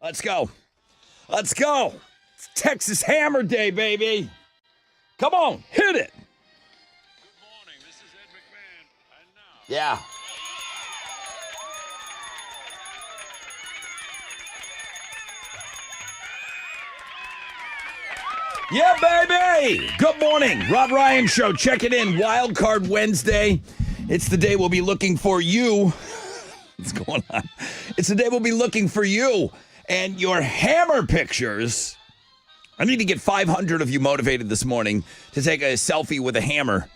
Let's go. Let's go. It's Texas Hammer Day, baby. Come on, hit it. Good morning. This is Ed McMahon. And now. Yeah. Yeah, baby. Good morning. Rod Ryan Show. Check it in. Wild Card Wednesday. It's the day we'll be looking for you. What's going on? It's the day we'll be looking for you and your hammer pictures. I need to get 500 of you motivated this morning to take a selfie with a hammer,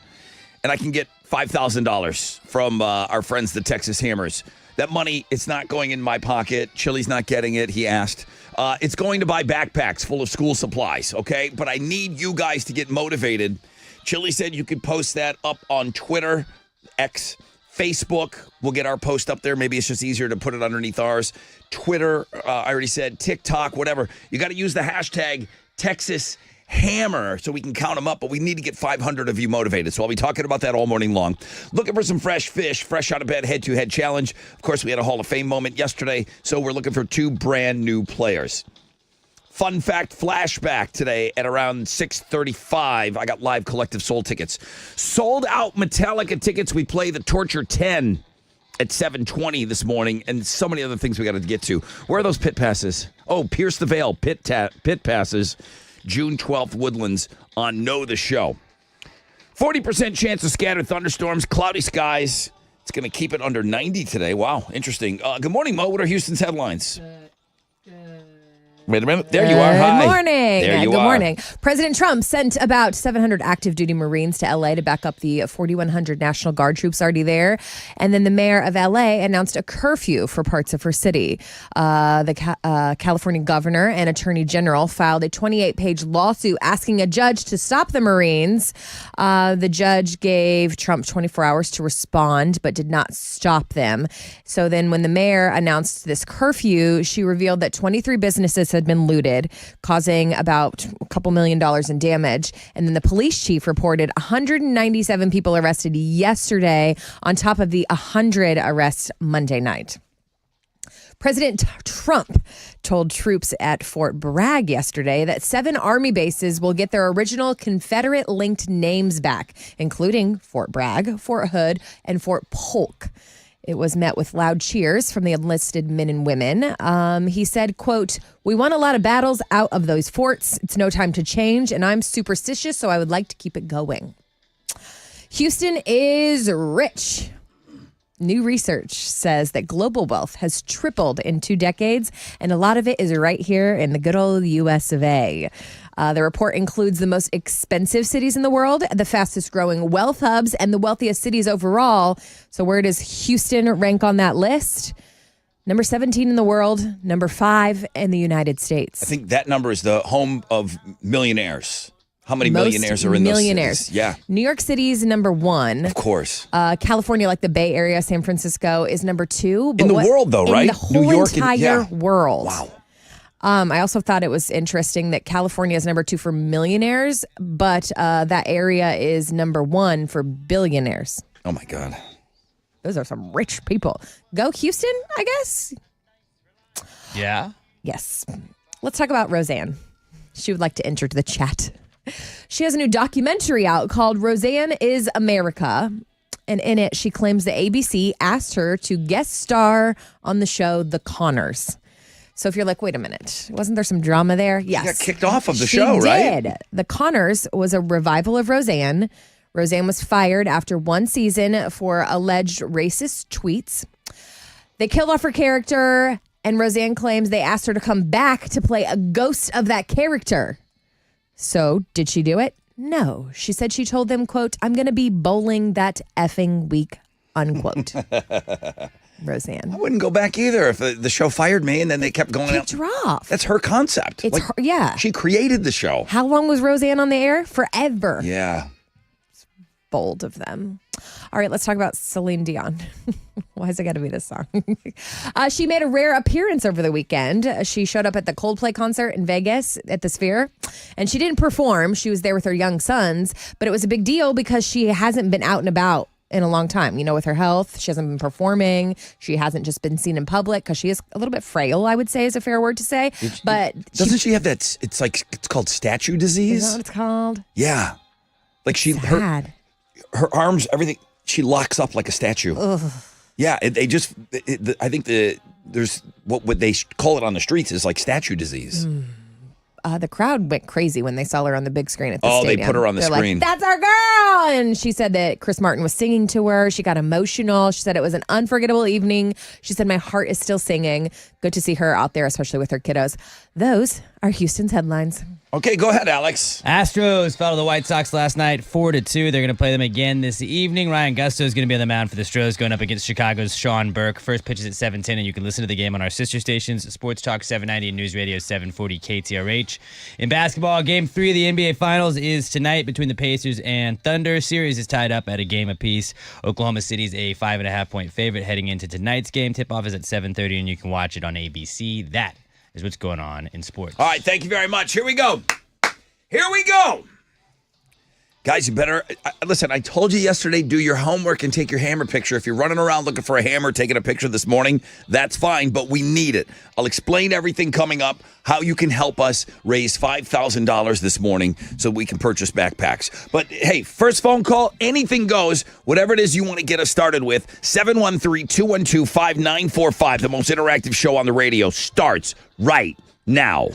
and I can get $5,000 from our friends, the Texas Hammers. That money, it's not going in my pocket. Chili's not getting it, he asked. It's going to buy backpacks full of school supplies, okay? But I need you guys to get motivated. Chili said you could post that up on Twitter, X, Facebook. We'll get our post up there. Maybe it's just easier to put it underneath ours. Twitter, I already said, TikTok, whatever. You got to use the hashtag Texas Hammer so we can count them up, but we need to get 500 of you motivated. So I'll be talking about that all morning long. Looking for some fresh fish, fresh out of bed, head-to-head challenge. Of course, we had a Hall of Fame moment yesterday, so we're looking for 2 brand new players. Fun fact flashback today at around 6:35. I got live Collective Soul tickets. Sold out Metallica tickets. We play the Torture 10 at 7:20 this morning, and so many other things we got to get to. Where are those pit passes? Oh, Pierce the Veil pit passes. June 12th, Woodlands on Know the Show. 40% chance of scattered thunderstorms, cloudy skies. It's going to keep it under 90 today. Wow, interesting. Good morning, Mo. What are Houston's headlines? Wait a minute. There you are. Hi. Good morning. There you Good are. morning. President Trump sent about 700 active duty Marines to L.A. to back up the 4,100 National Guard troops already there. And then the mayor of L.A. announced a curfew for parts of her city. The California governor and attorney general filed a 28-page lawsuit asking a judge to stop the Marines. The judge gave Trump 24 hours to respond, but did not stop them. So then when the mayor announced this curfew, she revealed that 23 businesses had been looted, causing about a couple $1 million in damage. And then the police chief reported 197 people arrested yesterday on top of the 100 arrests Monday night. President Trump told troops at Fort Bragg yesterday that 7 Army bases will get their original Confederate-linked names back, including Fort Bragg, Fort Hood, and Fort Polk. It was met with loud cheers from the enlisted men and women. He said, quote, "We won a lot of battles out of those forts. It's no time to change, and I'm superstitious, so I would like to keep it going." Houston is rich. New research says that global wealth has tripled in 2 decades, and a lot of it is right here in the good old U.S. of A. The report includes the most expensive cities in the world, the fastest growing wealth hubs, and the wealthiest cities overall. So where does Houston rank on that list? Number 17 in the world, number 5 in the United States. I think that number is the home of millionaires. How many Most millionaires are in millionaires. those cities? Yeah. New York City is number 1. Of course. California, like the Bay Area, San Francisco, is number 2. In the world, though, right? In the whole New York entire world. Wow. I also thought it was interesting that California is number 2 for millionaires, but that area is number 1 for billionaires. Oh, my God. Those are some rich people. Go Houston, I guess? Yeah. Yes. Let's talk about Roseanne. She would like to enter the chat. She has a new documentary out called Roseanne is America. And in it, she claims the ABC asked her to guest star on the show The Connors. So if you're like, wait a minute, wasn't there some drama there? Yes. She got kicked off of the show, right? She did. The Connors was a revival of Roseanne. Roseanne was fired after 1 season for alleged racist tweets. They killed off her character, and Roseanne claims they asked her to come back to play a ghost of that character. So did she do it? No. She said she told them, quote, "I'm going to be bowling that effing week," unquote. Roseanne. I wouldn't go back either if the show fired me and then they kept going out. Off. That's her concept. It's her, yeah. She created the show. How long was Roseanne on the air? Forever. Yeah. Bold of them. All right, let's talk about Celine Dion. Why has it got to be this song? She made a rare appearance over the weekend. She showed up at the Coldplay concert in Vegas at the Sphere, and she didn't perform. She was there with her young sons, but it was a big deal because she hasn't been out and about in a long time. With her health, she hasn't been performing. She hasn't just been seen in public because she is a little bit frail, I would say is a fair word to say. But doesn't she have that? It's called statue disease. Is that what it's called? Yeah, like Sad. her arms, everything. She locks up like a statue. Ugh. Yeah, I think there's what they call it on the streets is like statue disease. The crowd went crazy when they saw her on the big screen at the stadium. They put her on the They're screen. Like, that's our girl! And she said that Chris Martin was singing to her. She got emotional. She said it was an unforgettable evening. She said, my heart is still singing. Good to see her out there, especially with her kiddos. Those are Houston's headlines. Okay, go ahead, Alex. Astros fell to the White Sox last night, 4-2. They're going to play them again this evening. Ryan Gusto is going to be on the mound for the Stros, going up against Chicago's Sean Burke. First pitch is at 7:10, and you can listen to the game on our sister stations, Sports Talk 790 and News Radio 740 KTRH. In basketball, Game 3 of the NBA Finals is tonight between the Pacers and Thunder. Series is tied up at a game apiece. Oklahoma City's a 5.5-point favorite heading into tonight's game. Tip-off is at 7:30, and you can watch it on ABC. That is what's going on in sports. All right, thank you very much. Here we go. Guys, you better, listen, I told you yesterday, do your homework and take your hammer picture. If you're running around looking for a hammer, taking a picture this morning, that's fine, but we need it. I'll explain everything coming up, how you can help us raise $5,000 this morning so we can purchase backpacks. But hey, first phone call, anything goes, whatever it is you want to get us started with, 713-212-5945. The most interactive show on the radio starts right now.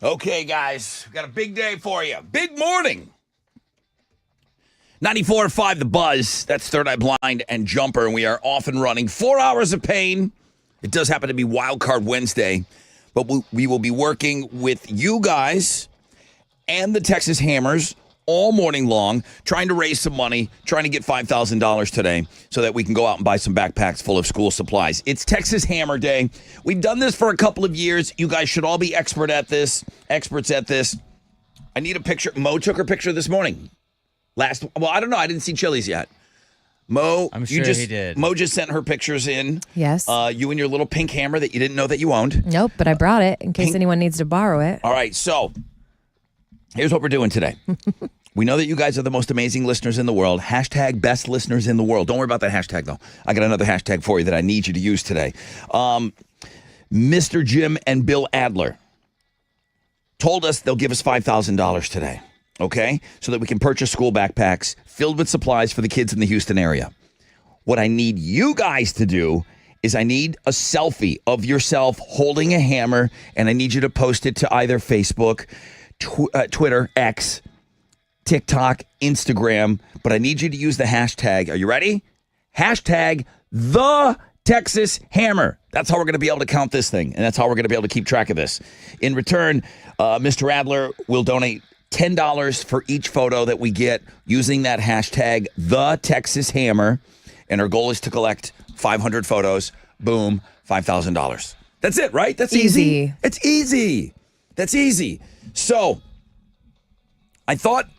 Okay, guys, we've got a big day for you. Big morning. 94.5 The Buzz. That's Third Eye Blind and Jumper, and we are off and running. 4 hours of pain. It does happen to be Wild Card Wednesday, but we will be working with you guys and the Texas Hammers all morning long, trying to raise some money, trying to get $5,000 today so that we can go out and buy some backpacks full of school supplies. It's Texas Hammer Day. We've done this for a couple of years. You guys should all be experts at this. I need a picture. Mo took her picture this morning. I don't know. I didn't see Chili's yet. Mo, I'm sure he did. Mo just sent her pictures in. Yes. You and your little pink hammer that you didn't know that you owned. Nope, but I brought it in case anyone needs to borrow it. All right, so here's what we're doing today. We know that you guys are the most amazing listeners in the world. Hashtag best listeners in the world. Don't worry about that hashtag, though. I got another hashtag for you that I need you to use today. Mr. Jim and Bill Adler told us they'll give us $5,000 today, okay? So that we can purchase school backpacks filled with supplies for the kids in the Houston area. What I need you guys to do is I need a selfie of yourself holding a hammer, and I need you to post it to either Facebook, Twitter, X, TikTok, Instagram, but I need you to use the hashtag. Are you ready? Hashtag the Texas Hammer. That's how we're going to be able to count this thing, and that's how we're going to be able to keep track of this. In return, Mr. Adler will donate $10 for each photo that we get using that hashtag the Texas Hammer, and our goal is to collect 500 photos. Boom, $5,000. That's it, right? That's easy. It's easy. That's easy. So I thought,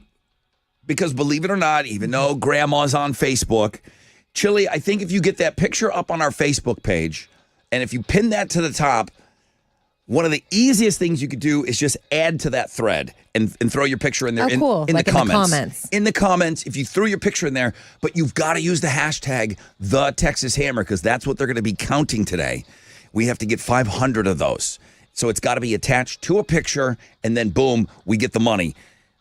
because believe it or not, even though Grandma's on Facebook, Chili, I think if you get that picture up on our Facebook page, and if you pin that to the top, one of the easiest things you could do is just add to that thread and throw your picture in there. Cool. In Like the in the comments. comments. In the comments, if you threw your picture in there, but you've got to use the hashtag the Texas Hammer, because that's what they're going to be counting today. We have to get 500 of those. So it's got to be attached to a picture, and then boom, we get the money.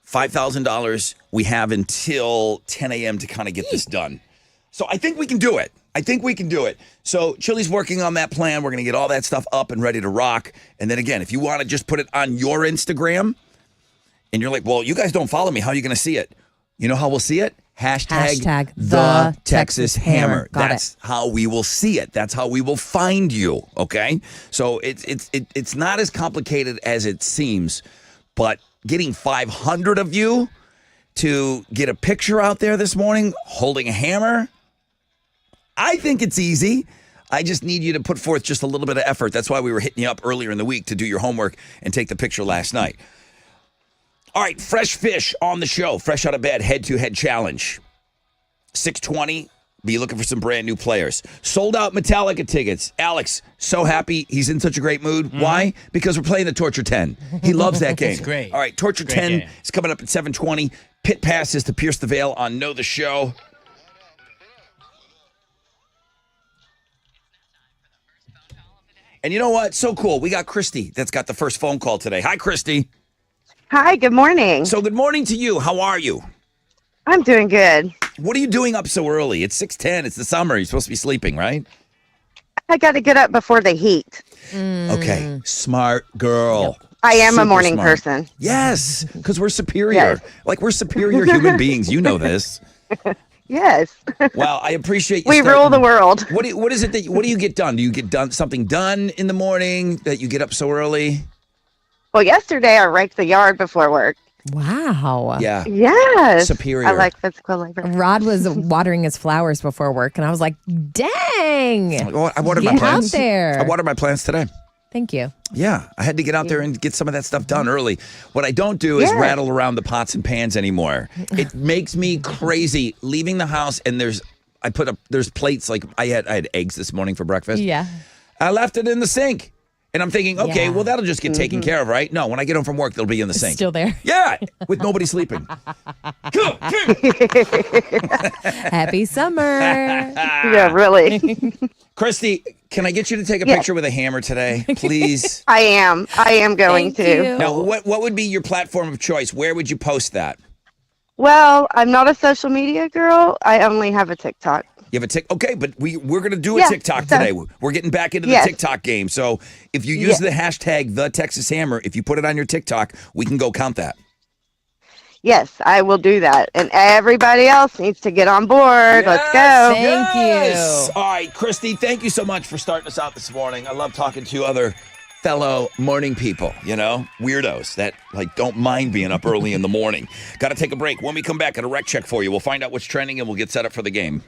$5,000. We have until 10 a.m. to kind of get this done. So I think we can do it. So Chili's working on that plan. We're going to get all that stuff up and ready to rock. And then again, if you want to just put it on your Instagram and you're like, well, you guys don't follow me, how are you going to see it? You know how we'll see it? Hashtag the Texas Hammer. That's how we will see it. That's how we will find you. Okay. So it's not as complicated as it seems, but getting 500 of you to get a picture out there this morning holding a hammer, I think it's easy. I just need you to put forth just a little bit of effort. That's why we were hitting you up earlier in the week to do your homework and take the picture last night. All right, fresh fish on the show. Fresh out of bed, head-to-head challenge. 620, be looking for some brand new players. Sold out Metallica tickets. Alex, so happy. He's in such a great mood. Mm-hmm. Why? Because we're playing the Torture 10. He loves that game. It's great. All right, Torture 10 is coming up at 720. Pit passes to Pierce the Veil on Know the Show. And you know what? So cool. We got Christy that's got the first phone call today. Hi, Christy. Hi, good morning. So good morning to you. How are you? I'm doing good. What are you doing up so early? It's 6:10. It's the summer. You're supposed to be sleeping, right? I got to get up before the heat. Okay. Smart girl. I am a Super morning smart. person. Yes, because we're superior. Yes. Like, we're superior human beings. You know this. Yes. Well, I appreciate you. We rule the world. What is it that what do you get done? Do you get something done in the morning that you get up so early? Well, yesterday I raked the yard before work. Wow. Yeah. Yes. Superior. I like physical labor. Rod was watering his flowers before work, and I was like, dang. Well, I watered my Get plants. out there. I watered my plants today. Thank you. Yeah, I had to get out there and get some of that stuff done early. What I don't do is rattle around the pots and pans anymore. It makes me crazy leaving the house, and there's plates. Like I had eggs this morning for breakfast. Yeah. I left it in the sink. And I'm thinking, okay, well, that'll just get taken care of, right? No, when I get home from work, they'll be in the sink. Still there. Yeah, with nobody sleeping. Happy summer. Yeah, really. Christy, can I get you to take a picture with a hammer today, please? I am going Thank to. you. Now, what would be your platform of choice? Where would you post that? Well, I'm not a social media girl. I only have a TikTok. You have a tick. Okay, but we're gonna do a Yeah, TikTok so- today. We're getting back into the Yes. TikTok game. So if you use the hashtag the Texas Hammer, if you put it on your TikTok, we can go count that. Yes, I will do that. And everybody else needs to get on board. Let's go. Thank you. All right, Christy, thank you so much for starting us out this morning. I love talking to other fellow morning people, weirdos that don't mind being up early in the morning. Got to take a break. When we come back, got a rec check for you. We'll find out what's trending and we'll get set up for the game.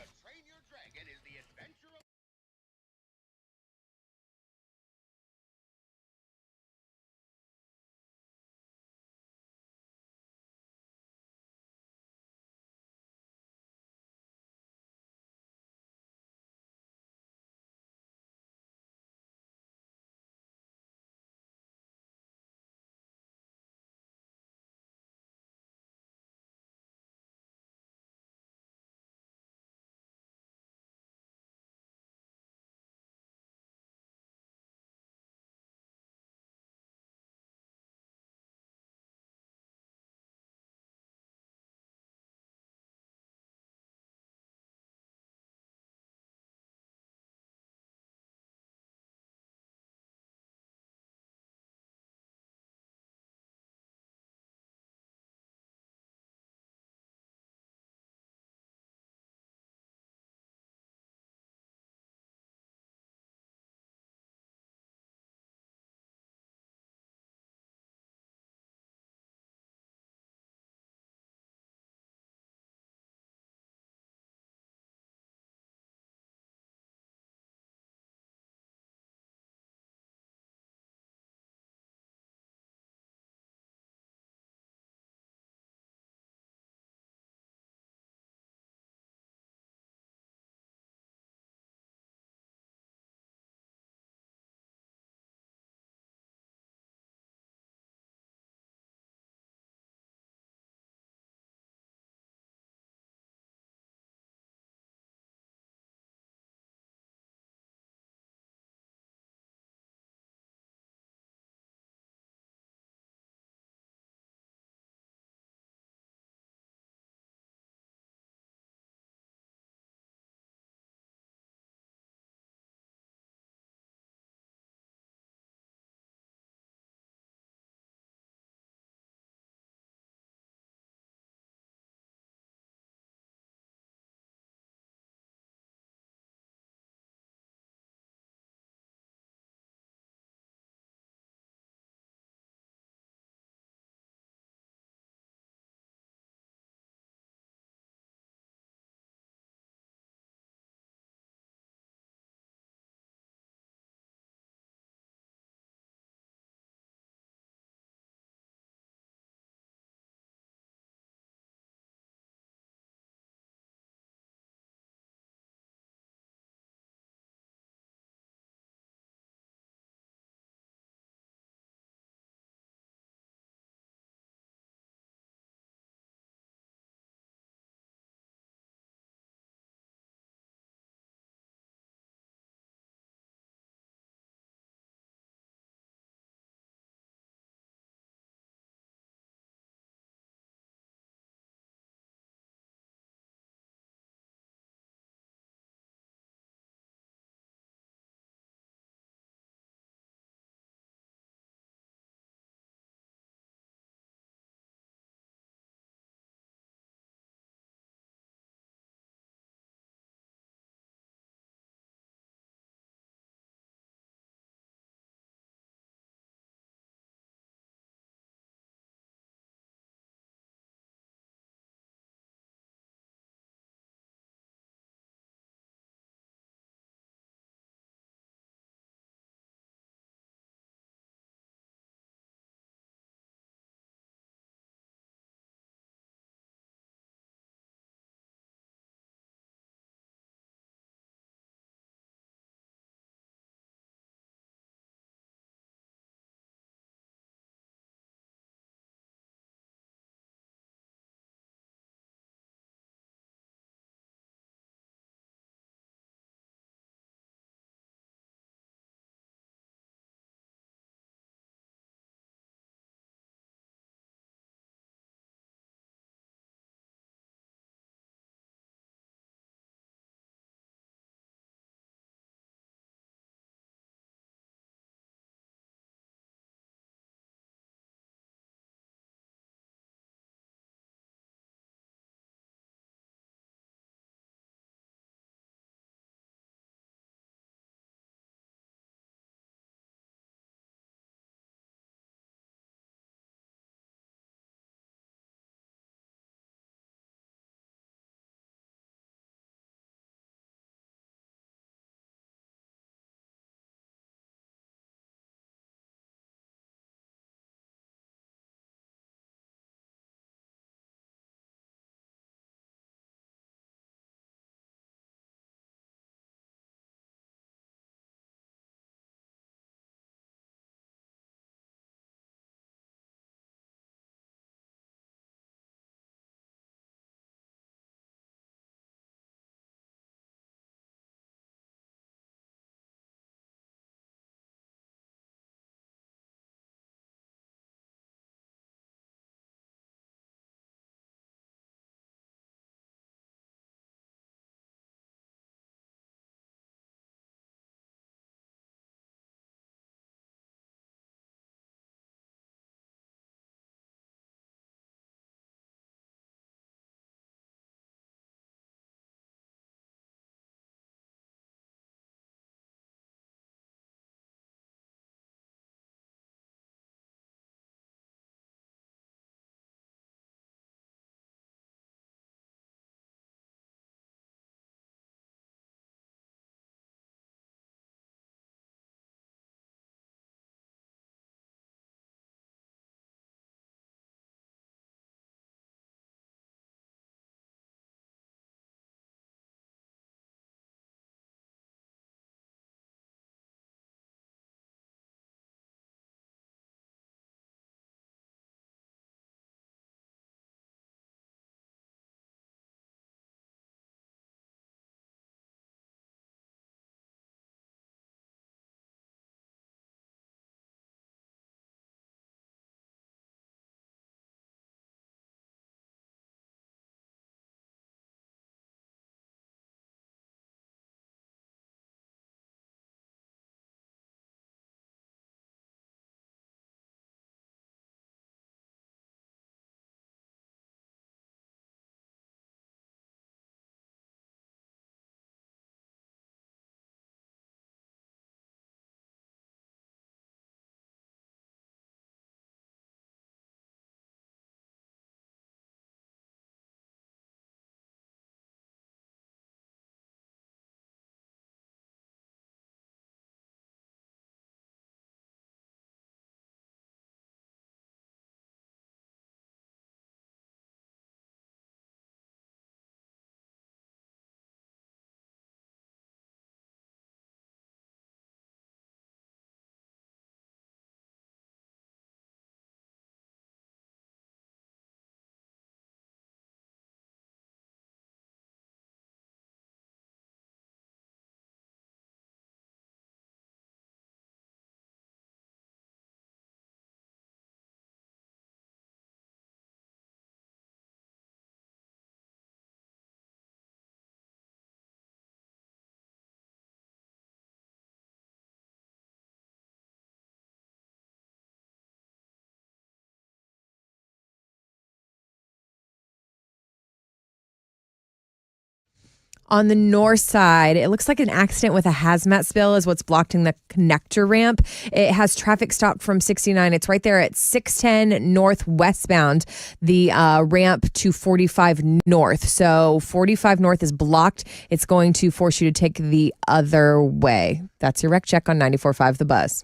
On the north side, it looks like an accident with a hazmat spill is what's blocking the connector ramp. It has traffic stopped from 69. It's right there at 610 north westbound, the ramp to 45 north. So 45 north is blocked. It's going to force you to take the other way. That's your wreck check on 94.5 The Buzz.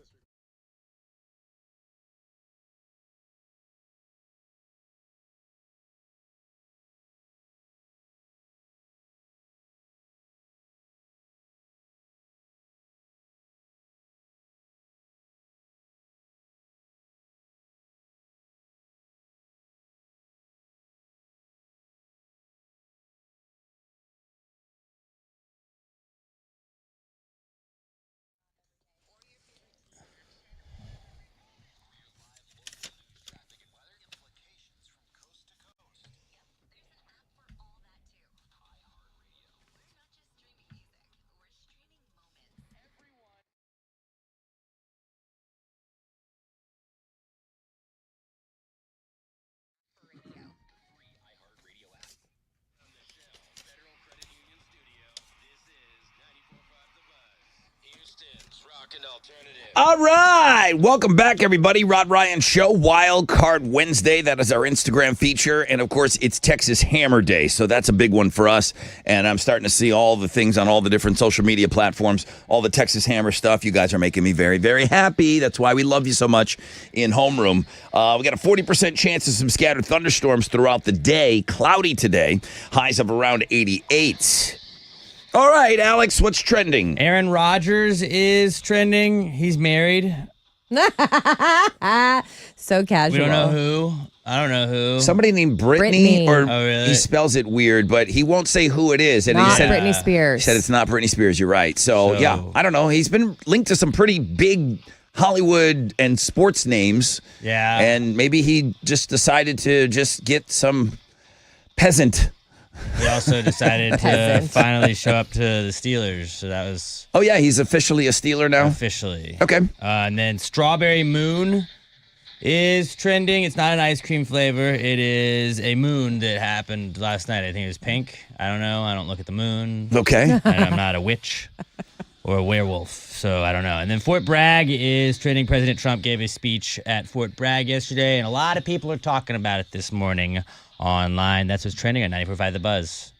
All right. Welcome back, everybody. Rod Ryan Show, Wild Card Wednesday. That is our Instagram feature. And, of course, it's Texas Hammer Day. So that's a big one for us. And I'm starting to see all the things on all the different social media platforms, all the Texas Hammer stuff. You guys are making me very, very happy. That's why we love you so much in homeroom. We got a 40% chance of some scattered thunderstorms throughout the day. Cloudy today. Highs of around 88. All right, Alex, what's trending? Aaron Rodgers is trending. He's married. So casual. We don't know who. I don't know who. Somebody named Brittany, Brittany. or Oh, really? he spells it weird, but he won't say who it is. And Not he said, Britney Spears. He said it's not Britney Spears. You're right. So, yeah, I don't know. He's been linked to some pretty big Hollywood and sports names. Yeah. And maybe he just decided to just get some peasant. He also decided to Peasant. finally show up to the Steelers. So that was Oh, yeah, he's officially a Steeler now? officially. Okay. And then Strawberry Moon is trending. It's not an ice cream flavor. It is a moon that happened last night. I think it was pink. I don't know. I don't look at the moon. Okay. And I'm not a witch or a werewolf, so I don't know. And then Fort Bragg is trending. President Trump gave a speech at Fort Bragg yesterday, and a lot of people are talking about it this morning online. That's what's trending on 94.5 The Buzz.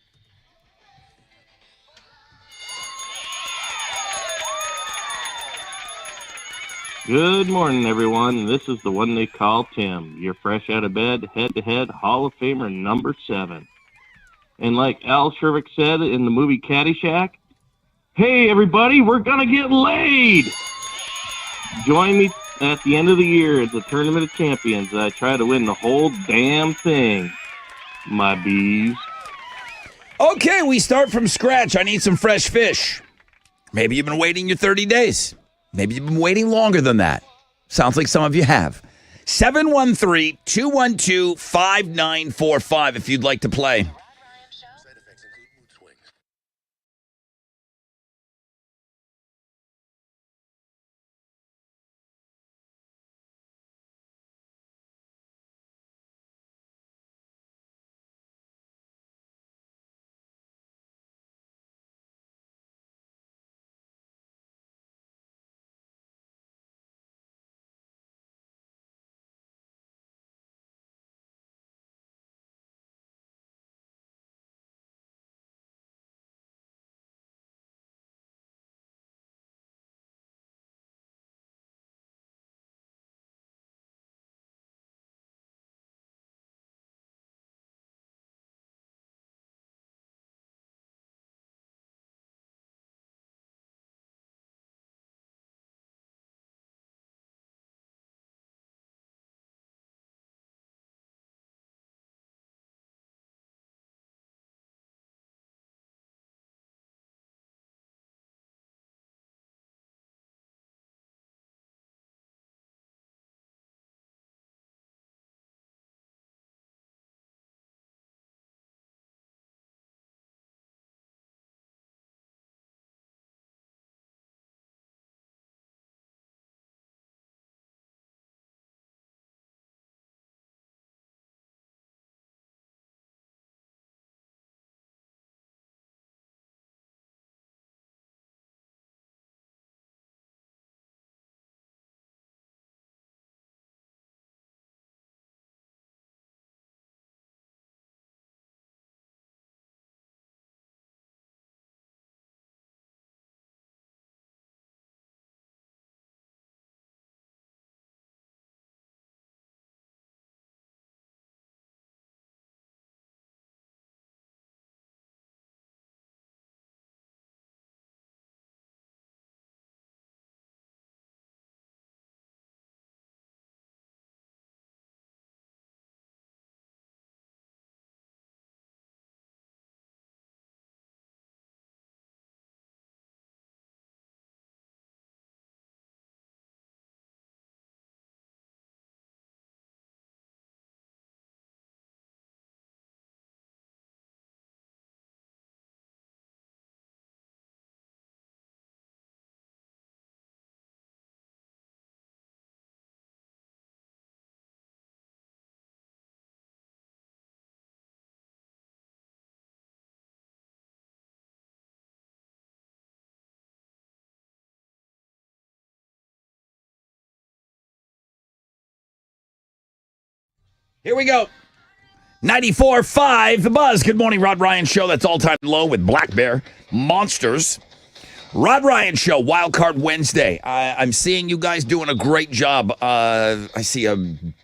Good morning, everyone. This is the one they call Tim. You're fresh out of bed, head-to-head Hall of Famer number 7. And like Al Shervick said in the movie Caddyshack, hey, everybody, we're going to get laid! Join me at the end of the year at the Tournament of Champions as I try to win the whole damn thing, my bees. Okay, we start from scratch. I need some fresh fish. Maybe you've been waiting your 30 days. Maybe you've been waiting longer than that. Sounds like some of you have. 713-212-5945 if you'd like to play. Here we go. 94.5 The Buzz. Good morning, Rod Ryan Show. That's all-time low with Black Bear Monsters. Rod Ryan Show, Wild Card Wednesday. I'm seeing you guys doing a great job. I see a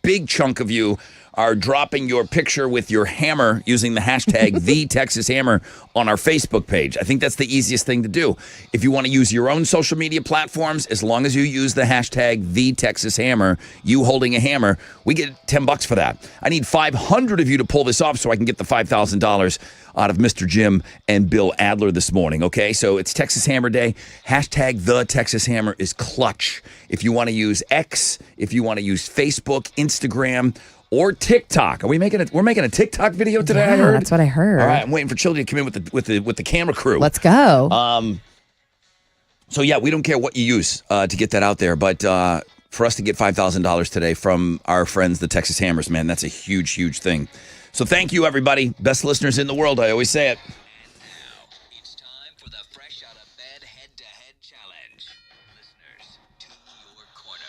big chunk of you are dropping your picture with your hammer using the hashtag #TheTexasHammer on our Facebook page. I think that's the easiest thing to do. If you want to use your own social media platforms, as long as you use the hashtag #TheTexasHammer, you holding a hammer, we get $10 for that. I need 500 of you to pull this off so I can get the $5,000 out of Mr. Jim and Bill Adler this morning, okay? So it's Texas Hammer Day. Hashtag #TheTexasHammer is clutch. If you want to use X, if you want to use Facebook, Instagram, or TikTok. We're making a TikTok video today, Yeah, I heard? that's what I heard. All right, I'm waiting for Chili to come in with the camera crew. Let's go. So yeah, we don't care what you use to get that out there, but for us to get $5,000 today from our friends, the Texas Hammers, man, that's a huge, huge thing. So thank you, everybody. Best listeners in the world. I always say it. And now, it's time for the Fresh Out of Bed Head-to-Head Challenge. Listeners, to your corners.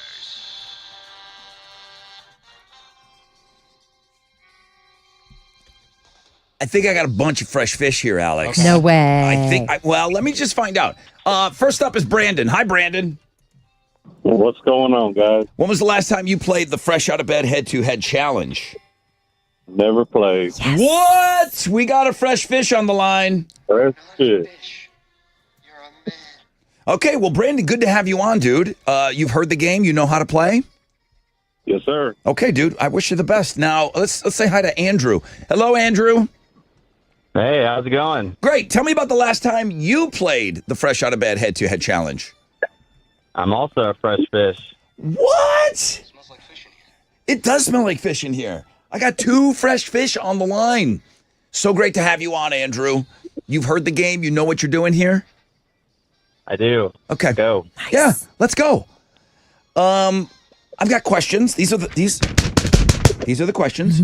I think I got a bunch of fresh fish here, Alex. No way. Well, let me just find out. First up is Brandon. Hi, Brandon. What's going on, guys? When was the last time you played the Fresh Out of Bed Head-to-Head Challenge? Never played. What? We got a fresh fish on the line. Fresh fish. Okay, well, Brandon, good to have you on, dude. You've heard the game. You know how to play? Yes, sir. Okay, dude. I wish you the best. Now, let's say hi to Andrew. Hello, Andrew. Hey, how's it going? Great. Tell me about the last time you played the Fresh Out of Bed Head-to-Head Challenge. I'm also a fresh fish. What? It does smell like fish in here. I got 2 fresh fish on the line. So great to have you on, Andrew. You've heard the game. You know what you're doing here? I do. Okay. Go. Nice. Yeah, let's go. I've got questions. These are the questions.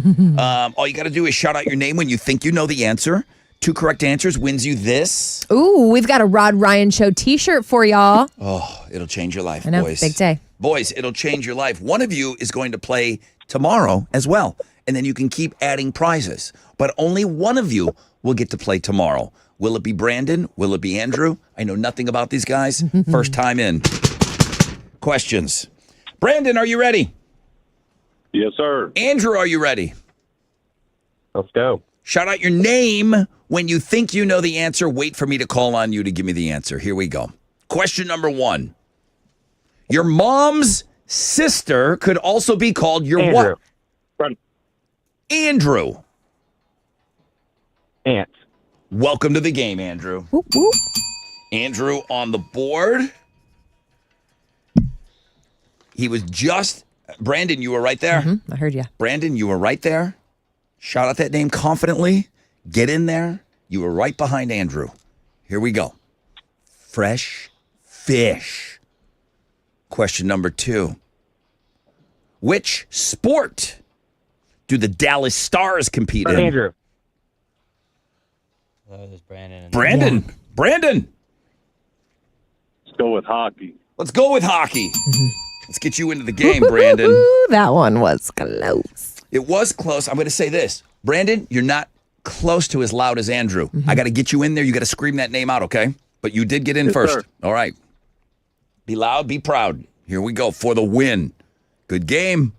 All you got to do is shout out your name when you think you know the answer. 2 correct answers wins you this. Ooh, we've got a Rod Ryan Show t-shirt for y'all. Oh, it'll change your life, I know, boys. big day. Boys, it'll change your life. One of you is going to play tomorrow as well, and then you can keep adding prizes. But only one of you will get to play tomorrow. Will it be Brandon? Will it be Andrew? I know nothing about these guys. First time in. Questions. Brandon, are you ready? Yes, sir. Andrew, are you ready? Let's go. Shout out your name when you think you know the answer. Wait for me to call on you to give me the answer. Here we go. Question number 1. Your mom's sister could also be called your Andrew. what? Andrew. Ant. Welcome to the game, Andrew. Whoop, whoop. Andrew on the board. He was just... Brandon, you were right there. I heard you. Brandon, you were right there. Shout out that name confidently. Get in there. You were right behind Andrew. Here we go. Fresh fish. Question number 2. Which sport do the Dallas Stars compete in? Andrew. Oh, there's Brandon. Brandon. Brandon. Let's go with hockey. Let's go with hockey. Let's get you into the game, Brandon. Ooh, that one was close. It was close. I'm going to say this. Brandon, you're not close to as loud as Andrew. I got to get you in there. You got to scream that name out, okay? But you did get in first. sir. All right. Be loud, be proud. Here we go for the win. Good game.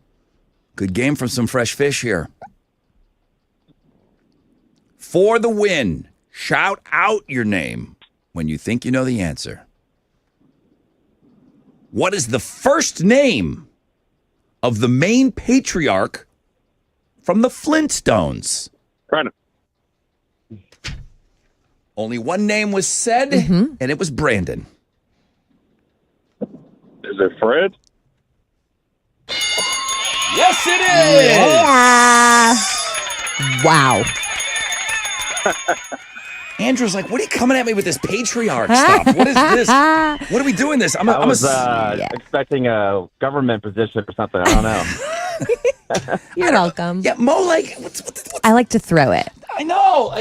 Good game from some fresh fish here. For the win, shout out your name when you think you know the answer. What is the first name of the main patriarch from the Flintstones? Brandon. Only one name was said, and it was Brandon. Is it Fred? Yes, it is! Yeah. Wow. Andrew's like, what are you coming at me with this patriarch stuff? What is this? What are we doing this? I was expecting a government position or something. I don't know. You're welcome. Yeah, Mo, like, what's I like to throw it. I know.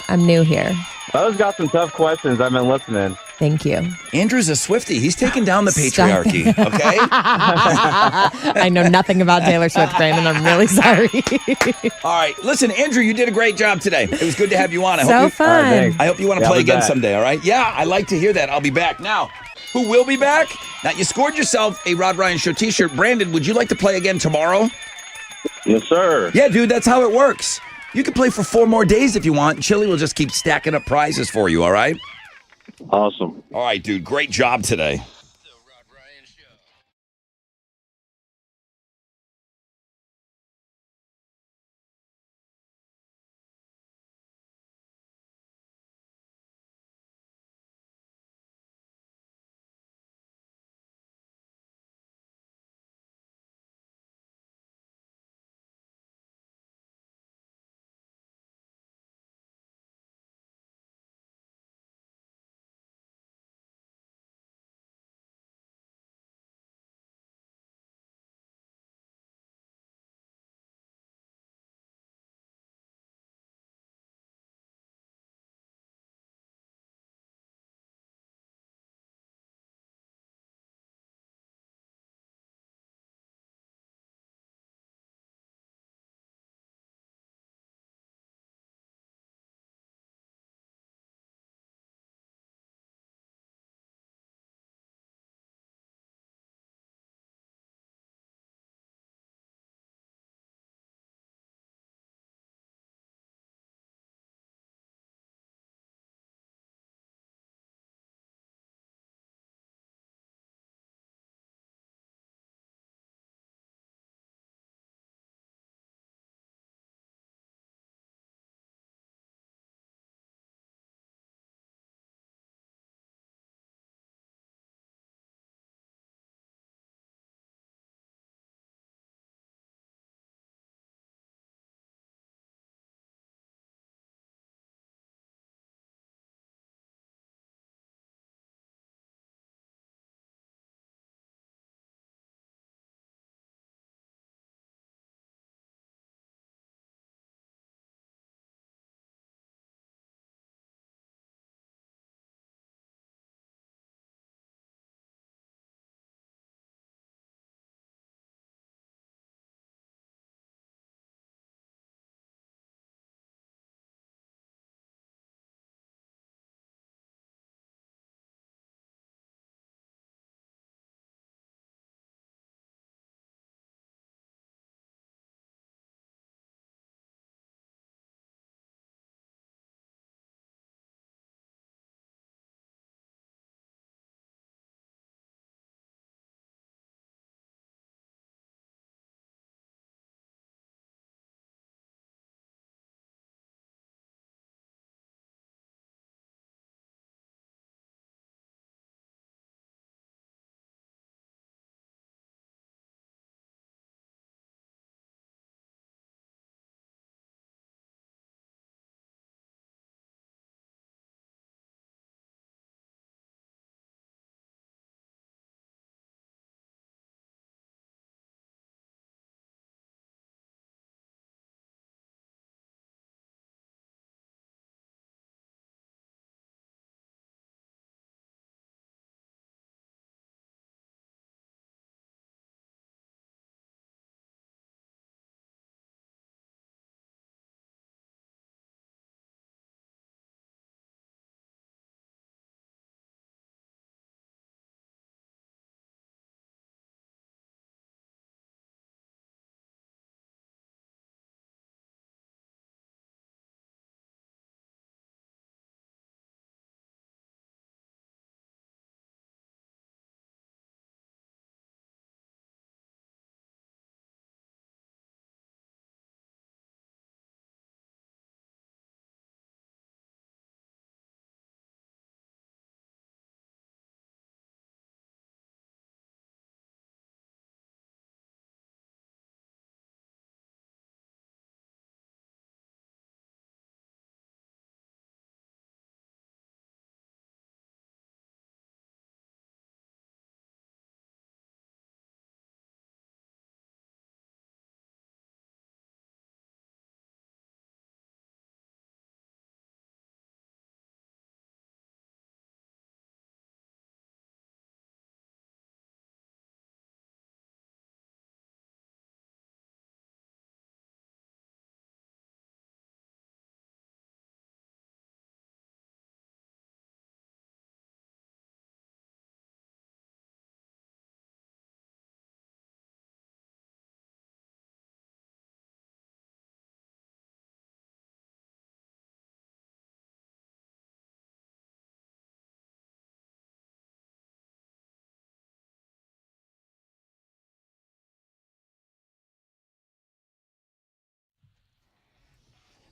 I'm new here. Those got some tough questions. I've been listening. Thank you. Andrew's a Swiftie. He's taking down the Stop patriarchy, okay? I know nothing about Taylor Swift, Brandon. I'm really sorry. All right. Listen, Andrew, you did a great job today. It was good to have you on. Fun. I hope you want to Yeah, play I'll be again back. someday, all right? Yeah, I like to hear that. I'll be back. Now, who will be back? Now, you scored yourself a Rod Ryan Show t-shirt. Brandon, would you like to play again tomorrow? Yes, sir. Yeah, dude, that's how it works. You can play for 4 more days if you want. Chili will just keep stacking up prizes for you, all right? Awesome. All right, dude, great job today.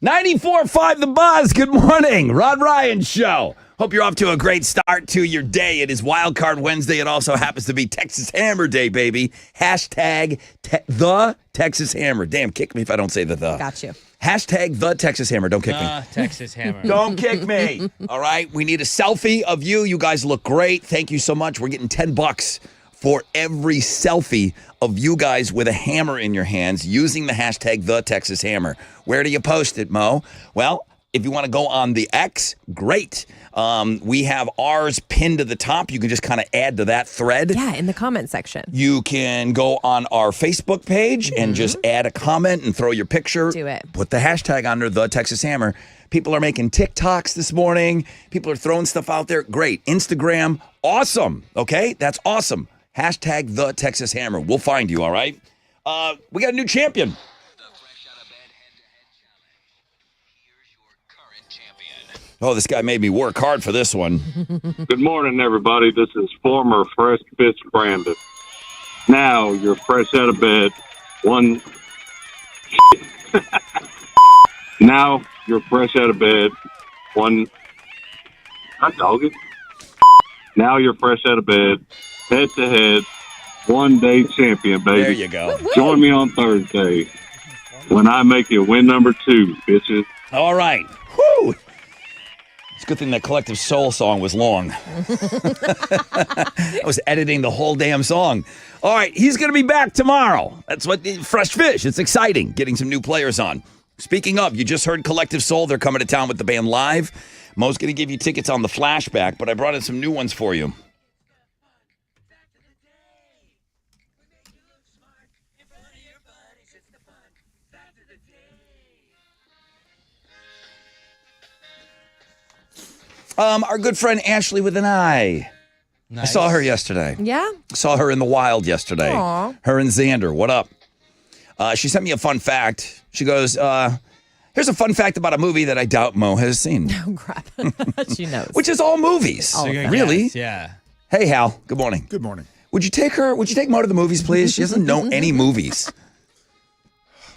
94.5 The Buzz. Good morning. Rod Ryan Show. Hope you're off to a great start to your day. It is Wild Card Wednesday. It also happens to be Texas Hammer Day, baby. Hashtag the Texas Hammer. Damn, kick me if I don't say the. Got you. Hashtag the Texas Hammer. Don't kick me. Texas Hammer. Don't kick me. All right. We need a selfie of you. You guys look great. Thank you so much. We're getting $10 for every selfie of you guys with a hammer in your hands using the hashtag the Texas Hammer. Where do you post it, Mo? Well, if you want to go on the X, great. We have ours pinned to the top. You can just kind of add to that thread. Yeah, in the comment section. You can go on our Facebook page and just add a comment and throw your picture. Do it. Put the hashtag under the Texas Hammer. People are making TikToks this morning. People are throwing stuff out there. Great. Instagram, awesome. Okay, that's awesome. Hashtag the Texas Hammer. We'll find you, all right? We got a new champion. The Fresh Out of Bed head-to-head challenge. Here's your current champion. Oh, this guy made me work hard for this one. Good morning, everybody. This is former Fresh Fish Brandon. Now you're fresh out of bed. Now you're fresh out of bed. Hot dog it. Now you're fresh out of bed. Head to head. One-day champion, baby. There you go. Join me on Thursday when I make it win number 2, bitches. All right. Whew. It's a good thing that Collective Soul song was long. I was editing the whole damn song. All right, he's going to be back tomorrow. That's what Fresh Fish. It's exciting getting some new players on. Speaking of, you just heard Collective Soul. They're coming to town with the band live. Mo's going to give you tickets on the flashback, but I brought in some new ones for you. Our good friend Ashley with an I. Nice. I saw her yesterday. Yeah? Saw her in the wild yesterday. Aw. Her and Xander. What up? She sent me a fun fact. She goes, here's a fun fact about a movie that I doubt Mo has seen. Oh, crap. She knows. Which is all movies. All of them. Really? Yes, yeah. Hey, Hal. Good morning. Good morning. Would you take Mo to the movies, please? She doesn't know any movies.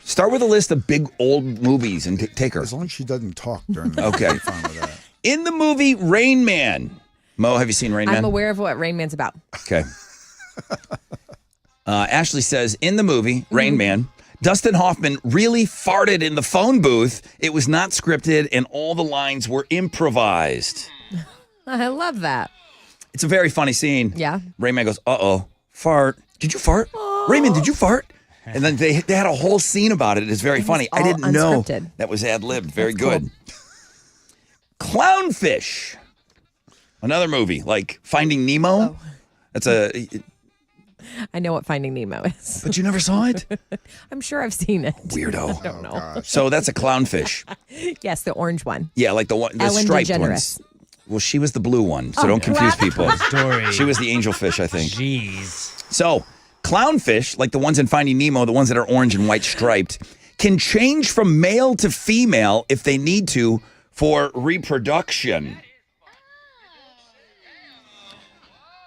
Start with a list of big old movies and take her. As long as she doesn't talk during the Okay. I'm fine with that. In the movie Rain Man. Mo, have you seen Rain Man? I'm aware of what Rain Man's about. Okay. Ashley says, in the movie Rain Man, Dustin Hoffman really farted in the phone booth. It was not scripted, and all the lines were improvised. I love that. It's a very funny scene. Yeah. Rain Man goes, uh-oh, fart. Did you fart? Raymond, did you fart? And then they had a whole scene about it. It's very funny. I all didn't know unscripted. that was ad-libbed. Very That's cool. good. Clownfish. Another movie, like Finding Nemo. That's I know what Finding Nemo is. but you never saw it? I'm sure I've seen it. Weirdo. I don't know. So that's a clownfish. Yes, the orange one. Yeah, like the Ellen striped DeGeneres. ones. Well, she was the blue one, so don't confuse people. Story. She was the angelfish, I think. Jeez. So, clownfish, like the ones in Finding Nemo, the ones that are orange and white striped, can change from male to female if they need to for reproduction.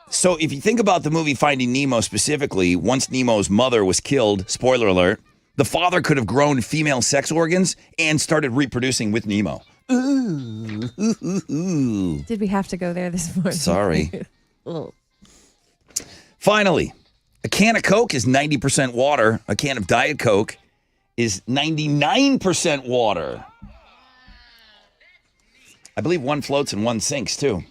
So if you think about the movie Finding Nemo specifically, once Nemo's mother was killed, spoiler alert, the father could have grown female sex organs and started reproducing with Nemo. Ooh. Did we have to go there this morning? Sorry. Ugh. Finally, a can of Coke is 90% water. A can of Diet Coke is 99% water. I believe one floats and one sinks, too.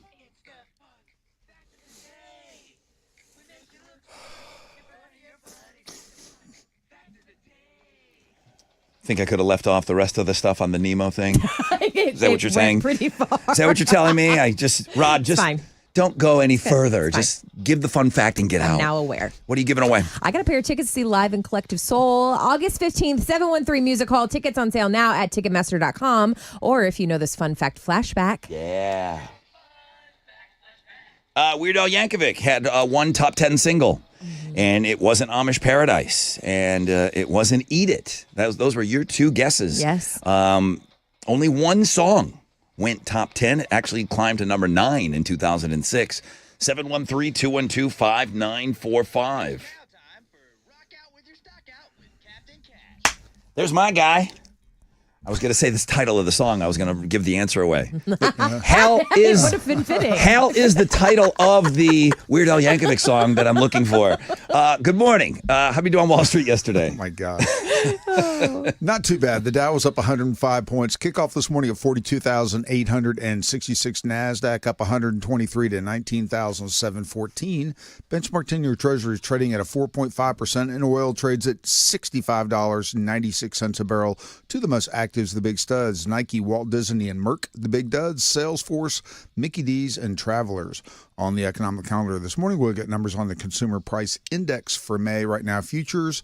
Think I could have left off the rest of the stuff on the Nemo thing? Is that what you're saying? Pretty far. Is that what you're telling me? Rod, just fine. don't go any further. It's fine. Just give the fun fact and get I'm out. now aware. What are you giving away? I got a pair of tickets to see Live in Collective Soul August 15th, 713 Music Hall. Tickets on sale now at Ticketmaster.com. Or if you know this fun fact flashback. Yeah. Weird Al Yankovic had one top 10 single, and it wasn't Amish Paradise, and it wasn't Eat It. Those were your two guesses. Yes. Only one song went top 10. It actually climbed to number 9 in 2006. 713-212-5945. There's my guy. I was going to say this title of the song. I was going to give the answer away. Hell is Would have been fitting. Hell is the title of the Weird Al Yankovic song that I'm looking for. Good morning. How you doing on Wall Street yesterday? Oh, my God. Not too bad. The Dow was up 105 points. Kickoff this morning at 42,866. NASDAQ up 123 to 19,714. Benchmark 10-year Treasury is trading at a 4.5%, and oil trades at $65.96 a barrel. To the most actives, the big studs: Nike, Walt Disney, and Merck. The big duds: Salesforce, Mickey D's, and Travelers. On the economic calendar this morning, we'll get numbers on the Consumer Price Index for May. Right now, futures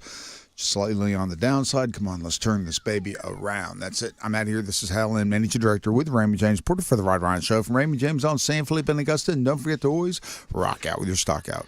slightly on the downside. Come on, let's turn this baby around. That's it. I'm out of here. This is Hal Lynn, Managing Director with Raymond James, reporter for the Rod Ryan Show from Raymond James on San Felipe and Augusta. And don't forget to always rock out with your stock out.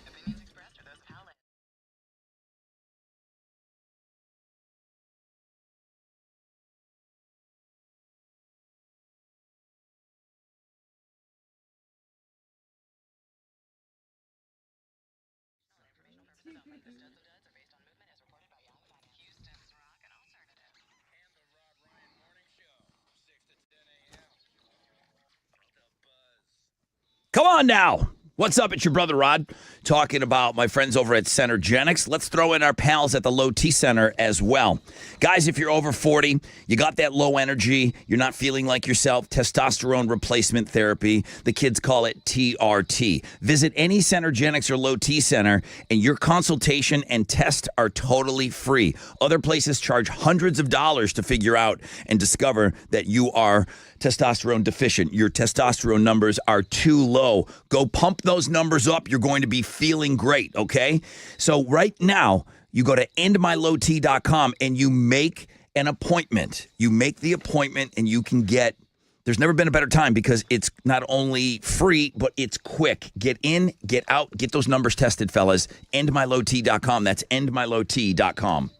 Come on now. What's up? It's your brother Rod talking about my friends over at Centergenics. Let's throw in our pals at the Low T Center as well. Guys, if you're over 40, you got that low energy, you're not feeling like yourself, testosterone replacement therapy. The kids call it TRT. Visit any Centergenics or Low T Center, and your consultation and test are totally free. Other places charge hundreds of dollars to figure out and discover that you are testosterone deficient. Your testosterone numbers are too low. Go pump those numbers up. You're going to be feeling great, okay? So right now, you go to endmylowt.com and you make an appointment. You make the appointment and you can get, there's never been a better time because it's not only free, but it's quick. Get in, get out, get those numbers tested, fellas. Endmylowt.com. That's endmylowt.com.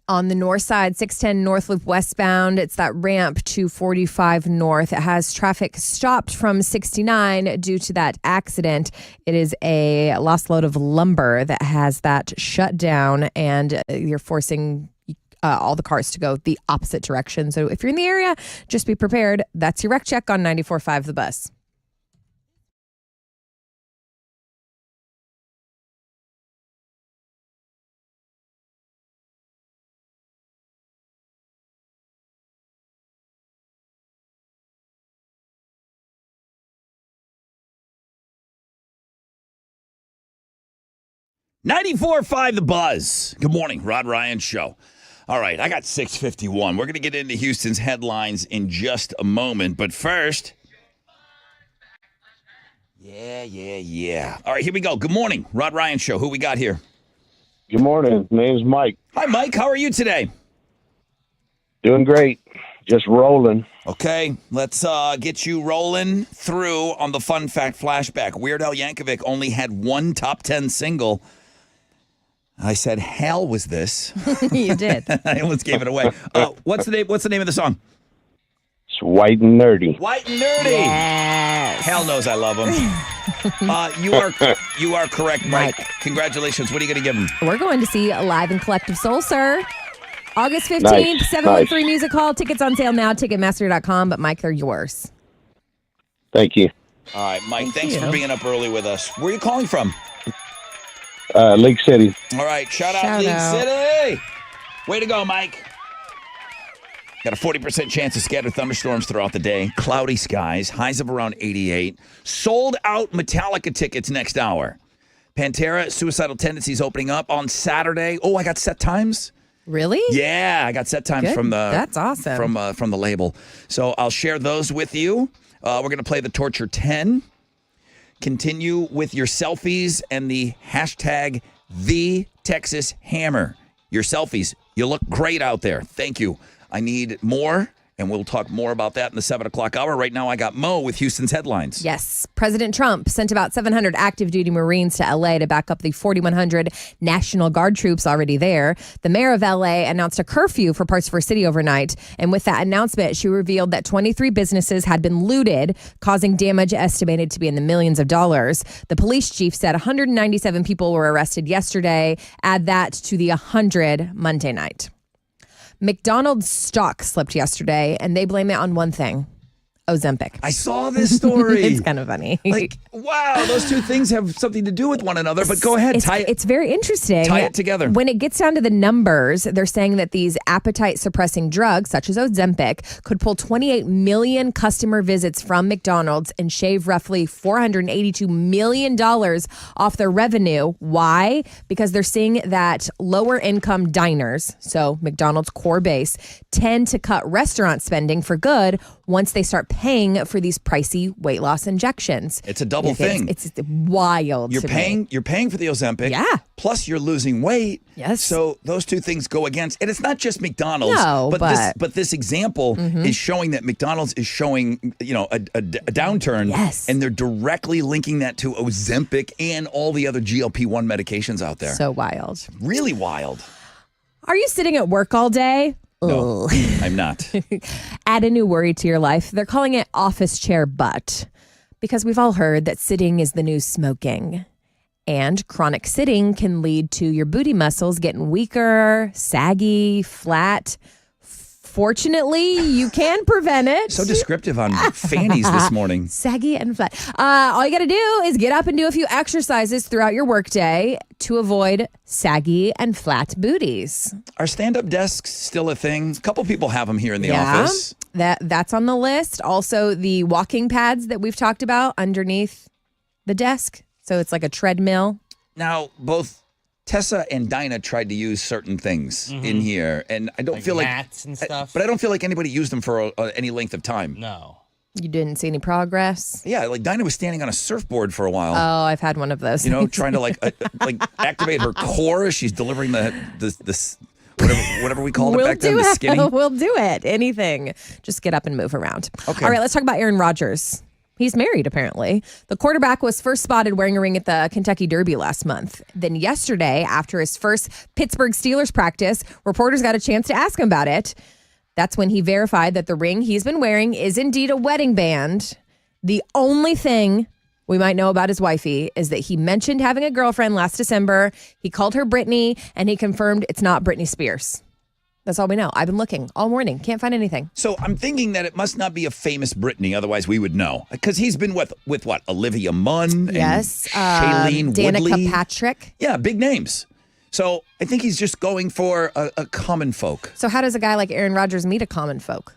On the north side, 610 North Loop westbound, it's that ramp to 45 North. It has traffic stopped from 69 due to that accident. It is a lost load of lumber that has that shut down, and you're forcing all the cars to go the opposite direction. So if you're in the area, just be prepared. That's your wreck check on 94.5 The Bus. .94.5 The Buzz. Good morning, Rod Ryan Show. All right, I got 6:51. We're going to get into Houston's headlines in just a moment, but first... Yeah. All right, here we go. Good morning, Rod Ryan Show. Who we got here? Good morning. Name's Mike. Hi, Mike. How are you today? Doing great. Just rolling. Okay, let's get you rolling through on the fun fact flashback. Weird Al Yankovic only had one top 10 single. I said, hell was this? You did. I almost gave it away. What's the name of the song? It's White and Nerdy. White and Nerdy. Yes. Hell knows I love him. You are correct, Mike. Congratulations. What are you going to give him? We're going to see Live in Collective Soul, sir. August 15th, Nice. 713 Music Hall. Tickets on sale now, Ticketmaster.com. But, Mike, they're yours. Thank you. All right, Mike, thanks you. for being up early with us. Where are you calling from? Lake City. All right, shout out Shout League out. City. Way to go, Mike. Got a 40% chance of scattered thunderstorms throughout the day. Cloudy skies, highs of around 88. Sold out Metallica tickets next hour. Pantera, Suicidal Tendencies opening up on Saturday. Oh, I got set times. Really? Yeah, I got set times Good. from the That's awesome. from the label. So I'll share those with you. We're going to play the Torture 10. Continue with your selfies and the hashtag #TheTexasHammer. Your selfies. You look great out there. Thank you. I need more, and we'll talk more about that in the 7 o'clock hour. Right now, I got Mo with Houston's headlines. Yes. President Trump sent about 700 active duty Marines to L.A. to back up the 4,100 National Guard troops already there. The mayor of L.A. announced a curfew for parts of her city overnight. And with that announcement, she revealed that 23 businesses had been looted, causing damage estimated to be in the millions of dollars. The police chief said 197 people were arrested yesterday. Add that to the 100 Monday night. McDonald's stock slipped yesterday, and they blame it on one thing. Ozempic. I saw this story. It's kind of funny. Like, wow, those two things have something to do with one another, but go ahead, It's very interesting. tie it together. When it gets down to the numbers, they're saying that these appetite-suppressing drugs, such as Ozempic, could pull 28 million customer visits from McDonald's and shave roughly $482 million off their revenue. Why? Because they're seeing that lower-income diners, so McDonald's core base, tend to cut restaurant spending for good once they start paying for these pricey weight loss injections. It's a double thing. It's wild. You're to paying. me. You're paying for the Ozempic. Yeah. Plus, you're losing weight. Yes. So those two things go against, and it's not just McDonald's. No, but this example is showing that McDonald's is showing, a downturn. Yes. And they're directly linking that to Ozempic and all the other GLP-1 medications out there. So wild. Really wild. Are you sitting at work all day? No, I'm not. Add a new worry to your life. They're calling it office chair butt because we've all heard that sitting is the new smoking. And chronic sitting can lead to your booty muscles getting weaker, saggy, flat. Fortunately, you can prevent it. So descriptive on fannies this morning. Saggy and flat. All you got to do is get up and do a few exercises throughout your workday to avoid saggy and flat booties. Are stand-up desks still a thing? A couple people have them here in the office. That's on the list. Also, the walking pads that we've talked about underneath the desk. So it's like a treadmill. Now, both Tessa and Dinah tried to use certain things in here, and I don't feel like mats and stuff. But I don't feel like anybody used them for any length of time. No. You didn't see any progress? Yeah, like Dinah was standing on a surfboard for a while. Oh, I've had one of those. Trying to like activate her core as she's delivering the whatever we called it back then, the skinny. We'll do it. Anything. Just get up and move around. Okay. All right, let's talk about Aaron Rodgers. He's married, apparently. The quarterback was first spotted wearing a ring at the Kentucky Derby last month. Then yesterday, after his first Pittsburgh Steelers practice, reporters got a chance to ask him about it. That's when he verified that the ring he's been wearing is indeed a wedding band. The only thing we might know about his wifey is that he mentioned having a girlfriend last December. He called her Brittany, and he confirmed it's not Britney Spears. That's all we know. I've been looking all morning. Can't find anything. So I'm thinking that it must not be a famous Britney, otherwise we would know. Because he's been with what? Olivia Munn? Yes. Shailene Danica Woodley? Patrick. Yeah, big names. So I think he's just going for a common folk. So how does a guy like Aaron Rodgers meet a common folk?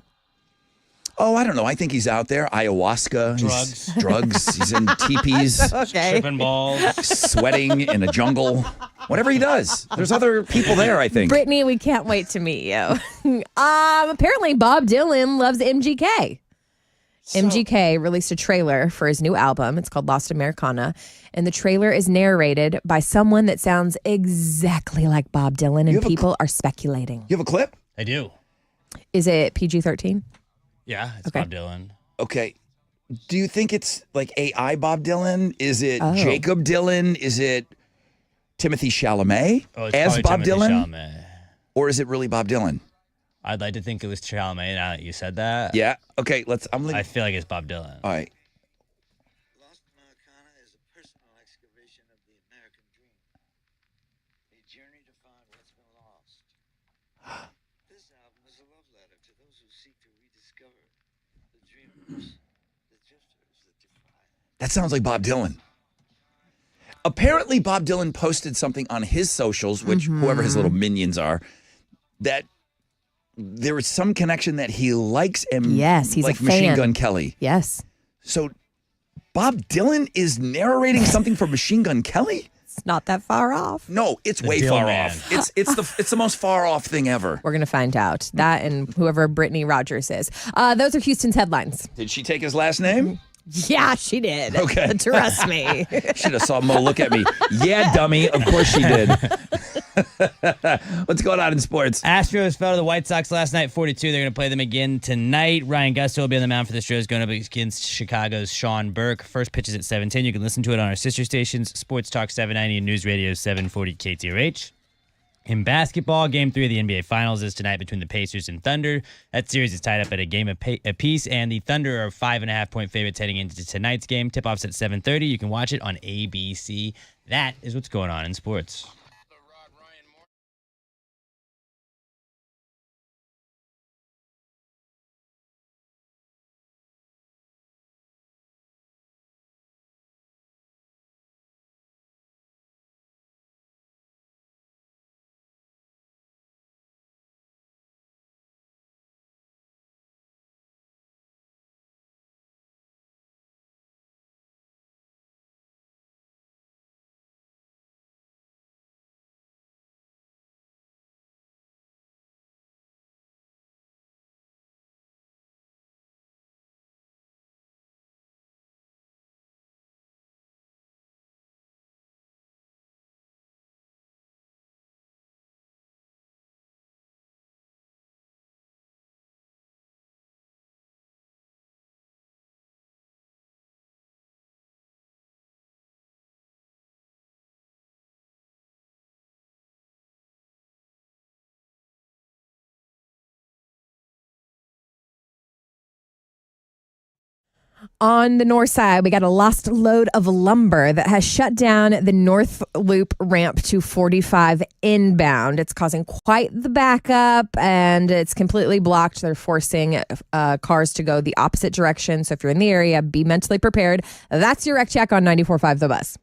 Oh, I don't know. I think he's out there. Ayahuasca. Drugs. He's in teepees. Okay. Tripping balls. Sweating in a jungle. Whatever he does. There's other people there, I think. Brittany, we can't wait to meet you. Apparently, Bob Dylan loves MGK. MGK released a trailer for his new album. It's called Lost Americana. And the trailer is narrated by someone that sounds exactly like Bob Dylan, and people are speculating. You have a clip? I do. Is it PG-13? Yeah, it's Okay. Bob Dylan. Okay. Do you think it's like AI Bob Dylan? Is it Oh. Jacob Dylan? Is it Timothy Chalamet as probably Bob Timothy Dylan? Chalamet. Or is it really Bob Dylan? I'd like to think it was Chalamet now that you said that. Yeah. Okay. I feel like it's Bob Dylan. All right. Lost Americana is a personal excavation of the American dream. A journey to find what's been lost. This album is a love letter to those who seek to rediscover the dreamers, the drifters, the defiant. That sounds like Bob Dylan. Apparently, Bob Dylan posted something on his socials, which whoever his little minions are, that there is some connection that he likes Yes, he's like a Machine fan. Gun Kelly. Yes. So Bob Dylan is narrating something for Machine Gun Kelly? It's not that far off. No, it's way Dylan far Man. off. It's the most far off thing ever. We're going to find out. That and whoever Brittany Rodgers is. Those are Houston's headlines. Did she take his last name? Yeah, she did. Okay. Trust me. Should have saw Mo look at me. Yeah, dummy. Of course she did. What's going on in sports? Astros fell to the White Sox last night, 4-2. They're going to play them again tonight. Ryan Gusto will be on the mound for the Astros, going up against Chicago's Sean Burke. First pitch is at 7:10. You can listen to it on our sister stations, Sports Talk 790 and News Radio 740 KTRH. In basketball, Game 3 of the NBA Finals is tonight between the Pacers and Thunder. That series is tied up at a game apiece, and the Thunder are 5.5-point favorites heading into tonight's game. Tip-off's at 7:30. You can watch it on ABC. That is what's going on in sports. On the north side, we got a lost load of lumber that has shut down the North Loop ramp to 45 inbound. It's causing quite the backup, and it's completely blocked. They're forcing cars to go the opposite direction. So if you're in the area, be mentally prepared. That's your Rec Check on 94.5 The Bus.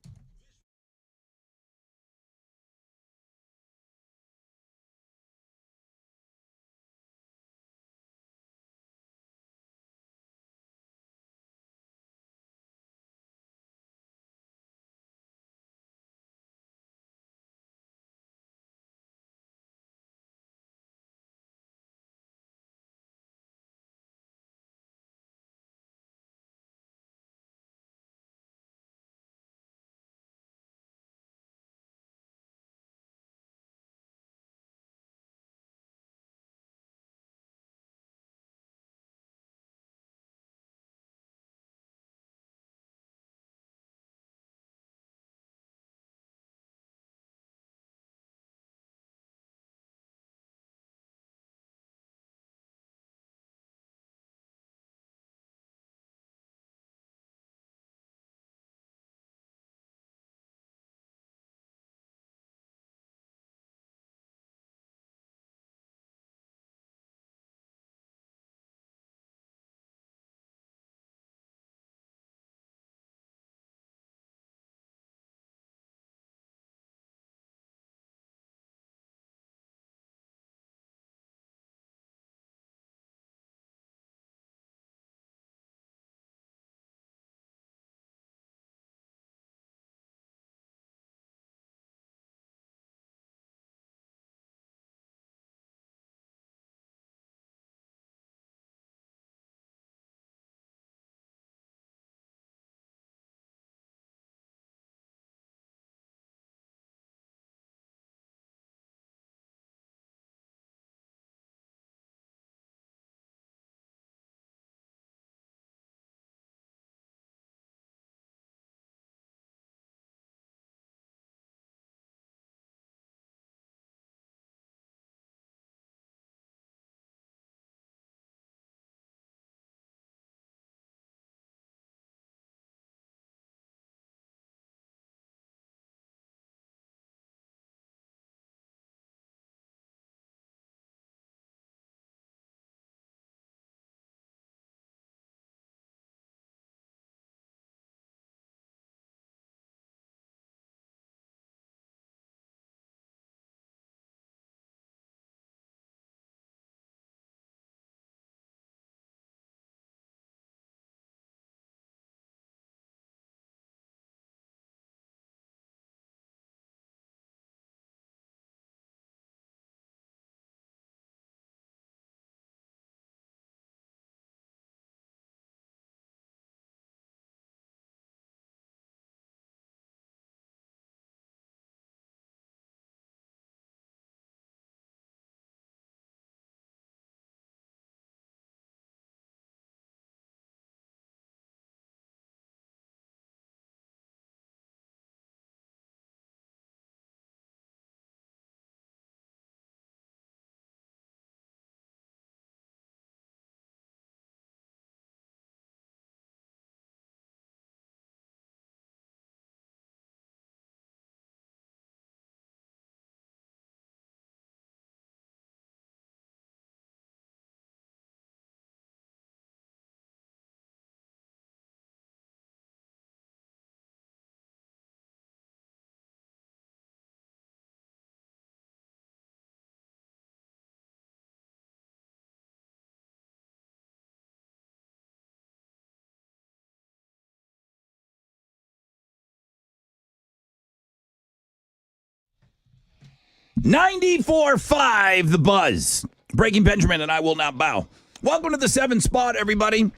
94.5 The Buzz. Breaking Benjamin and I will not bow. Welcome to the 7 spot, everybody.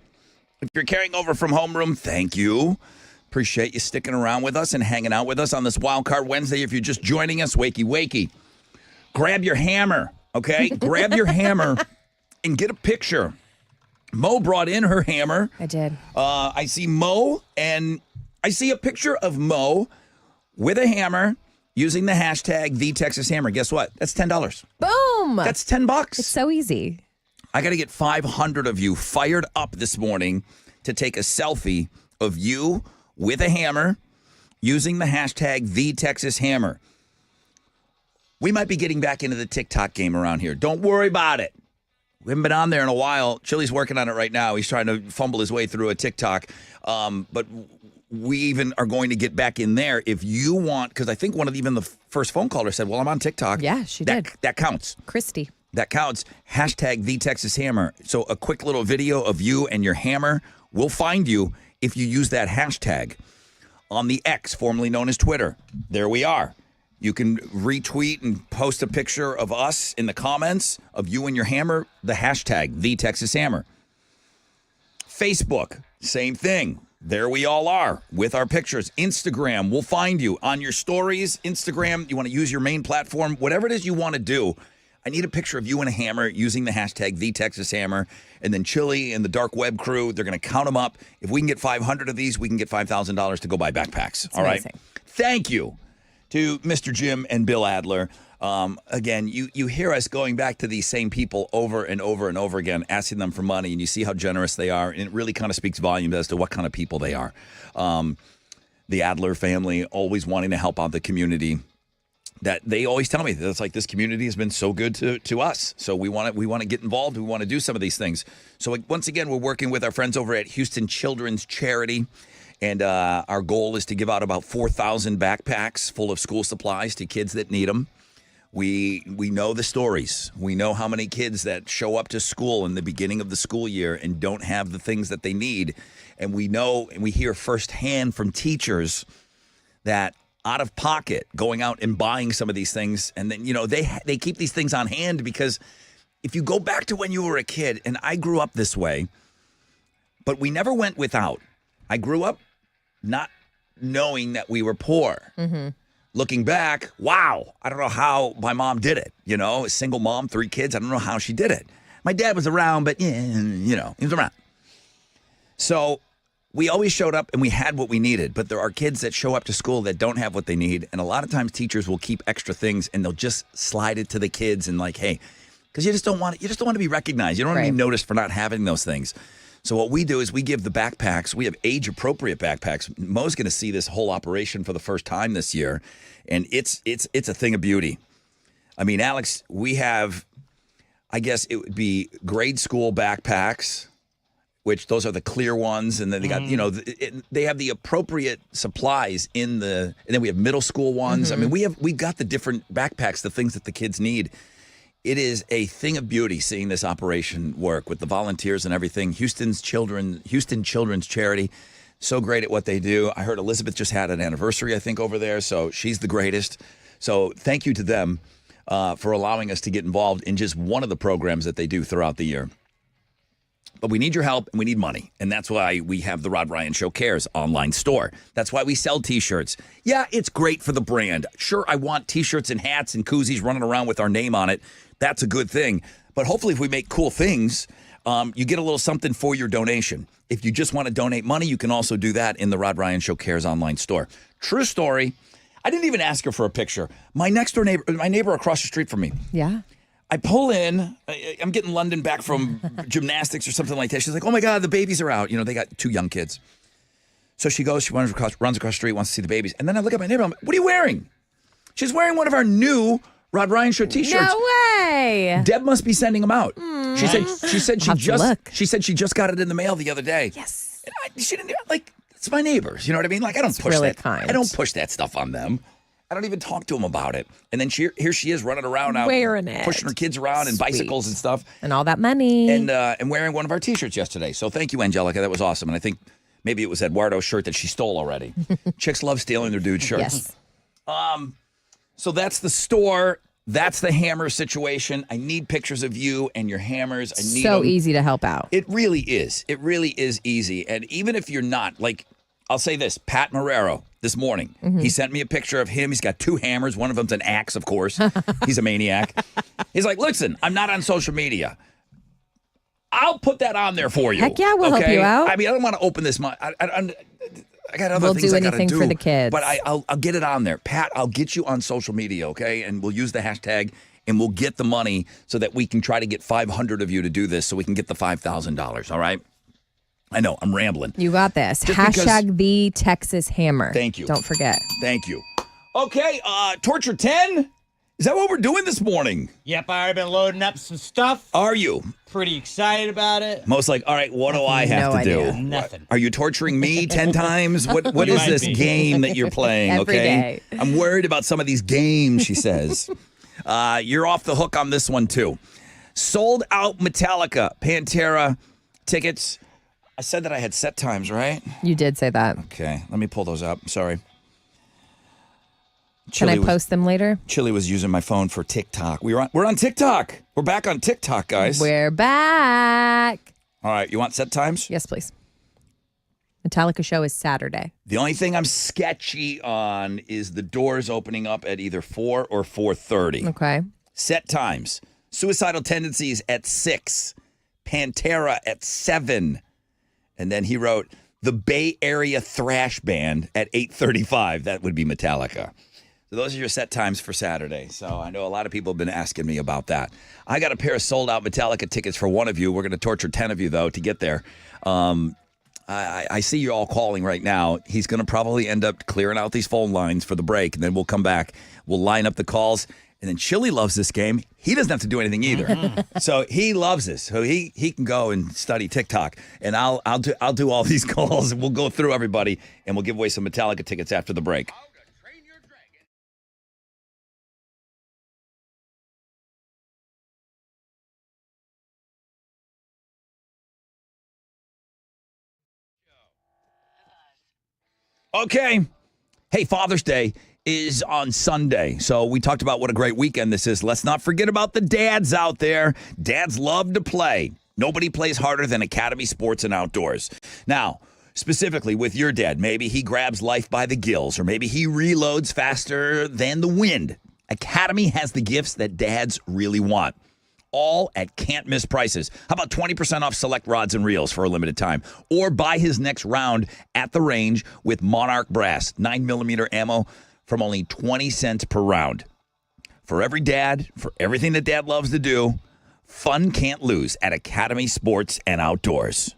If you're carrying over from homeroom, thank you. Appreciate you sticking around with us and hanging out with us on this Wild Card Wednesday. If you're just joining us, wakey. Grab your hammer, okay? Grab your hammer and get a picture. Mo brought in her hammer. I did. I see Mo, and I see a picture of Mo with a hammer using the hashtag #TheTexasHammer. Guess what? That's $10. Boom. That's $10. It's so easy. I got to get 500 of you fired up this morning to take a selfie of you with a hammer using the hashtag #TheTexasHammer. We might be getting back into the TikTok game around here. Don't worry about it. We haven't been on there in a while. Chili's working on it right now. He's trying to fumble his way through a TikTok. But we even are going to get back in there if you want, because I think even the first phone caller said, well, I'm on TikTok. Yeah, she did. That counts. Christy. That counts. Hashtag #TheTexasHammer. So a quick little video of you and your hammer will find you if you use that hashtag on the X, formerly known as Twitter. There we are. You can retweet and post a picture of us in the comments of you and your hammer, the hashtag #TheTexasHammer. Facebook, same thing. There we all are with our pictures. Instagram, we'll find you on your stories. Instagram, you want to use your main platform, whatever it is you want to do. I need a picture of you and a hammer using the hashtag #TheTexasHammer. And then Chili and the dark web crew, they're going to count them up. If we can get 500 of these, we can get $5,000 to go buy backpacks. It's all right. amazing. Thank you to Mr. Jim and Bill Adler. Again, you hear us going back to these same people over and over and over again, asking them for money, and you see how generous they are, and it really kind of speaks volumes as to what kind of people they are. The Adler family always wanting to help out the community. That they always tell me that it's like this community has been so good to us. So we want to get involved. We want to do some of these things. So once again, we're working with our friends over at Houston Children's Charity. And our goal is to give out about 4,000 backpacks full of school supplies to kids that need them. We know the stories. We know how many kids that show up to school in the beginning of the school year and don't have the things that they need. And we know and we hear firsthand from teachers that out of pocket going out and buying some of these things. And then, they keep these things on hand because if you go back to when you were a kid, and I grew up this way, but we never went without. I grew up not knowing that we were poor. Mm-hmm. Looking back, wow, I don't know how my mom did it. A single mom, 3 kids. I don't know how she did it. My dad was around, but, he was around. So we always showed up and we had what we needed. But there are kids that show up to school that don't have what they need. And a lot of times teachers will keep extra things and they'll just slide it to the kids and like, hey, because you just don't want to be recognized. You don't want to be noticed for not having those things. So what we do is we give the backpacks. We have age-appropriate backpacks. Mo's going to see this whole operation for the first time this year, and it's a thing of beauty. I mean, Alex, we have, I guess it would be grade school backpacks, which those are the clear ones, and then they got they have the appropriate supplies and then we have middle school ones. Mm-hmm. I mean, we've got the different backpacks, the things that the kids need. It is a thing of beauty seeing this operation work with the volunteers and everything. Houston Children's Charity, so great at what they do. I heard Elizabeth just had an anniversary, I think, over there, so she's the greatest. So thank you to them for allowing us to get involved in just one of the programs that they do throughout the year. But we need your help and we need money. And that's why we have the Rod Ryan Show Cares online store. That's why we sell T-shirts. Yeah, it's great for the brand. Sure, I want T-shirts and hats and koozies running around with our name on it. That's a good thing. But hopefully if we make cool things, you get a little something for your donation. If you just want to donate money, you can also do that in the Rod Ryan Show Cares online store. True story. I didn't even ask her for a picture. My neighbor across the street from me. Yeah. I pull in. I'm getting London back from gymnastics or something like that. She's like, oh, my God, the babies are out. They got 2 young kids. So she goes, runs across the street, wants to see the babies. And then I look at my neighbor. I'm like, what are you wearing? She's wearing one of our new Rod Ryan Show T-shirts. No way. Deb must be sending them out. She said she just got it in the mail the other day. Yes. And she didn't it's my neighbors. You know what I mean? Like I don't push really that. Kind. I don't push that stuff on them. I don't even talk to them about it. And then here she is running around out, wearing it, pushing her kids around and bicycles and stuff, and all that money, and wearing one of our T-shirts yesterday. So thank you, Angelica. That was awesome. And I think maybe it was Eduardo's shirt that she stole already. Chicks love stealing their dude shirts. Yes. So that's the store. that's the hammer situation. I need pictures of you and your hammers. I need So them. easy to help out. It really is. It really is easy. And even if you're not, like, I'll say this, Pat Marrero this morning, he sent me a picture of him. He's got 2 hammers. One of them's an axe, of course. He's a maniac. He's like, listen, I'm not on social media. I'll put that on there for you. Heck yeah, we'll help you out. I mean, I don't want to open this. I got other We'll things do I got to anything do for the kids. But I'll get it on there. Pat, I'll get you on social media, okay? And we'll use the hashtag, and we'll get the money so that we can try to get 500 of you to do this so we can get the $5,000, all right? I know, I'm rambling. You got this. Just Hashtag the Texas Hammer. Thank you. Don't forget. Thank you. Okay, Torture 10? Is that what we're doing this morning? Yep, I already been loading up some stuff. Are you? Pretty excited about it. Most like, all right, what do I have No to do? idea. Nothing. Are you torturing me 10 times? What You is might this be. game that you're playing, Every okay? day. I'm worried about some of these games, she says. You're off the hook on this one, too. Sold out Metallica, Pantera tickets. I said that I had set times, right? You did say that. Okay, let me pull those up. Sorry. Can I post them later? Chili was using my phone for TikTok. We're on TikTok. We're back on TikTok, guys. We're back. All right, you want set times? Yes, please. Metallica show is Saturday. The only thing I'm sketchy on is the doors opening up at either 4 or 4:30. Okay. Set times. Suicidal Tendencies at 6. Pantera at 7. And then he wrote the Bay Area Thrash Band at 8:35. That would be Metallica. So those are your set times for Saturday. So I know a lot of people have been asking me about that. I got a pair of sold-out Metallica tickets for one of you. We're going to torture 10 of you, though, to get there. I see you all calling right now. He's going to probably end up clearing out these phone lines for the break, and then we'll come back. We'll line up the calls. And then Chili loves this game. He doesn't have to do anything either. So he loves this. So he can go and study TikTok. And I'll do all these calls, and we'll go through everybody, and we'll give away some Metallica tickets after the break. Okay. Hey, Father's Day is on Sunday. So we talked about what a great weekend this is. Let's not forget about the dads out there. Dads love to play. Nobody plays harder than Academy Sports and Outdoors. Now, specifically with your dad, maybe he grabs life by the gills, or maybe he reloads faster than the wind. Academy has the gifts that dads really want. All at can't-miss prices. How about 20% off select rods and reels for a limited time? Or buy his next round at the range with Monarch Brass 9mm ammo from only 20 cents per round. For every dad, for everything that dad loves to do, fun can't lose at Academy Sports and Outdoors.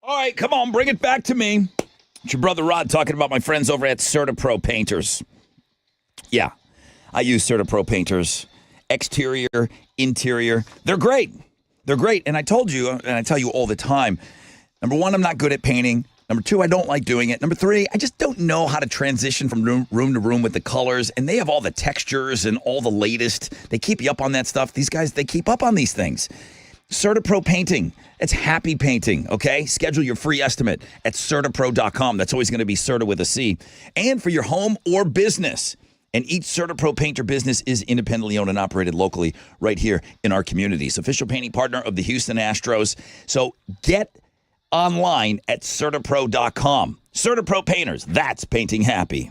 All right, come on, bring it back to me. It's your brother Rod talking about my friends over at CertaPro Painters. Yeah, I use CertaPro Painters. Exterior, interior. They're great. They're great. And I told you, and I tell you all the time, number one, I'm not good at painting. Number two, I don't like doing it. Number three, I just don't know how to transition from room to room with the colors. And they have all the textures and all the latest. They keep you up on that stuff. These guys, they keep up on these things. CertaPro Painting. It's happy painting, okay? Schedule your free estimate at CertaPro.com. That's always going to be Certa with a C. And for your home or business. And each CertaPro painter business is independently owned and operated locally right here in our communities. Official painting partner of the Houston Astros. So get online at CertaPro.com. CertaPro Painters. That's painting happy.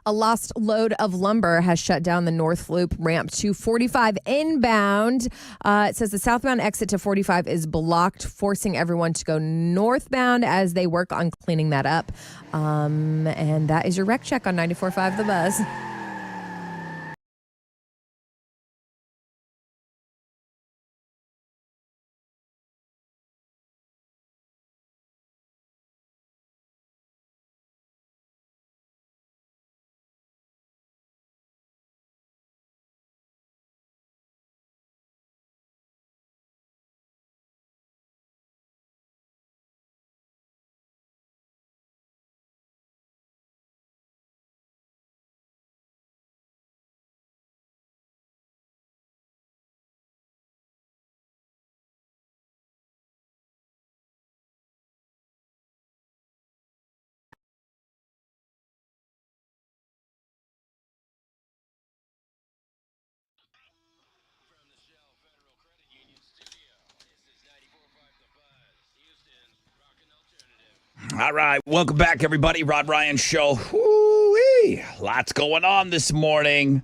A lost load of lumber has shut down the North Loop ramp to 45 inbound. It says the southbound exit to 45 is blocked, forcing everyone to go northbound as they work on cleaning that up. And that is your wreck check on 94.5 The Buzz. All right, welcome back, everybody. Rod Ryan Show. Woo-wee. Lots going on this morning.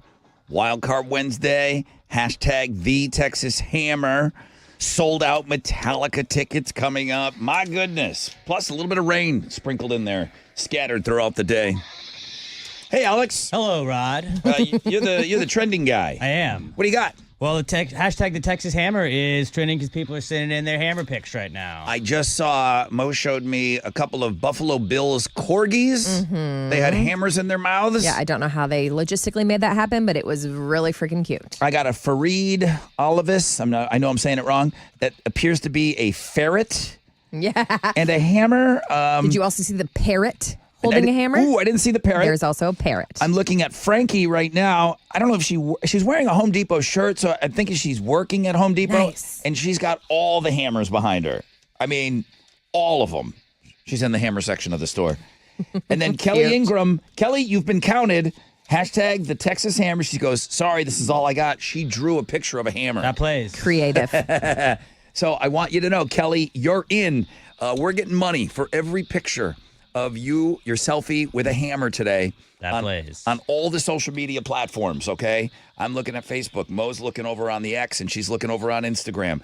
Wildcard Wednesday. Hashtag the Texas Hammer. Sold out Metallica tickets coming up. My goodness. Plus a little bit of rain sprinkled in there, scattered throughout the day. Hey, Alex. Hello, Rod. You're the trending guy. I am. What do you got? Well, the hashtag the Texas Hammer is trending because people are sending in their hammer picks right now. I just saw, Mo showed me a couple of Buffalo Bills corgis. Mm-hmm. They had hammers in their mouths. Yeah, I don't know how they logistically made that happen, but it was really freaking cute. I got a Fareed Olivis. I know I'm saying it wrong. That appears to be a ferret. Yeah. And a hammer. Did you also see the parrot holding a hammer? Ooh, I didn't see the parrot. There's also a parrot. I'm looking at Frankie right now. I don't know if she's wearing a Home Depot shirt, so I'm thinking she's working at Home Depot. Nice. And she's got all the hammers behind her. I mean, all of them. She's in the hammer section of the store. And then Kelly Ingram. Kelly, you've been counted. Hashtag the Texas Hammer. She goes, sorry, this is all I got. She drew a picture of a hammer. That plays. Creative. So I want you to know, Kelly, you're in. We're getting money for every picture of your selfie with a hammer today. That plays. On all the social media platforms, okay? I'm looking at Facebook. Mo's looking over on the X, and she's looking over on Instagram.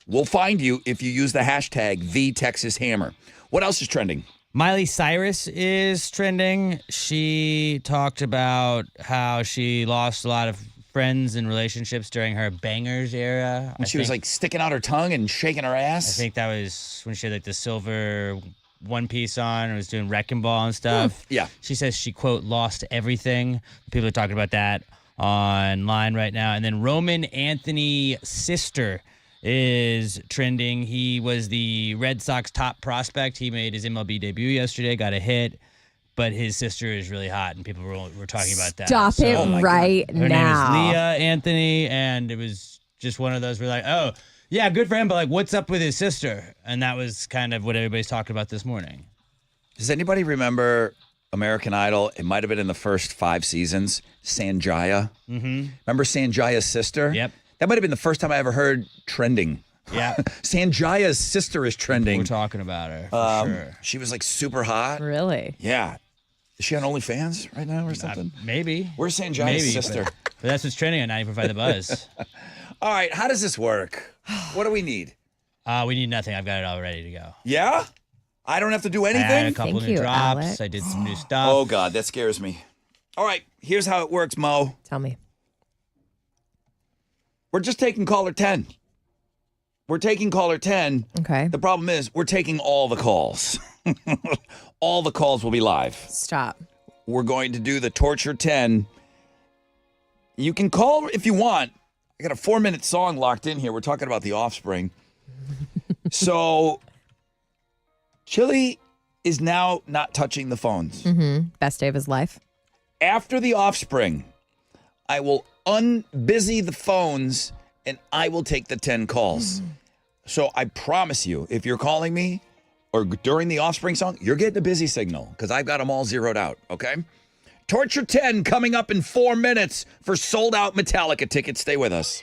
We'll find you if you use the hashtag #TheTexasHammer. What else is trending? Miley Cyrus is trending. She talked about how she lost a lot of friends and relationships during her bangers era. When she was like sticking out her tongue and shaking her ass? I think that was when she had like the silver one piece on and was doing wrecking ball and stuff. Yeah. She says she, quote, lost everything. People are talking about that online right now. And then Roman Anthony's sister is trending. He was the Red Sox top prospect. He made his MLB debut yesterday, got a hit, but his sister is really hot, and people were talking about that. Stop it right Her now. name is Leah Anthony, and it was just one of those where like, oh, yeah, good for him, but like, what's up with his sister? And that was kind of what everybody's talking about this morning. Does anybody remember American Idol? It might have been in the first 5 seasons. Sanjaya. Mm-hmm. Remember Sanjaya's sister? Yep. That might have been the first time I ever heard trending. Yeah. Sanjaya's sister is trending. We're talking about her, for sure. She was like super hot. Really? Yeah. Is she on OnlyFans right now or something? Maybe. Where's Sanjaya's sister? But that's what's trending on 94.5 The Buzz. All right, how does this work? What do we need? We need nothing. I've got it all ready to go. Yeah? I don't have to do I anything? had a couple Thank new you, drops. Alex. I did some new stuff. Oh, God, that scares me. All right, here's how it works, Mo. Tell me. We're just taking caller 10. We're taking caller 10. Okay. The problem is we're taking all the calls. All the calls will be live. Stop. We're going to do the Torture 10. You can call if you want. I got a 4-minute song locked in here. We're talking about The Offspring. So, Chili is now not touching the phones. Mm-hmm. Best day of his life. After The Offspring, I will unbusy the phones and I will take the 10 calls. So I promise you, if you're calling me or during the Offspring song, you're getting a busy signal because I've got them all zeroed out, okay? Torture 10 coming up in 4 minutes for sold-out Metallica tickets. Stay with us.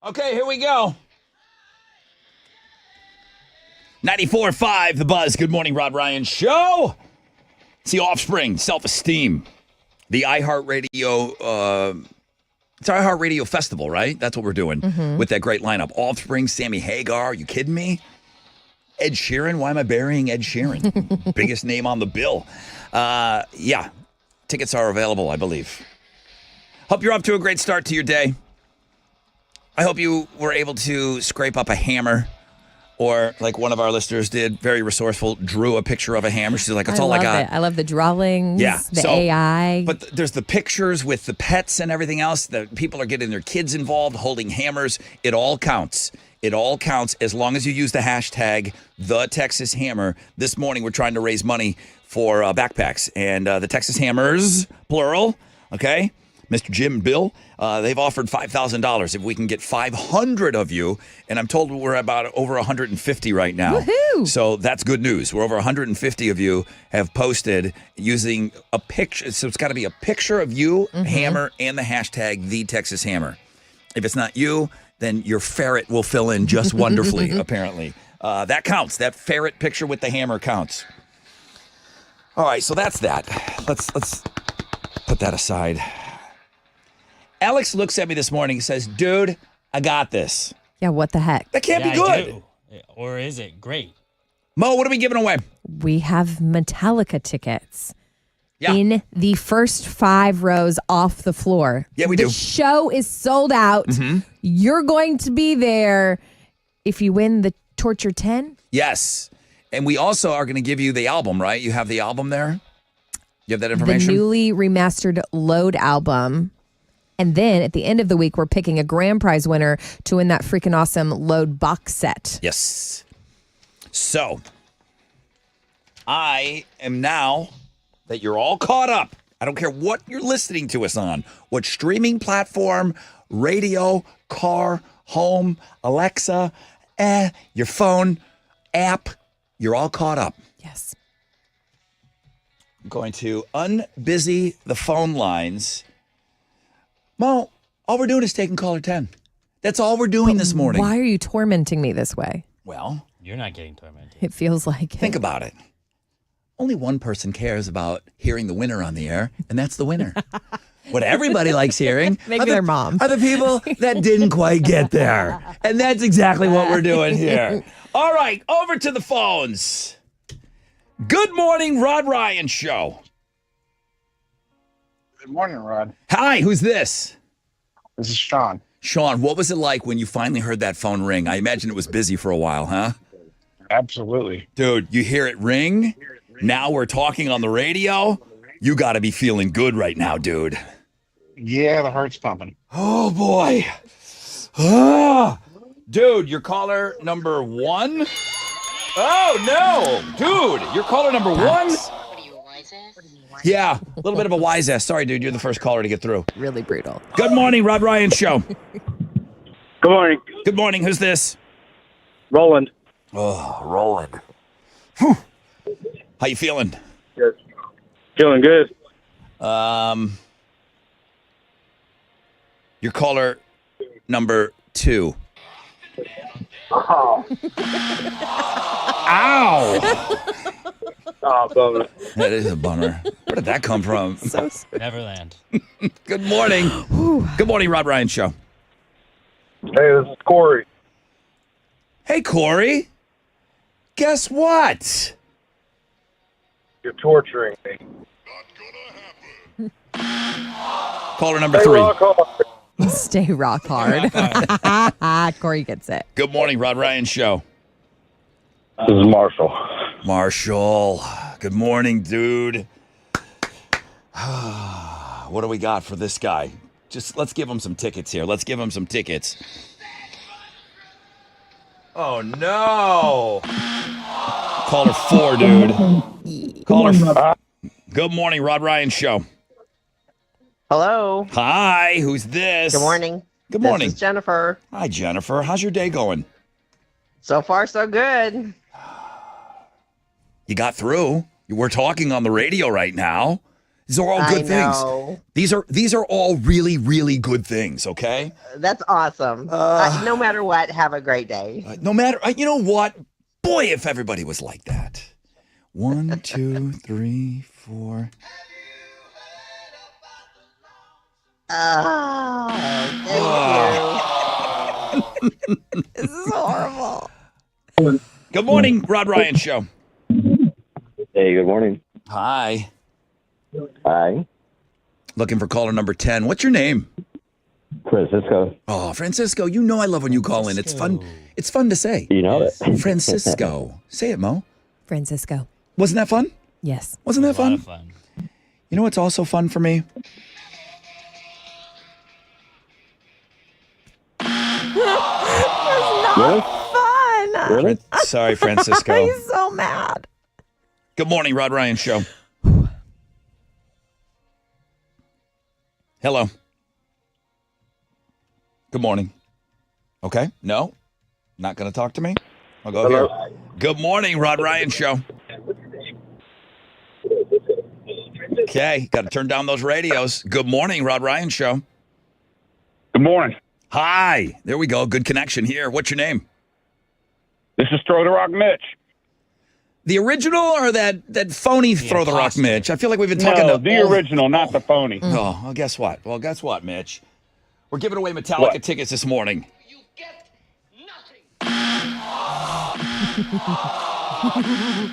Okay, here we go. 94.5, The Buzz. Good morning, Rod Ryan Show. It's the Offspring, Self-Esteem. The iHeartRadio, it's our iHeartRadio Festival, right? That's what we're doing with that great lineup. Offspring, Sammy Hagar. Are you kidding me? Ed Sheeran. Why am I burying Ed Sheeran? Biggest name on the bill. Yeah, tickets are available, I believe. Hope you're up to a great start to your day. I hope you were able to scrape up a hammer, or like one of our listeners did, very resourceful, drew a picture of a hammer. She's like, that's all I got. I love the drawings, the AI. But there's the pictures with the pets and everything else. The people are getting their kids involved, holding hammers. It all counts. It all counts as long as you use the hashtag #TexasHammer. This morning, we're trying to raise money for backpacks. And the Texas Hammers, plural, okay? Mr. Jim and Bill, they've offered $5,000 if we can get 500 of you. And I'm told we're about over 150 right now. Woohoo! So that's good news. We're over 150 of you have posted using a picture. So it's got to be a picture of you, hammer, and the hashtag #TexasHammer. If it's not you, then your ferret will fill in just wonderfully, apparently. That counts. That ferret picture with the hammer counts. All right, so that's that. Let's put that aside. Alex looks at me this morning and says, dude, I got this. Yeah, what the heck? That can't be good. Or is it great? Mo, what are we giving away? We have Metallica tickets. Yeah. In the first 5 rows off the floor. Yeah, we the do. The show is sold out. You're going to be there if you win the Torture 10. Yes. And we also are going to give you the album, right? You have the album there? You have that information? The newly remastered Load album. And then at the end of the week, we're picking a grand prize winner to win that freaking awesome Load box set. Yes. So, I am now that you're all caught up. I don't care what you're listening to us on, what streaming platform, radio, car, home, Alexa, your phone, app, you're all caught up. Yes. I'm going to unbusy the phone lines. Mo, all we're doing is taking caller 10. That's all we're doing this morning. Why are you tormenting me this way? Well, You're not getting tormented. It feels like think about it. Only one person cares about hearing the winner on the air, and that's the winner. What everybody likes hearing Maybe their mom. are the people that didn't quite get there. And that's exactly what we're doing here. All right, over to the phones. Good morning, Rod Ryan Show. Good morning, Rod. Hi, who's this? This is Sean. Sean, what was it like when you finally heard that phone ring? I imagine it was busy for a while, huh? Absolutely. Dude, you hear it ring? Now we're talking on the radio? You got to be feeling good right now, dude. Yeah, the heart's pumping. Oh, boy. Ah. Dude, you're caller number 1? Oh, no. Dude, you're caller number 1? Yeah, a little bit of a wise ass. Sorry, dude, you're the first caller to get through. really brutal. Good morning, Rod Ryan Show. Good morning. Good morning. Who's this? Roland. Oh, Roland. Whew. How you feeling? Good. Feeling good. Your caller number 2. Oh. Ow! Oh, bummer. That is a bummer. Where did that come from? Neverland. Good morning. Good morning, Rod Ryan Show. Hey, this is Corey. Hey, Corey. Guess what? You're torturing me. Caller number Hey, 3. rock hard. Stay rock hard. Corey gets it. Good morning, Rod Ryan Show. This is Marshall. Marshall. Good morning, dude. What do we got for this guy? Just let's give him some tickets here. Let's give him some tickets. Oh, no. Caller 4, dude. Caller 4. Good morning, Rod Ryan Show. Hello. Hi, who's this? Good morning. Good morning. This is Jennifer. Hi, Jennifer. How's your day going? So far, so good. You got through. We're talking on the radio right now. These are all good know. things. These are all really, really good things, okay? That's awesome. No matter what, have a great day. No matter, you know what? Boy, if everybody was like that. 1, 2, 3, 4. Oh, thank you. This is horrible. Good morning, Rod Ryan Show. Hey, good morning. Hi. Hi. Looking for caller number 10. What's your name? Francisco. Oh, Francisco, you know I love when you call in. It's fun. It's fun to say. You know it. Francisco. Say it, Mo. Francisco. Wasn't that fun? Yes. Wasn't that A lot fun? of fun. You know what's also fun for me? Really? Fun. Really? Sorry, Francisco. He's so mad. Good morning, Rod Ryan Show. Hello. Good morning. Okay. No? Not going to talk to me? I'll go here. Good morning, Rod Ryan Show. Okay. Got to turn down those radios. Good morning, Rod Ryan Show. Good morning. Hi. There we go. Good connection here. What's your name? This is Throw the Rock Mitch. The original or that phony Throw the Rock imposter. Mitch? I feel like we've been talking No, to the original, not the phony. Oh, well, guess what? Well, guess what, Mitch? We're giving away Metallica tickets this morning.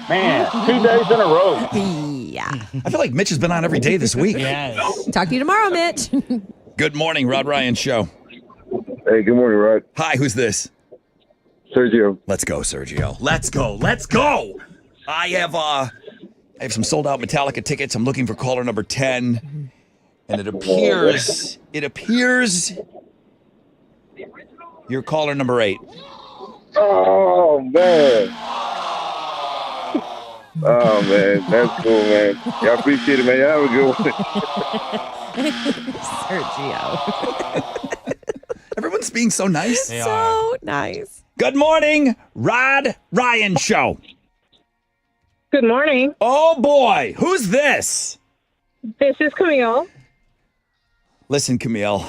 Man, 2 days in a row. Yeah. I feel like Mitch has been on every day this week. Yes. Talk to you tomorrow, Mitch. Good morning, Rod Ryan Show. Hey, good morning, Rod. Hi, who's this? Sergio. Let's go, Sergio. Let's go. Let's go. I have some sold out Metallica tickets. I'm looking for caller number 10. And it appears you're caller number 8. Oh, man. Oh, man. That's cool, man. Y'all appreciate it, man. Y'all have a good one. Sergio. Everyone's being so nice. They are. So nice. Good morning, Rod Ryan Show. Good morning. Oh, boy. Who's this? This is Camille. Listen, Camille.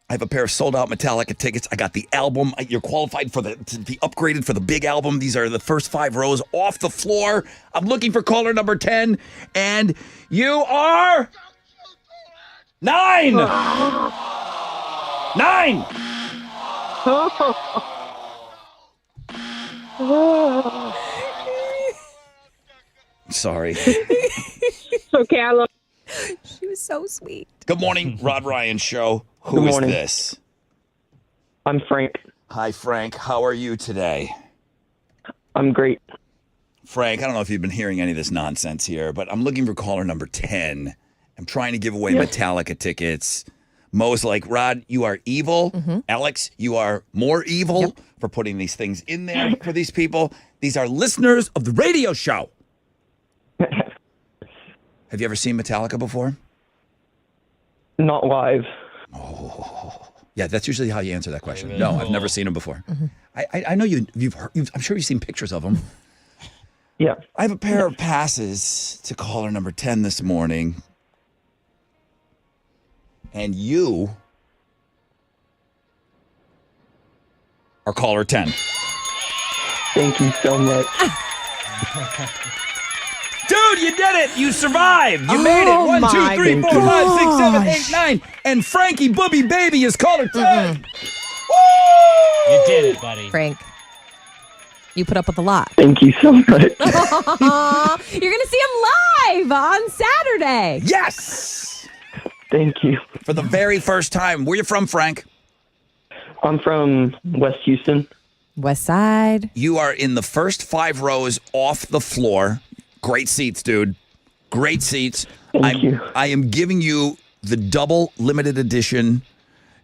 I have a pair of sold-out Metallica tickets. I got the album. You're qualified to be upgraded for the big album. These are the first 5 rows off the floor. I'm looking for caller number 10, and you are 9. 9. Sorry. Okay, I love. She was so sweet. Good morning, Rod Ryan Show. Who Good is morning. this? I'm Frank. Hi, Frank. How are you today? I'm great. Frank, I don't know if you've been hearing any of this nonsense here, but I'm looking for caller number 10. I'm trying to give away Metallica tickets. Mo's like, Rod, you are evil. Alex, you are more evil for putting these things in there for these people. These are listeners of the radio show. Have you ever seen Metallica before? Not live. Oh, yeah, that's usually how you answer that question. Really No, I've cool. never seen them before. I know you've heard, I'm sure you've seen pictures of them. Yeah. I have a pair of passes to caller number 10 this morning. And you are caller 10. Thank you so much. Dude, you did it. You survived. You made it. 1, 2, 3, 4, 5, 6, 7, 8, 9. And Frankie Booby Baby is caller 10. Woo! You did it, buddy. Frank, you put up with a lot. Thank you so much. You're going to see him live on Saturday. Yes. Thank you. For the very first time. Where you from, Frank? I'm from West Houston. West Side. You are in the first 5 rows off the floor. Great seats, dude. Great seats. Thank you. I am giving you the double limited edition,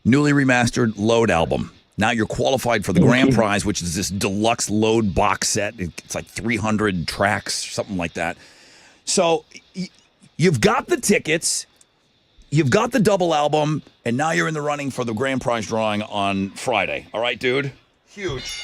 newly remastered Load album. Now you're qualified for the grand prize, which is this deluxe Load box set. It's like 300 tracks, something like that. So you've got the tickets, you've got the double album, and now you're in the running for the grand prize drawing on Friday. All right, dude? Huge.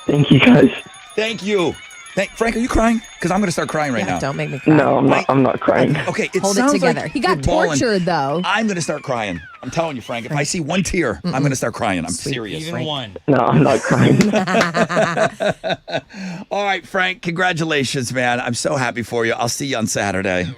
Thank you, guys. Thank you. Frank, are you crying? Because I'm going to start crying right now. Don't make me cry. No, I'm not crying. Okay, Hold it sounds together. like He got you're bawling. tortured, though. I'm going to start crying. I'm telling you, Frank. If I see one tear, I'm going to start crying. I'm serious. Even one. No, I'm not crying. All right, Frank, congratulations, man. I'm so happy for you. I'll see you on Saturday.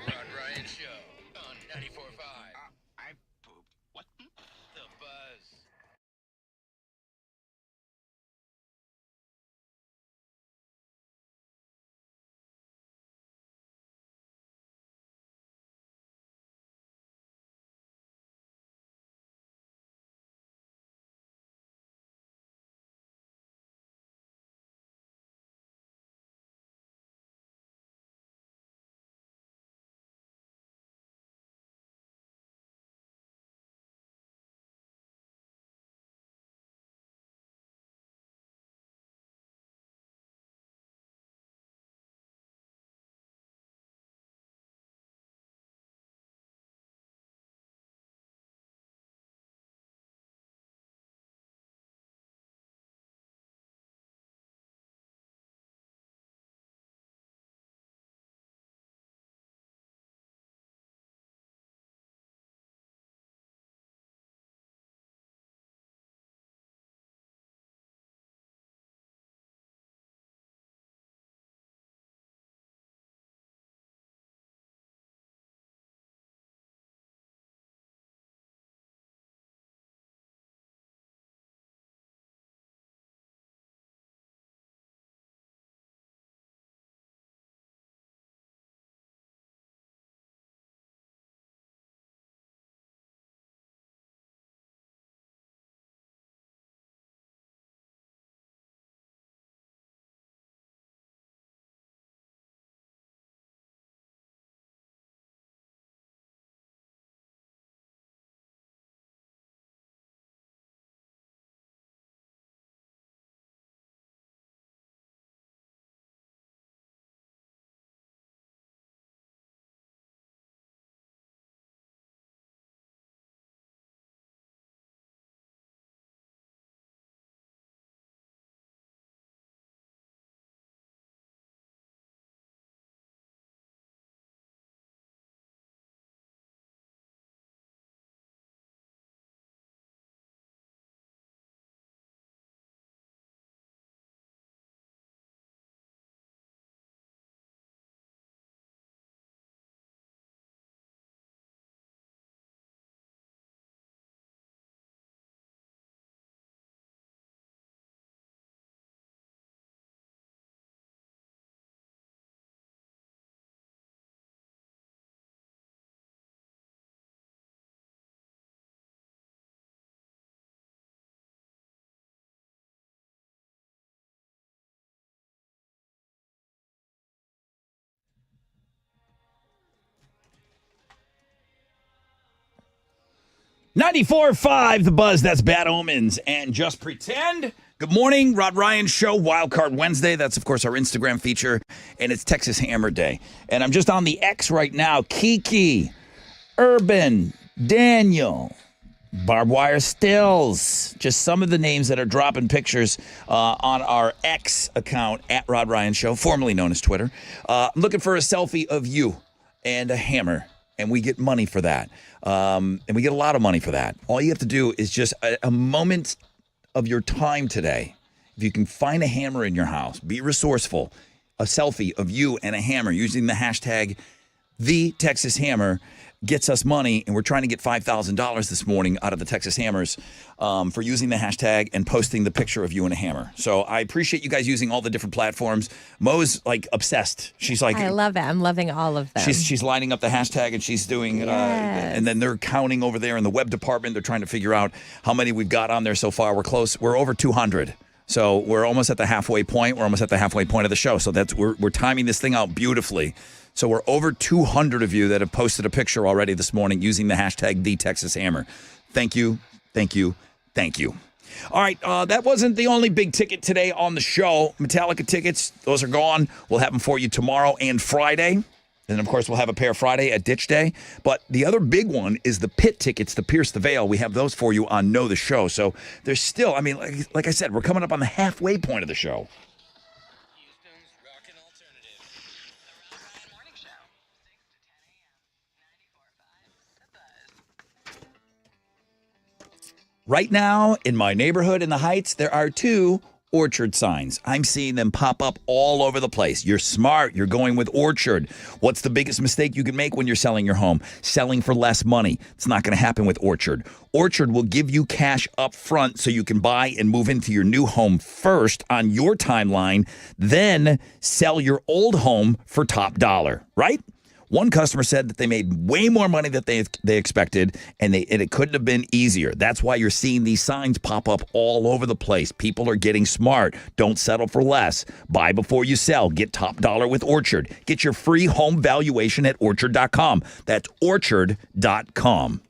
.94.5 The Buzz. That's Bad Omens and Just Pretend. Good morning, Rod Ryan Show, Wild Card Wednesday. That's, of course, our Instagram feature, and it's Texas Hammer Day. And I'm just on the X right now. Kiki, Urban, Daniel, Barbed Wire Stills. Just some of the names that are dropping pictures on our X account, at Rod Ryan Show, formerly known as Twitter. I'm looking for a selfie of you and a hammer, and we get money for that. And we get a lot of money for that. All you have to do is just a moment of your time today. If you can find a hammer in your house, be resourceful. A selfie of you and a hammer using the hashtag #TheTexasHammer gets us money, and we're trying to get $5,000 this morning out of the Texas Hammers for using the hashtag and posting the picture of you and a hammer. So I appreciate you guys using all the different platforms. Mo's like obsessed. She's like, I love it. I'm loving all of them. She's lining up the hashtag, and she's doing, and then they're counting over there in the web department. They're trying to figure out how many we've got on there so far. We're close. We're over 200. So we're almost at the halfway point. We're almost at the halfway point of the show. So we're timing this thing out beautifully. So we're over 200 of you that have posted a picture already this morning using the hashtag #TheTexasHammer. Thank you, thank you, thank you. All right, that wasn't the only big ticket today on the show. Metallica tickets, those are gone. We'll have them for you tomorrow and Friday. And, of course, we'll have a pair Friday at Ditch Day. But the other big one is the pit tickets to Pierce the Veil. We have those for you on Know the Show. So there's still, I mean, like I said, we're coming up on the halfway point of the show. Right now, in my neighborhood in the Heights, there are 2 Orchard signs. I'm seeing them pop up all over the place. You're smart. You're going with Orchard. What's the biggest mistake you can make when you're selling your home? Selling for less money. It's not going to happen with Orchard. Orchard will give you cash up front so you can buy and move into your new home first on your timeline, then sell your old home for top dollar, right? One customer said that they made way more money than they expected, and it couldn't have been easier. That's why you're seeing these signs pop up all over the place. People are getting smart. Don't settle for less. Buy before you sell. Get top dollar with Orchard. Get your free home valuation at Orchard.com. That's Orchard.com.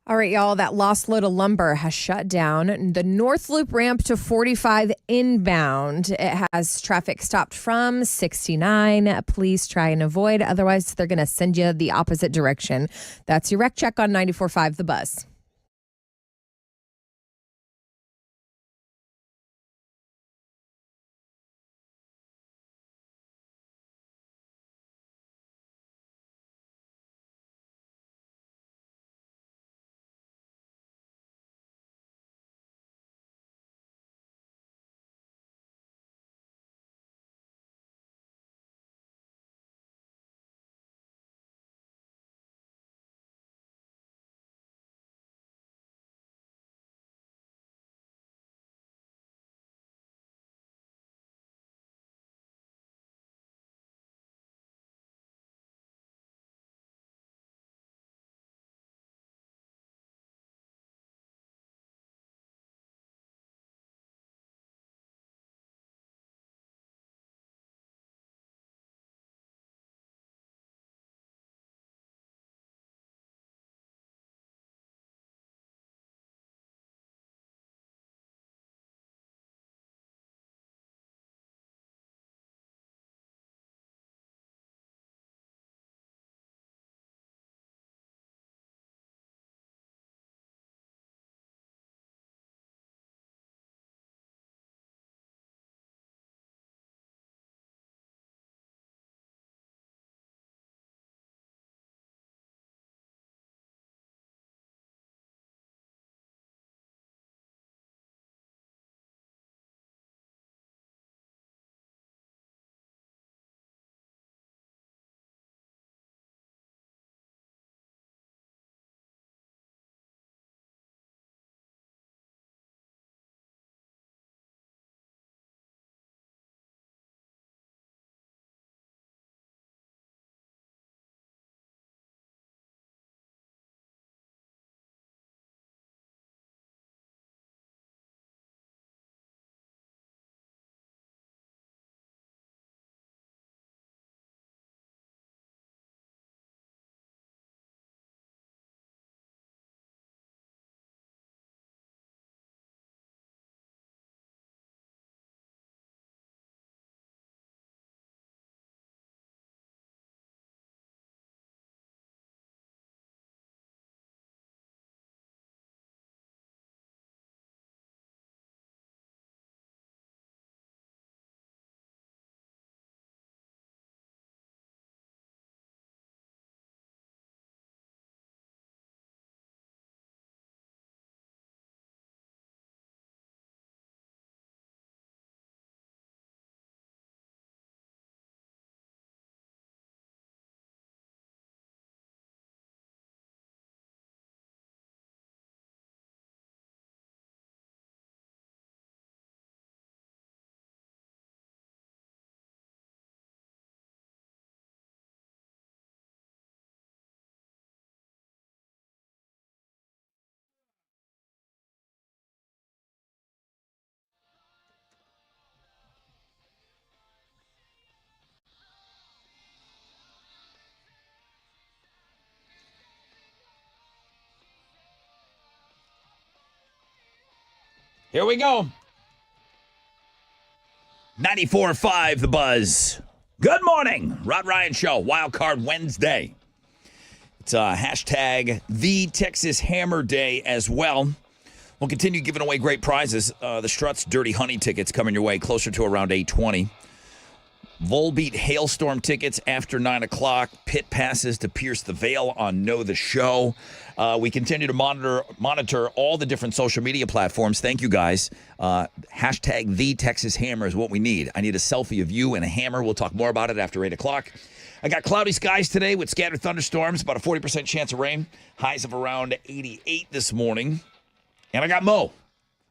All right, y'all, that lost load of lumber has shut down the North Loop ramp to 45 inbound. It has traffic stopped from 69. Please try and avoid. Otherwise, they're going to send you the opposite direction. That's your wreck check on 94.5 The Buzz. Here we go. 94.5 The Buzz. Good morning. Rod Ryan Show, Wild Card Wednesday. It's hashtag the Texas Hammer Day as well. We'll continue giving away great prizes. The Struts Dirty Honey tickets coming your way closer to around 8:20. Volbeat Hailstorm tickets after 9 o'clock. Pit passes to Pierce the Veil on Know the Show. We continue to monitor all the different social media platforms. Thank you, guys. Hashtag the Texas Hammer is what we need. I need a selfie of you and a hammer. We'll talk more about it after 8 o'clock. I got cloudy skies today with scattered thunderstorms, about a 40% chance of rain. Highs of around 88 this morning. And I got Mo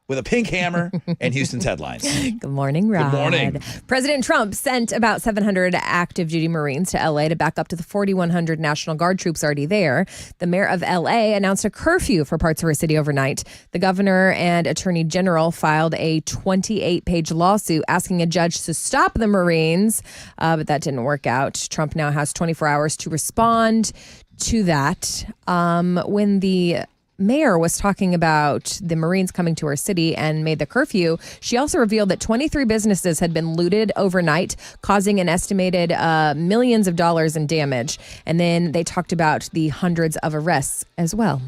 with a pink hammer and Houston's headlines. Good morning, Rod. Good morning. President Trump sent about 700 active duty Marines to L.A. to back up to the 4,100 National Guard troops already there. The mayor of L.A. announced a curfew for parts of her city overnight. The governor and attorney general filed a 28-page lawsuit asking a judge to stop the Marines, but that didn't work out. Trump now has 24 hours to respond to that. When the mayor was talking about the Marines coming to her city and made the curfew, she also revealed that 23 businesses had been looted overnight, causing an estimated millions of dollars in damage. And then they talked about the hundreds of arrests as well.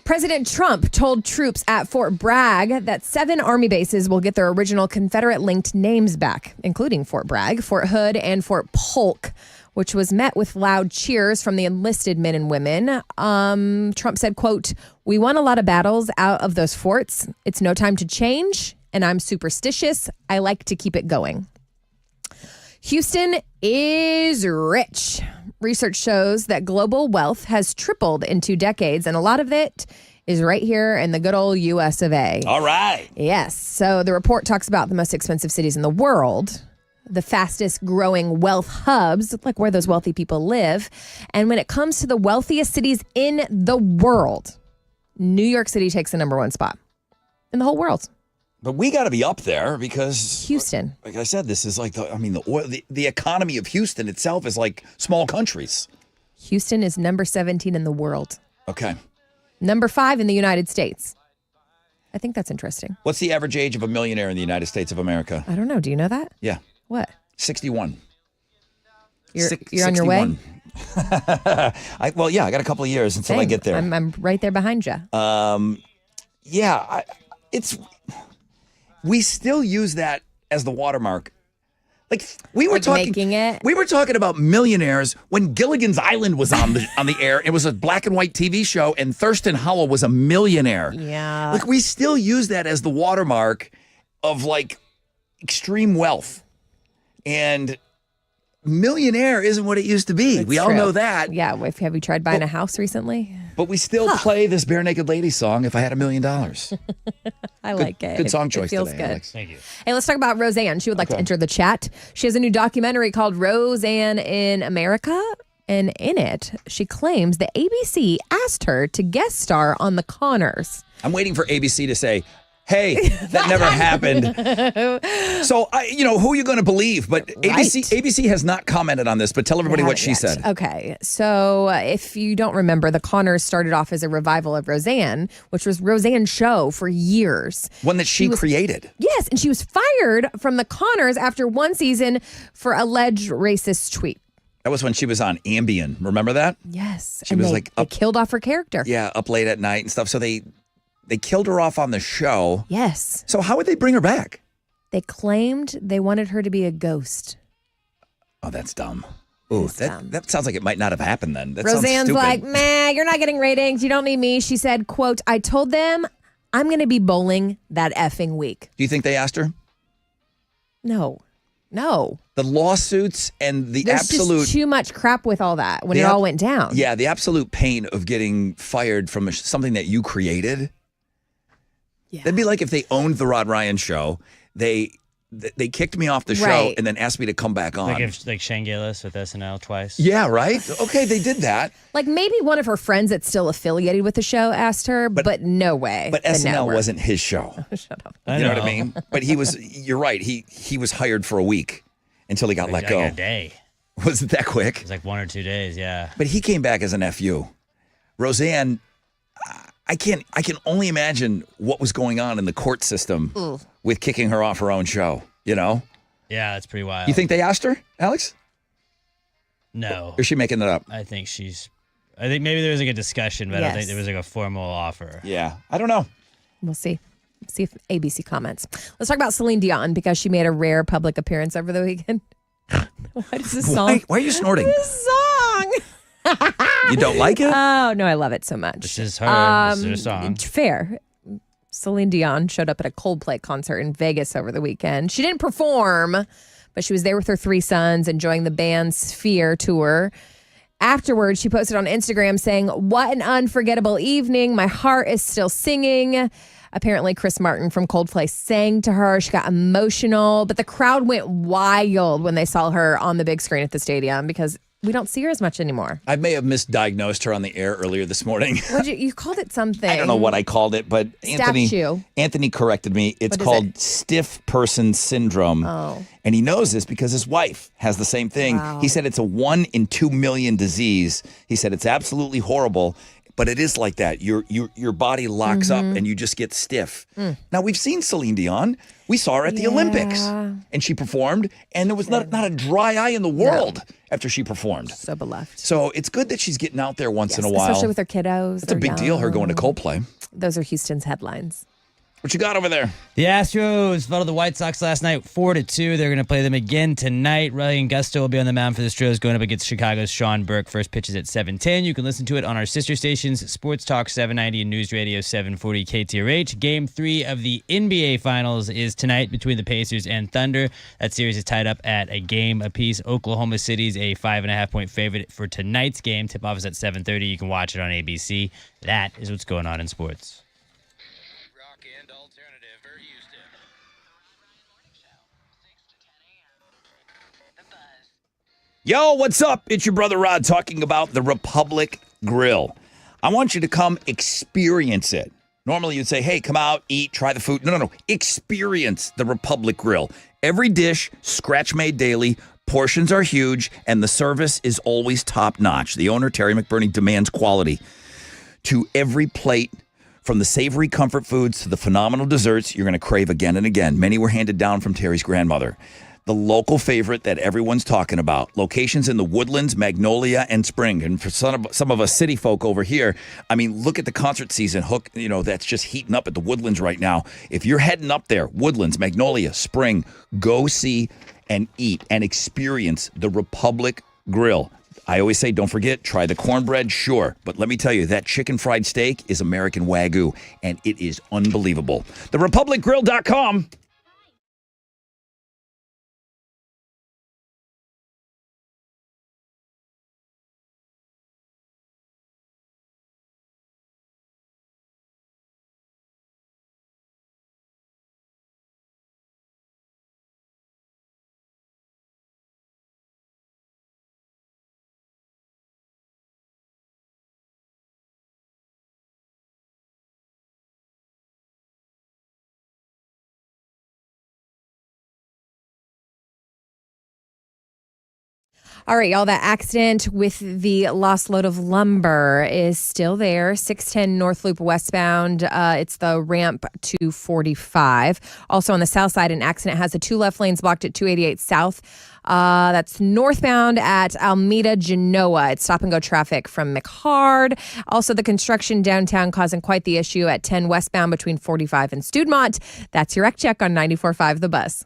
President Trump told troops at Fort Bragg that 7 Army bases will get their original Confederate-linked names back, including Fort Bragg, Fort Hood, and Fort Polk, which was met with loud cheers from the enlisted men and women. Trump said, quote, "We won a lot of battles out of those forts. It's no time to change, and I'm superstitious. I like to keep it going." Houston is rich. Research shows that global wealth has tripled in 2 decades, and a lot of it is right here in the good old US of A. All right. Yes. So the report talks about the most expensive cities in the world, the fastest growing wealth hubs, like where those wealthy people live. And when it comes to the wealthiest cities in the world, New York City takes the number 1 spot in the whole world. But we got to be up there because Houston. Like I said, this is like the economy of Houston itself is like small countries. Houston is number 17 in the world. Okay. Number 5 in the United States. I think that's interesting. What's the average age of a millionaire in the United States of America? I don't know. Do you know that? Yeah. What? 61. You're on your way? I got a couple of years until I get there. I'm right there behind you. We still use that as the watermark. Like we were making it. We were talking about millionaires when Gilligan's Island was on the air. It was a black and white TV show, and Thurston Howell was a millionaire. Yeah. Like we still use that as the watermark of like extreme wealth. And millionaire isn't what it used to be. That's we all true. know that. Yeah. Have you tried buying a house recently? But we still play this Bare Naked Lady song, If I Had $1 Million. I like it. Good song choice It feels today, good. Alex. Thank you. Hey, let's talk about Roseanne. She would like to enter the chat. She has a new documentary called Roseanne in America. And in it, she claims that ABC asked her to guest star on The Connors. I'm waiting for ABC to say, hey, that never happened. So, who are you going to believe? But ABC has not commented on this, but tell everybody what she said. Okay. So if you don't remember, The Connors started off as a revival of Roseanne, which was Roseanne's show for years. One that she created. Yes. And she was fired from The Connors after 1 season for alleged racist tweet. That was when she was on Ambien. Remember that? Yes. She was they killed off her character. Yeah, up late at night and stuff. So they killed her off on the show. Yes. So how would they bring her back? They claimed they wanted her to be a ghost. Oh, that's dumb. Ooh, that sounds like it might not have happened then. That Roseanne's sounds stupid. like, meh, you're not getting ratings. You don't need me. She said, quote, I told them I'm going to be bowling that effing week. Do you think they asked her? No. The lawsuits and the There's absolute... just too much crap with all that when it all went down. Yeah, the absolute pain of getting fired from something that you created. Yeah. That'd be like if they owned the Rod Ryan show. They kicked me off the show and then asked me to come back on. Like Shane Gillis with SNL twice. Yeah, right? Okay, they did that. Like maybe one of her friends that's still affiliated with the show asked her, but no way. But SNL wasn't his show. Shut up. You know what I mean? But you're right. He was hired for a week until he got let go. Like a day. Was it that quick? It was like 1 or 2 days, yeah. But he came back as an FU. Roseanne, I can only imagine what was going on in the court system with kicking her off her own show, you know? Yeah, that's pretty wild. You think they asked her, Alex? No. Or is she making that up? I think maybe there was like a discussion, but I don't think there was like a formal offer. Yeah. I don't know. We'll see. See if ABC comments. Let's talk about Celine Dion because she made a rare public appearance over the weekend. What is this song? Why are you snorting? This song. You don't like it? Oh, no, I love it so much. This is her. This is her song. Fair. Celine Dion showed up at a Coldplay concert in Vegas over the weekend. She didn't perform, but she was there with her 3 sons enjoying the band's Sphere tour. Afterwards, she posted on Instagram saying, "What an unforgettable evening. My heart is still singing." Apparently, Chris Martin from Coldplay sang to her. She got emotional, but the crowd went wild when they saw her on the big screen at the stadium because we don't see her as much anymore. I may have misdiagnosed her on the air earlier this morning. You called it something. I don't know what I called it, but Anthony corrected me. It's called stiff person syndrome. Oh. And he knows this because his wife has the same thing. Wow. He said it's a 1 in 2 million disease. He said it's absolutely horrible. but it is like that. Your body locks up and you just get stiff. Now, we've seen Celine Dion. We saw her at the Olympics, and she performed, and there was not a dry eye in the world after she performed. So beloved. So it's good that she's getting out there once in a while. Especially with her kiddos. It's a big deal, her going to Coldplay. Those are Houston's headlines. What you got over there? The Astros fell to the White Sox last night 4-2. They're going to play them again tonight. Ryan Gusto will be on the mound for the Astros going up against Chicago's Sean Burke. First pitch is at 7:10. You can listen to it on our sister stations, Sports Talk 790 and News Radio 740 KTRH. Game 3 of the NBA Finals is tonight between the Pacers and Thunder. That series is tied up at a game apiece. Oklahoma City's a 5.5-point favorite for tonight's game. Tip-off is at 7:30. You can watch it on ABC. That is what's going on in sports. Yo, what's up? It's your brother Rod talking about the Republic Grill. I want you to come experience it. Normally you'd say, hey, come out, eat, try the food. No. Experience the Republic Grill. Every dish, scratch made daily, portions are huge, and the service is always top notch. The owner, Terry McBurney, demands quality to every plate. From the savory comfort foods to the phenomenal desserts you're going to crave again and again. Many were handed down from Terry's grandmother. The local favorite that everyone's talking about. Locations in the Woodlands, Magnolia, and Spring. And for some of us city folk over here, I mean, look at the concert season. That's just heating up at the Woodlands right now. If you're heading up there, Woodlands, Magnolia, Spring, go see and eat and experience the Republic Grill. I always say, don't forget, try the cornbread, sure. But let me tell you, that chicken fried steak is American Wagyu, and it is unbelievable. TheRepublicGrill.com. All right, y'all, that accident with the lost load of lumber is still there. 610 North Loop westbound. It's the ramp to 45. Also on the south side, an accident has the 2 left lanes blocked at 288 south. That's northbound at Alameda, Genoa. It's stop and go traffic from McHard. Also, the construction downtown causing quite the issue at 10 westbound between 45 and Studmont. That's your Rec Check on 94.5 The Buzz.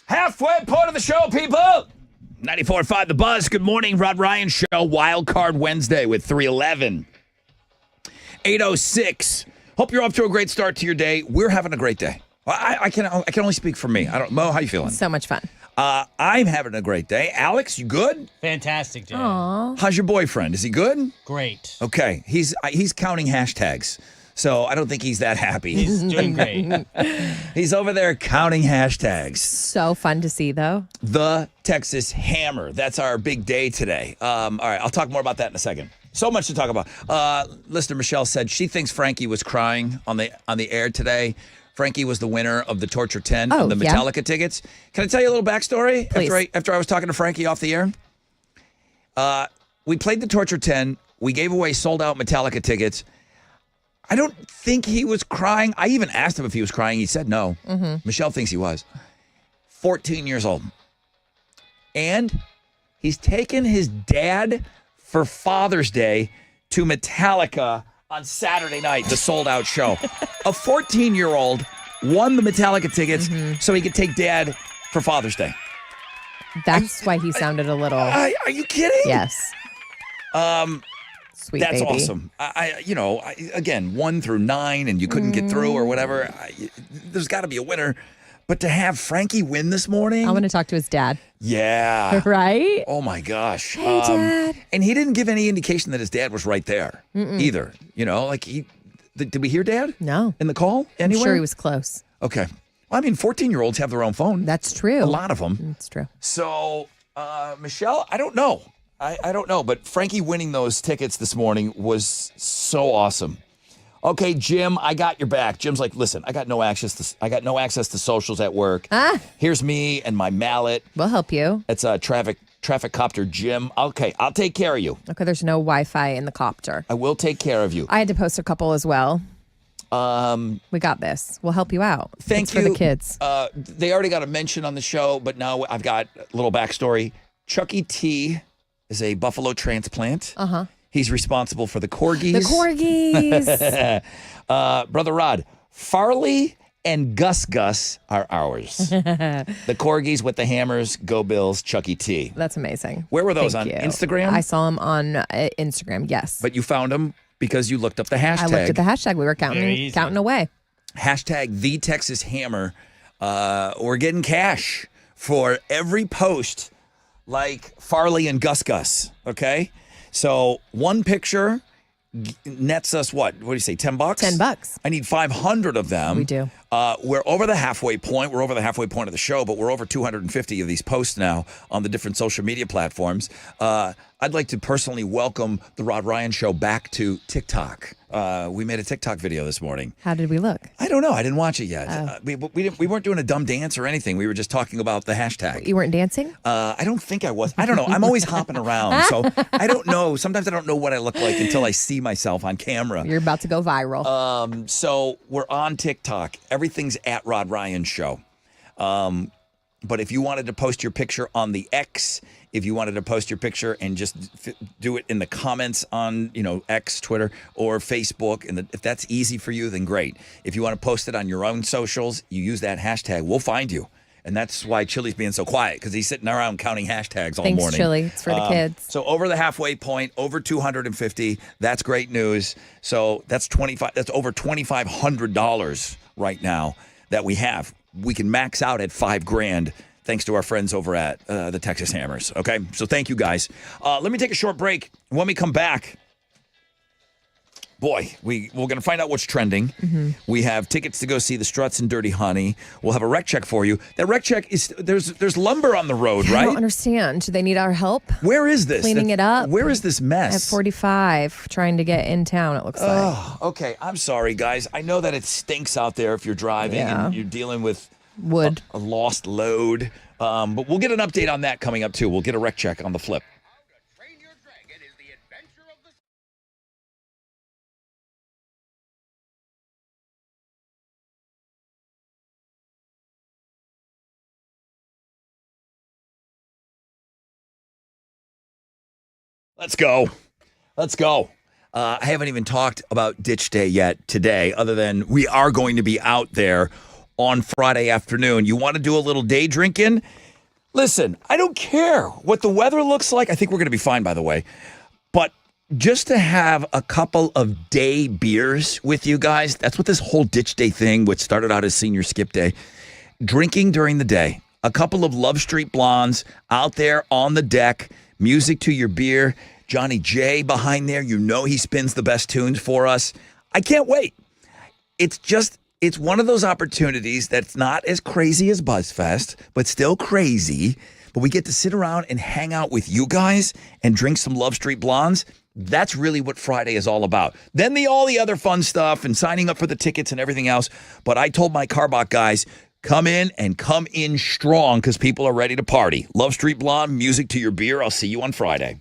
Halfway point of the show, people. 94.5 The Buzz. Good morning, Rod Ryan Show. Wild Card Wednesday with 311. 806. Hope you're off to a great start to your day. We're having a great day. I can only speak for me. Mo, how you feeling? So much fun. I'm having a great day. Alex, you good? Fantastic, Jay. Aww. How's your boyfriend? Is he good? Great. Okay. He's counting hashtags. So I don't think he's that happy. He's doing great. He's over there counting hashtags. So fun to see, though. The Texas Hammer. That's our big day today. All right, I'll talk more about that in a second. So much to talk about. Listener Michelle said she thinks Frankie was crying on the air today. Frankie was the winner of the Torture 10 on the Metallica tickets. Can I tell you a little backstory? Please. After I was talking to Frankie off the air? We played the Torture 10. We gave away sold-out Metallica tickets. I don't think he was crying. I even asked him if he was crying. He said no. Mm-hmm. Michelle thinks he was. 14 years old. And he's taken his dad for Father's Day to Metallica on Saturday night, the sold-out show. A 14-year-old won the Metallica tickets so he could take Dad for Father's Day. That's why he sounded a little... Are you kidding? Yes. Sweet That's baby. awesome. Again, 1 through 9, and you couldn't get through or whatever. There's got to be a winner. But to have Frankie win this morning, I want to talk to his dad. Yeah. Right? Oh my gosh. Hey, Dad. And he didn't give any indication that his dad was right there either. You know, like did we hear Dad? No. In the call anywhere? I'm sure he was close. Okay. Well, I mean, 14-year-olds have their own phone. That's true. A lot of them. That's true. So, Michelle, I don't know. I don't know, but Frankie winning those tickets this morning was so awesome. Okay, Jim, I got your back. Jim's like, listen, I got no access to socials at work. Here's me and my mallet. We'll help you. It's a traffic copter, Jim. Okay, I'll take care of you. Okay, there's no Wi-Fi in the copter. I will take care of you. I had to post a couple as well. We got this. We'll help you out. Thank you. For the kids. They already got a mention on the show, but now I've got a little backstory. Chucky T is a Buffalo transplant. Uh-huh. He's responsible for the corgis. The corgis. Brother Rod, Farley and Gus are ours. The corgis with the hammers, go Bills, Chucky T. That's amazing. Where were those, Thank on you. Instagram? I saw them on Instagram, yes. But you found them because you looked up the hashtag. I looked at the hashtag. We were counting away. Hashtag the Texas Hammer. We're getting cash for every post like Farley and Gus, okay? So one picture nets us what? What do you say, $10? $10. I need 500 of them. We do. We're over the halfway point. We're over the halfway point of the show, but we're over 250 of these posts now on the different social media platforms. I'd like to personally welcome the Rod Ryan Show back to TikTok. We made a TikTok video this morning. How did we look? I don't know. I didn't watch it yet. We weren't doing a dumb dance or anything. We were just talking about the hashtag. You weren't dancing? I don't think I was. I don't know. I'm always hopping around, so I don't know. Sometimes I don't know what I look like until I see myself on camera. You're about to go viral. So we're on TikTok. Everything's at Rod Ryan Show. But if you wanted to post your picture on the X, if you wanted to post your picture and just do it in the comments on, X, Twitter, or Facebook, and if that's easy for you, then great. If you want to post it on your own socials, you use that hashtag, we'll find you. And that's why Chili's being so quiet, because he's sitting around counting hashtags all morning. Thanks, Chili. It's for the kids. So over the halfway point, over 250. That's great news. So that's over $2,500 right now that we have. We can max out at $5,000 thanks to our friends over at the Texas Hammers. Okay, so thank you guys. Let me take a short break. When we come back, boy, we're going to find out what's trending. Mm-hmm. We have tickets to go see the Struts and Dirty Honey. We'll have a rec check for you. That rec check is there's lumber on the road, right? I don't understand. Do they need our help? Where is this? Cleaning it up. Where is this mess? At 45, trying to get in town, it looks like. Oh, okay. I'm sorry, guys. I know that it stinks out there if you're driving and you're dealing with wood, a lost load. But we'll get an update on that coming up, too. We'll get a rec check on the flip. Let's go. I haven't even talked about Ditch Day yet today, other than we are going to be out there on Friday afternoon. You want to do a little day drinking? Listen, I don't care what the weather looks like. I think we're going to be fine, by the way. But just to have a couple of day beers with you guys, that's what this whole ditch day thing, which started out as senior skip day, drinking during the day. A couple of Love Street Blondes out there on the deck, music to your beer. Johnny J behind there, you know he spins the best tunes for us. I can't wait. It's one of those opportunities that's not as crazy as BuzzFest, but still crazy. But we get to sit around and hang out with you guys and drink some Love Street Blondes. That's really what Friday is all about. Then all the other fun stuff and signing up for the tickets and everything else. But I told my Carbach guys, come in and come in strong because people are ready to party. Love Street Blonde, music to your beer. I'll see you on Friday.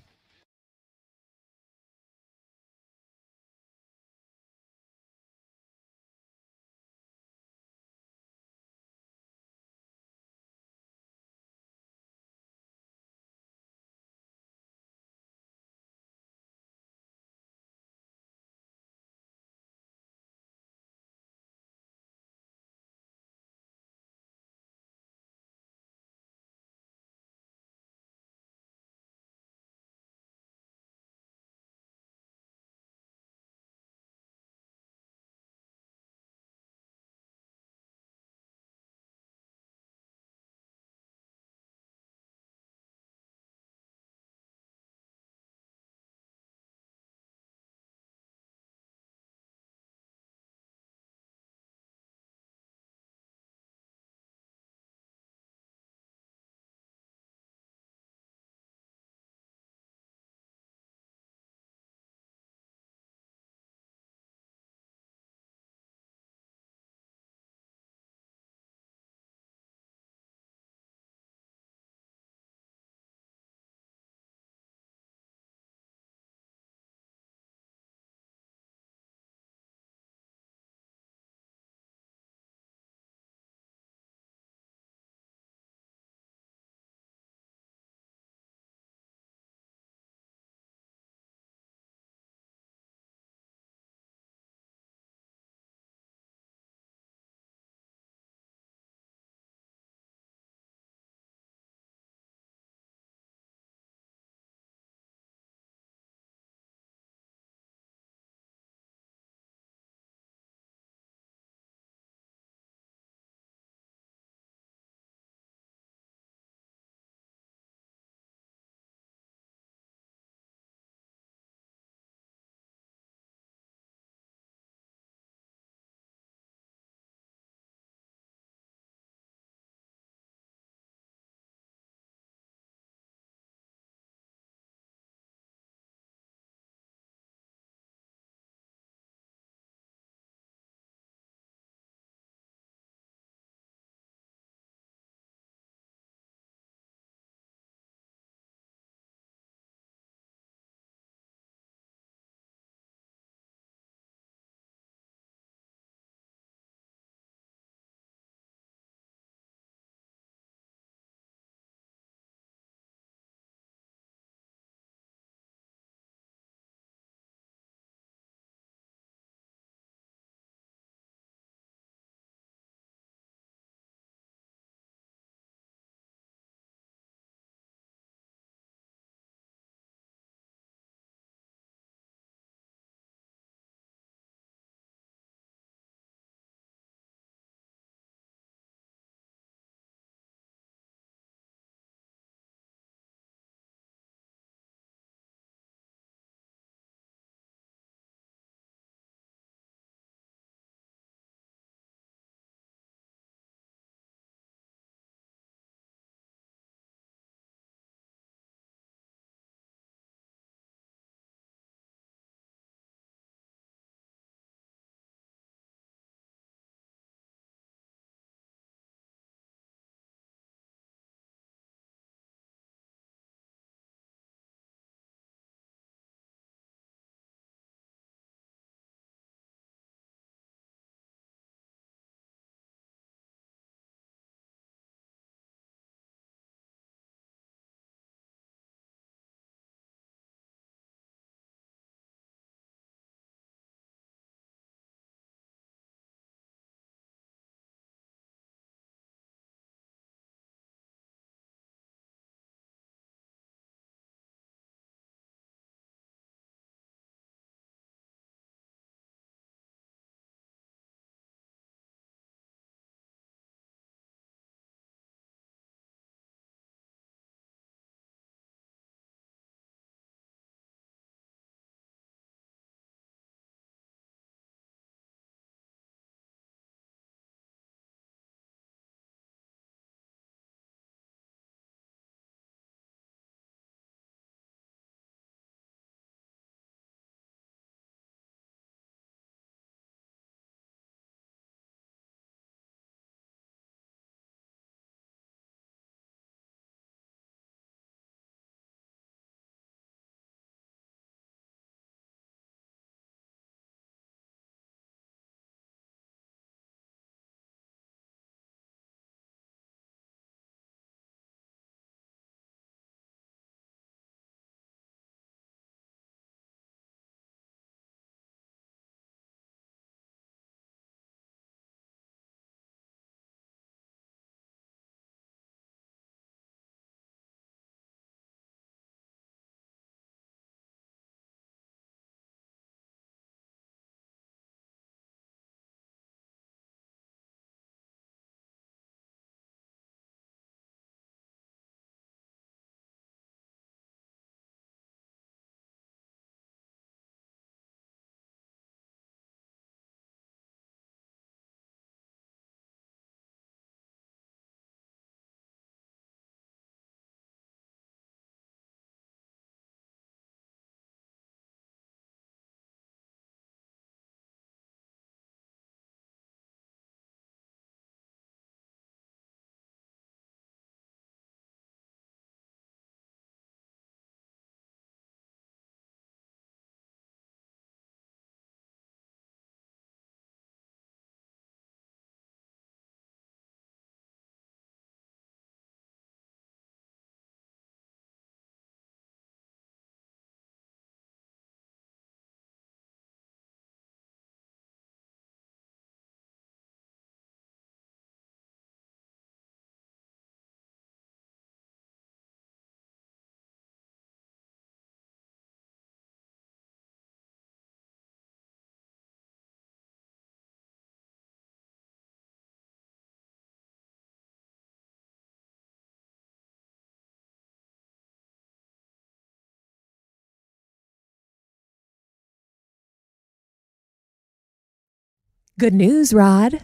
Good news, Rod.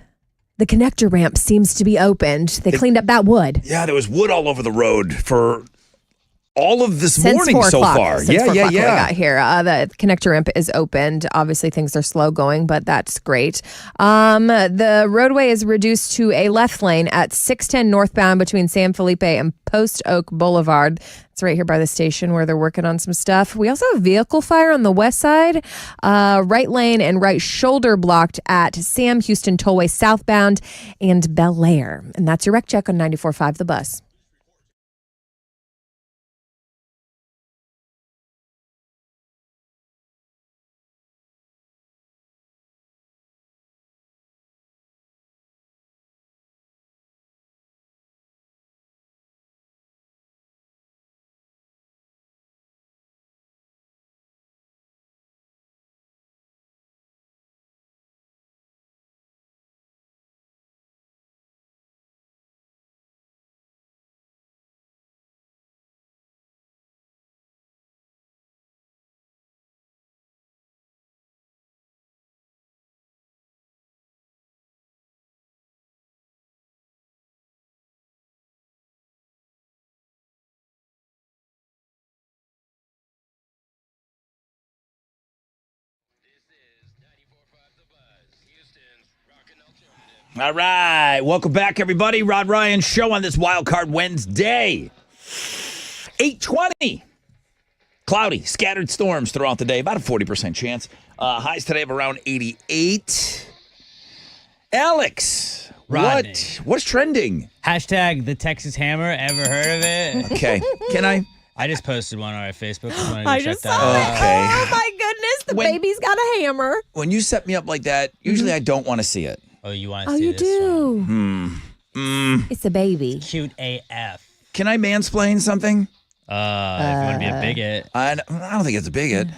The connector ramp seems to be opened. They cleaned up that wood. Yeah, there was wood all over the road for all of this Since morning 4 so o'clock. far. Since 4 o'clock when we yeah. got here. The connector ramp is opened. Obviously, things are slow going, but that's great. The roadway is reduced to a left lane at 610 northbound between San Felipe and Post Oak Boulevard. It's right here by the station where they're working on some stuff. We also have a vehicle fire on the west side. Right lane and right shoulder blocked at Sam Houston Tollway southbound and Bel Air. And that's your wreck check on 94.5 The Buzz. All right. Welcome back, everybody. Rod Ryan Show on this Wild Card Wednesday. 8:20. Cloudy, scattered storms throughout the day. About a 40% chance. Highs today of around 88. Alex, Rodney. what's trending? Hashtag the Texas Hammer. Ever heard of it? Okay. Can I? I just posted one on our Facebook. I just saw it. Okay. Oh, my goodness. The baby's got a hammer. When you set me up like that, usually I don't want to see it. Oh, you want to Oh, see you this do. one? It's a baby. Cute AF. Can I mansplain something? If you want to be a bigot. I don't think it's a bigot.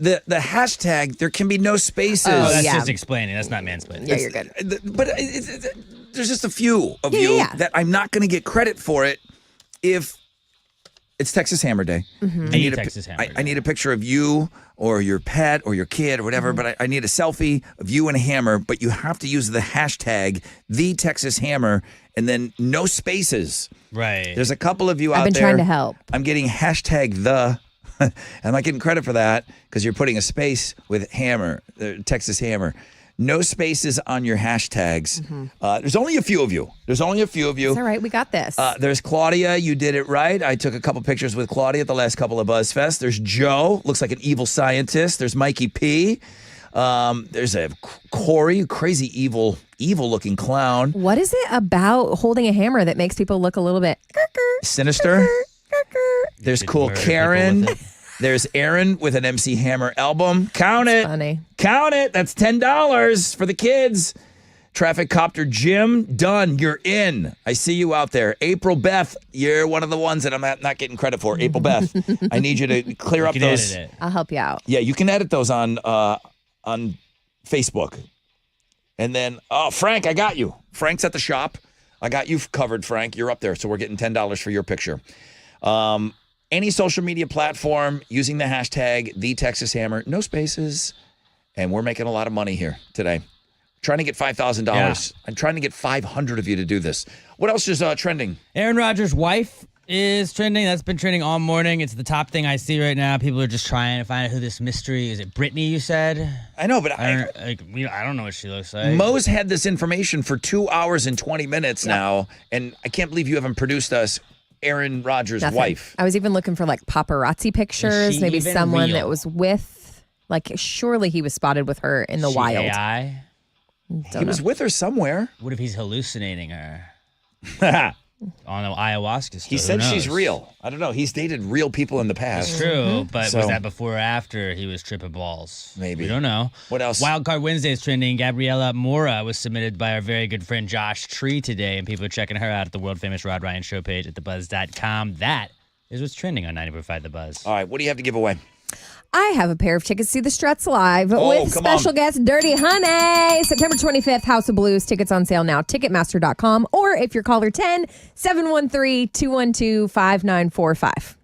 The hashtag, there can be no spaces. Oh, that's just explaining. That's not mansplaining. Yeah, you're good. But there's just a few of you that I'm not going to get credit for it if it's Texas Hammer Day. Mm-hmm. I need a picture of you or your pet or your kid or whatever, but I need a selfie of you and a hammer, but you have to use the hashtag, the Texas Hammer, and then no spaces. Right. There's a couple of you out I've been there. trying to help. I'm getting hashtag the. I'm not getting credit for that because you're putting a space with hammer, Texas Hammer. No spaces on your hashtags. There's only a few of you. It's all right. We got this. There's Claudia. You did it right. I took a couple pictures with Claudia at the last couple of BuzzFest. There's Joe. Looks like an evil scientist. There's Mikey P. There's a Corey, crazy evil looking clown. What is it about holding a hammer that makes people look a little bit Sinister. There's cool murder Karen. people with it. There's Aaron with an MC Hammer album. Count it. funny? Count it. That's $10 for the kids. Traffic Copter Jim, done. You're in. I see you out there. April Beth, you're one of the ones that I'm not getting credit for. April Beth, I need you to clear up You can those. edit it. I'll help you out. Yeah, you can edit those on Facebook. And then, Frank, I got you. Frank's at the shop. I got you covered, Frank. You're up there, so we're getting $10 for your picture. Any social media platform using the hashtag #TheTexasHammer, no spaces, and we're making a lot of money here today. Trying to get $5,000. Yeah. I'm trying to get 500 of you to do this. What else is trending? Aaron Rodgers' wife is trending. That's been trending all morning. It's the top thing I see right now. People are just trying to find out who this mystery is. It Brittany, you said? I know, but I don't know what she looks like. Mo's had this information for 2 hours and 20 minutes now, and I can't believe you haven't produced us Aaron Rodgers' Nothing. wife. I was even looking for like paparazzi pictures, she maybe even someone real? that was with, like, surely he was spotted with her in the She wild. AI? He was with her somewhere. What if he's hallucinating her on the ayahuasca? He said she's real. I don't know. He's dated real people in the past. It's true, but So- was that before or after he was tripping balls? Maybe. We don't know. What else? Wild Card Wednesday is trending. Gabriella Mora was submitted by our very good friend Josh Tree today, and people are checking her out at the world famous Rod Ryan show page at thebuzz.com. That is what's trending on 90.5 The Buzz. All right, what do you have to give away? I have a pair of tickets to see the Struts live Oh, with come special on. guest Dirty Honey. September 25th, House of Blues. Tickets on sale now. Ticketmaster.com. Or if you're caller 10, 713-212-5945.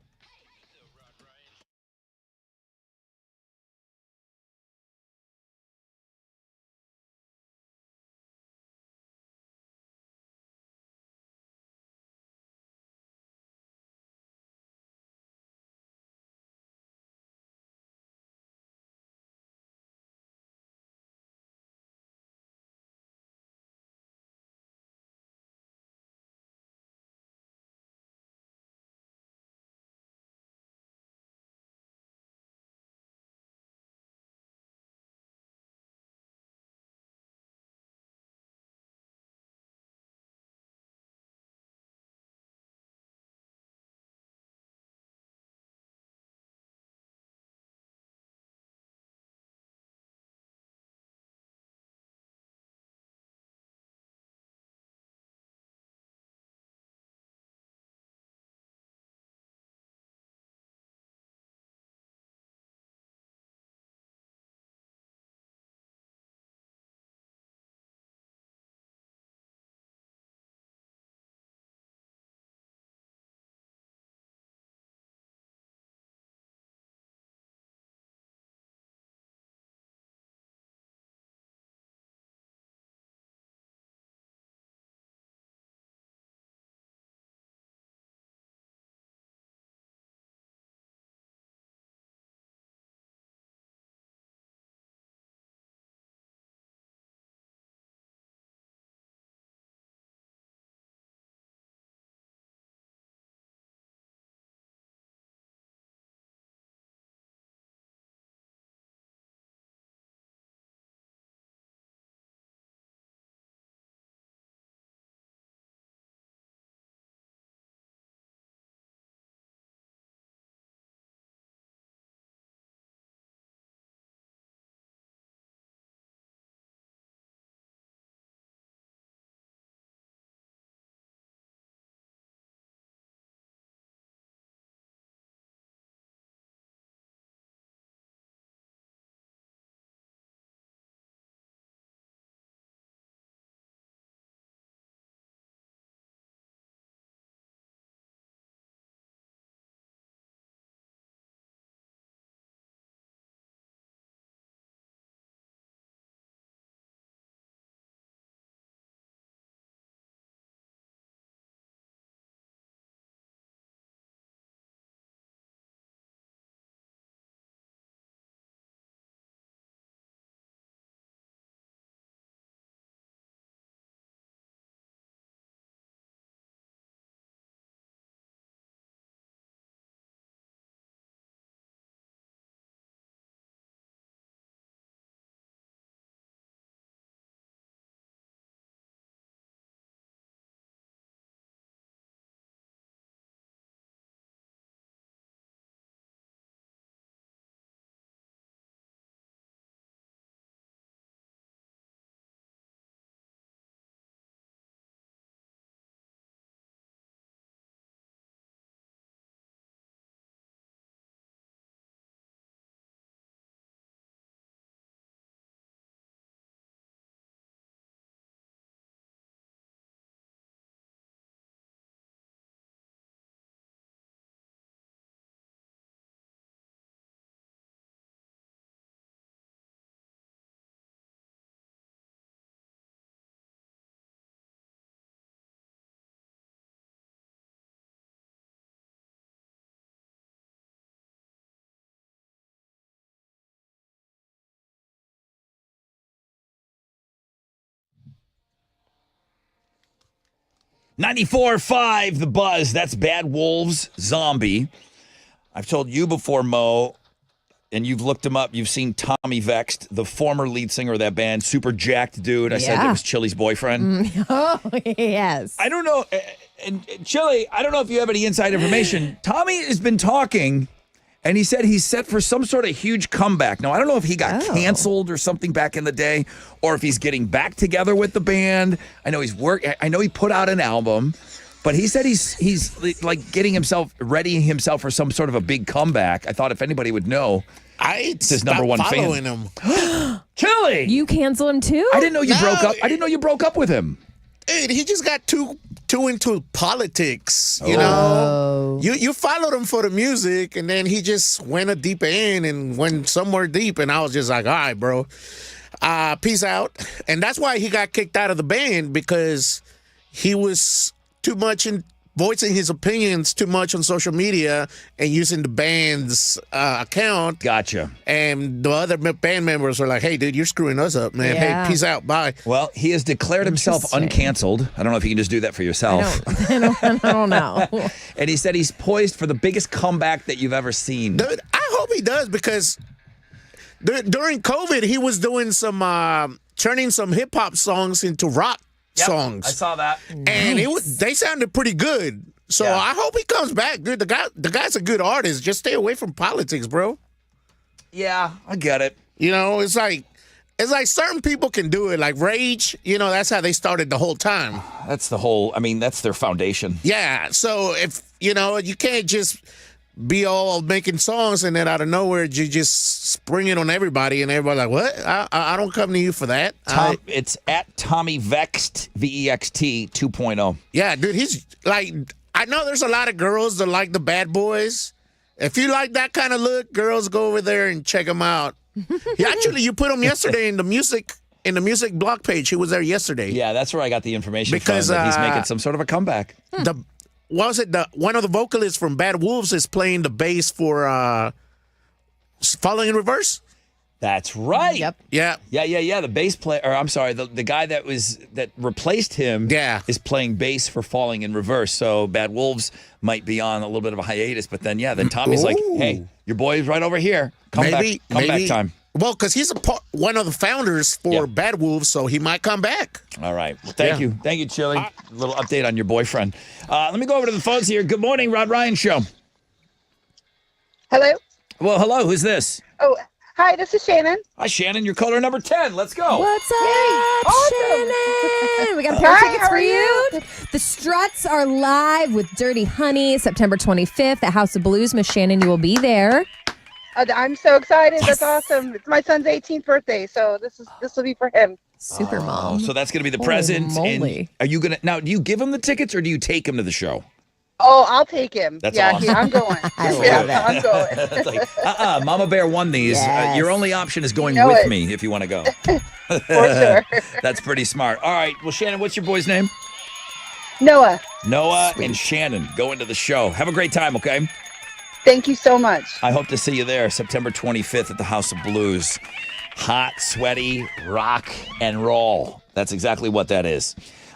94.5 The Buzz. That's Bad Wolves Zombie. I've told you before, Mo, and you've looked him up. You've seen Tommy Vexed, the former lead singer of that band, super jacked dude. I said it was Chili's boyfriend. Oh, yes. I don't know. And Chili, I don't know if you have any inside information. Tommy has been talking, and he said he's set for some sort of huge comeback. Now, I don't know if he got canceled or something back in the day, or if he's getting back together with the band. I know I know he put out an album, but he said he's like getting himself, readying himself for some sort of a big comeback. I thought if anybody would know, it's his number one following fan. him. Chili, you cancel him too? I didn't know you broke up. I didn't know you broke up with him. Dude, he just got too into politics. You know, you followed him for the music, and then he just went a deep end and went somewhere deep, and I was just like, all right, bro, peace out. And that's why he got kicked out of the band, because he was too much in voicing his opinions too much on social media and using the band's account. Gotcha. And the other band members were like, hey, dude, you're screwing us up, man. Yeah. Hey, peace out. Bye. Well, he has declared himself uncanceled. I don't know if you can just do that for yourself. I don't know. And he said he's poised for the biggest comeback that you've ever seen. Dude, I hope he does, because during COVID, he was doing some, turning some hip hop songs into rock songs. I saw that. And they sounded pretty good. So I hope he comes back, dude. The guy's a good artist. Just stay away from politics, bro. Yeah, I get it. You know, it's like certain people can do it. Like Rage, you know, that's how they started the whole time. That's that's their foundation. Yeah. So if, you know, you can't just be all making songs and then out of nowhere you just spring it on everybody and everybody's like, what? I don't come to you for that. It's at Tommy Vexed, VEXT 2.0. Yeah, dude, he's like, I know there's a lot of girls that like the bad boys. If you like that kind of look, girls, go over there and check him out. Actually, you put him yesterday in the music blog page. He was there yesterday. Yeah, that's where I got the information because from, that he's making some sort of a comeback. One of the vocalists from Bad Wolves is playing the bass for Falling in Reverse? That's right. Yep. Yeah. Yeah. The bass player, or I'm sorry, the guy that replaced him is playing bass for Falling in Reverse. So Bad Wolves might be on a little bit of a hiatus, but then Tommy's like, hey, your boy is right over here. Comeback time. Well, because he's one of the founders for Bad Wolves, so he might come back. All right. Well, thank you. Thank you, Chili. A little update on your boyfriend. Let me go over to the phones here. Good morning, Rod Ryan Show. Hello? Well, hello. Who's this? Oh, hi, this is Shannon. Hi, Shannon. You're caller number 10. Let's go. What's up, Shannon? We got a pair of tickets for you. The Struts are live with Dirty Honey September 25th at House of Blues. Miss Shannon, you will be there. I'm so excited. That's awesome. It's my son's 18th birthday, so this will be for him. Super mom. So that's going to be the present. And are you going to now? Do you give him the tickets or do you take him to the show? Oh, I'll take him. That's yeah, awesome. I'm going. I'm going. It's like, Mama Bear won these. Yes. Your only option is going You know with it. me if you want to go. For sure. That's pretty smart. All right. Well, Shannon, what's your boy's name? Noah. Noah and Shannon go into the show. Have a great time, okay? Thank you so much. I hope to see you there September 25th at the House of Blues. Hot, sweaty, rock and roll. That's exactly what that is.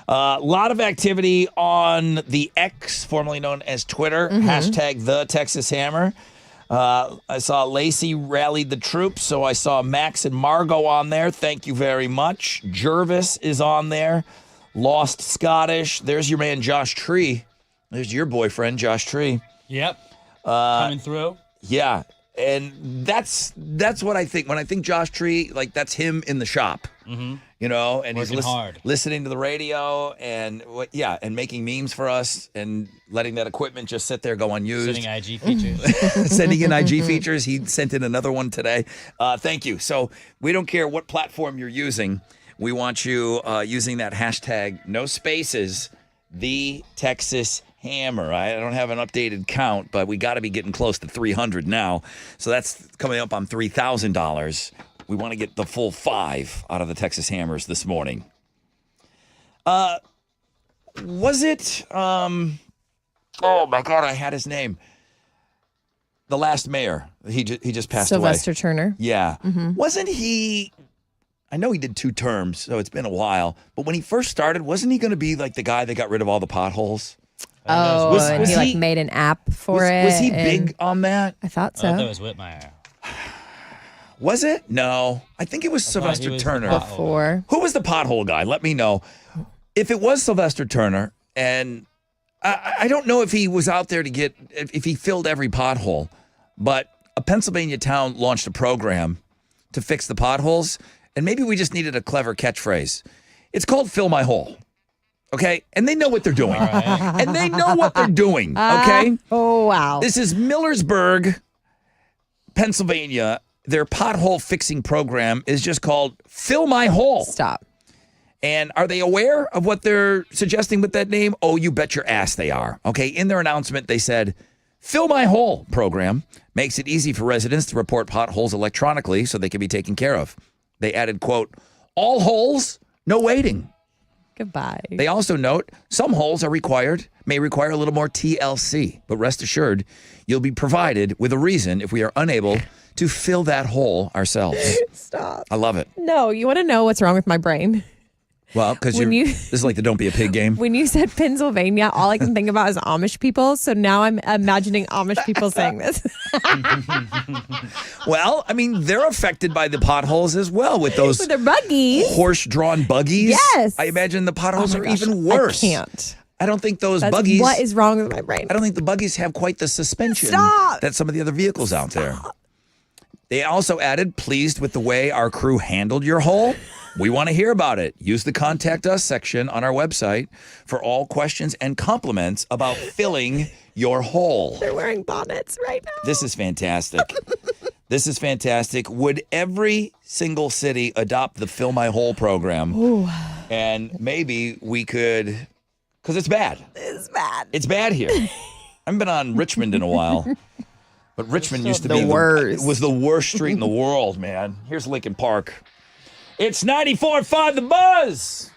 A lot of activity on the X, formerly known as Twitter, hashtag the Texas Hammer. I saw Lacey rallied the troops, so I saw Max and Margot on there. Thank you very much. Jervis is on there. Lost Scottish. There's your man, Josh Tree. There's your boyfriend, Josh Tree. Yep. Coming through. Yeah. And that's what I think. When I think Josh Tree, like that's him in the shop. Mm-hmm. You know, and Working he's hard. listening to the radio and and making memes for us and letting that equipment just sit there go unused. Sending IG features. Sending in IG features. He sent in another one today. Thank you. So we don't care what platform you're using. We want you using that hashtag, no spaces, the Texas Hammer. I don't have an updated count, but we got to be getting close to 300 now. So that's coming up on $3,000. We want to get the full 5 out of the Texas Hammers this morning. Was it, oh my God, I had his name. The last mayor. He just passed away. Sylvester Turner. Yeah. Wasn't he, I know he did 2 terms, so it's been a while. But when he first started, wasn't he going to be like the guy that got rid of all the potholes? Oh, and he like made an app for it. Was he and big on that? I thought I so. thought that was Whitmire. Was it? No. I think it was Sylvester was the Turner. pothole Before. Who was the pothole guy? Let me know. If it was Sylvester Turner, and I don't know if he was out there to get, if he filled every pothole, but a Pennsylvania town launched a program to fix the potholes, and maybe we just needed a clever catchphrase. It's called Fill My Hole. Okay? And they know what they're doing. And they know what they're doing. Okay? Oh, wow. This is Millersburg, Pennsylvania. Their pothole fixing program is just called Fill My Hole. Stop. And are they aware of what they're suggesting with that name? Oh, you bet your ass they are. Okay, in their announcement, they said, Fill My Hole program makes it easy for residents to report potholes electronically so they can be taken care of. They added, quote, all holes, no waiting. Goodbye. They also note some holes may require a little more TLC, but rest assured, you'll be provided with a reason if we are unable to fill that hole ourselves. Stop. I love it. No, you want to know what's wrong with my brain? Well, because this is like the Don't Be a Pig game. When you said Pennsylvania, all I can think about is Amish people. So now I'm imagining Amish people saying this. Well, I mean, they're affected by the potholes as well with those With their buggies. horse-drawn buggies. Yes. I imagine the potholes Oh my are gosh, even worse. I can't. I don't think those That's buggies. what is wrong with my brain? I don't think the buggies have quite the suspension Stop. that some of the other vehicles out there. They also added, pleased with the way our crew handled your hole? We want to hear about it. Use the Contact Us section on our website for all questions and compliments about filling your hole. They're wearing bonnets right now. This is fantastic. This is fantastic. Would every single city adopt the Fill My Hole program? Ooh. And maybe we could, because it's bad. It's bad. It's bad here. I haven't been on Richmond in a while. But Richmond used to be worst. It was the worst street in the world, man. Here's Lincoln Park. It's 94.5 The Buzz.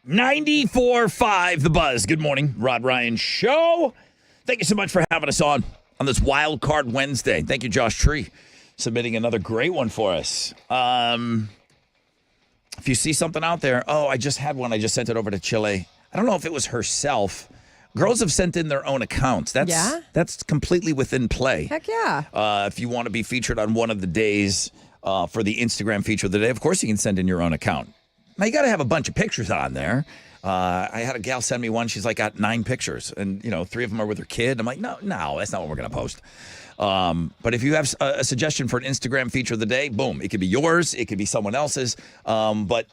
94.5 The Buzz. Good morning, Rod Ryan Show. Thank you so much for having us on this Wild Card Wednesday. Thank you, Josh Tree, submitting another great one for us. If you see something out there, I just had one. I just sent it over to Chile. I don't know if it was herself. Girls have sent in their own accounts. That's completely within play. Heck yeah. If you want to be featured on one of the days for the Instagram feature of the day, of course you can send in your own account. Now, you got to have a bunch of pictures on there. I had a gal send me one. She's like got 9 pictures, and 3 of them are with her kid. I'm like, no, that's not what we're going to post. But if you have a suggestion for an Instagram feature of the day, boom, it could be yours. It could be someone else's. But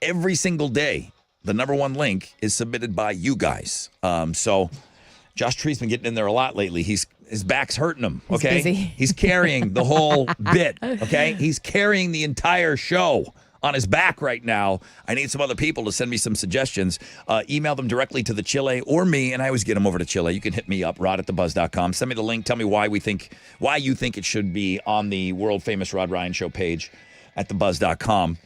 every single day, the number one link is submitted by you guys. So Josh Tree's been getting in there a lot lately. His back's hurting him, okay? He's busy. He's carrying the whole bit, okay? He's carrying the entire show on his back right now. I need some other people to send me some suggestions. Email them directly to the Chile or me, and I always get them over to Chile. You can hit me up, rod@thebuzz.com. Send me the link. Tell me why you think it should be on the world-famous Rod Ryan Show page at thebuzz.com.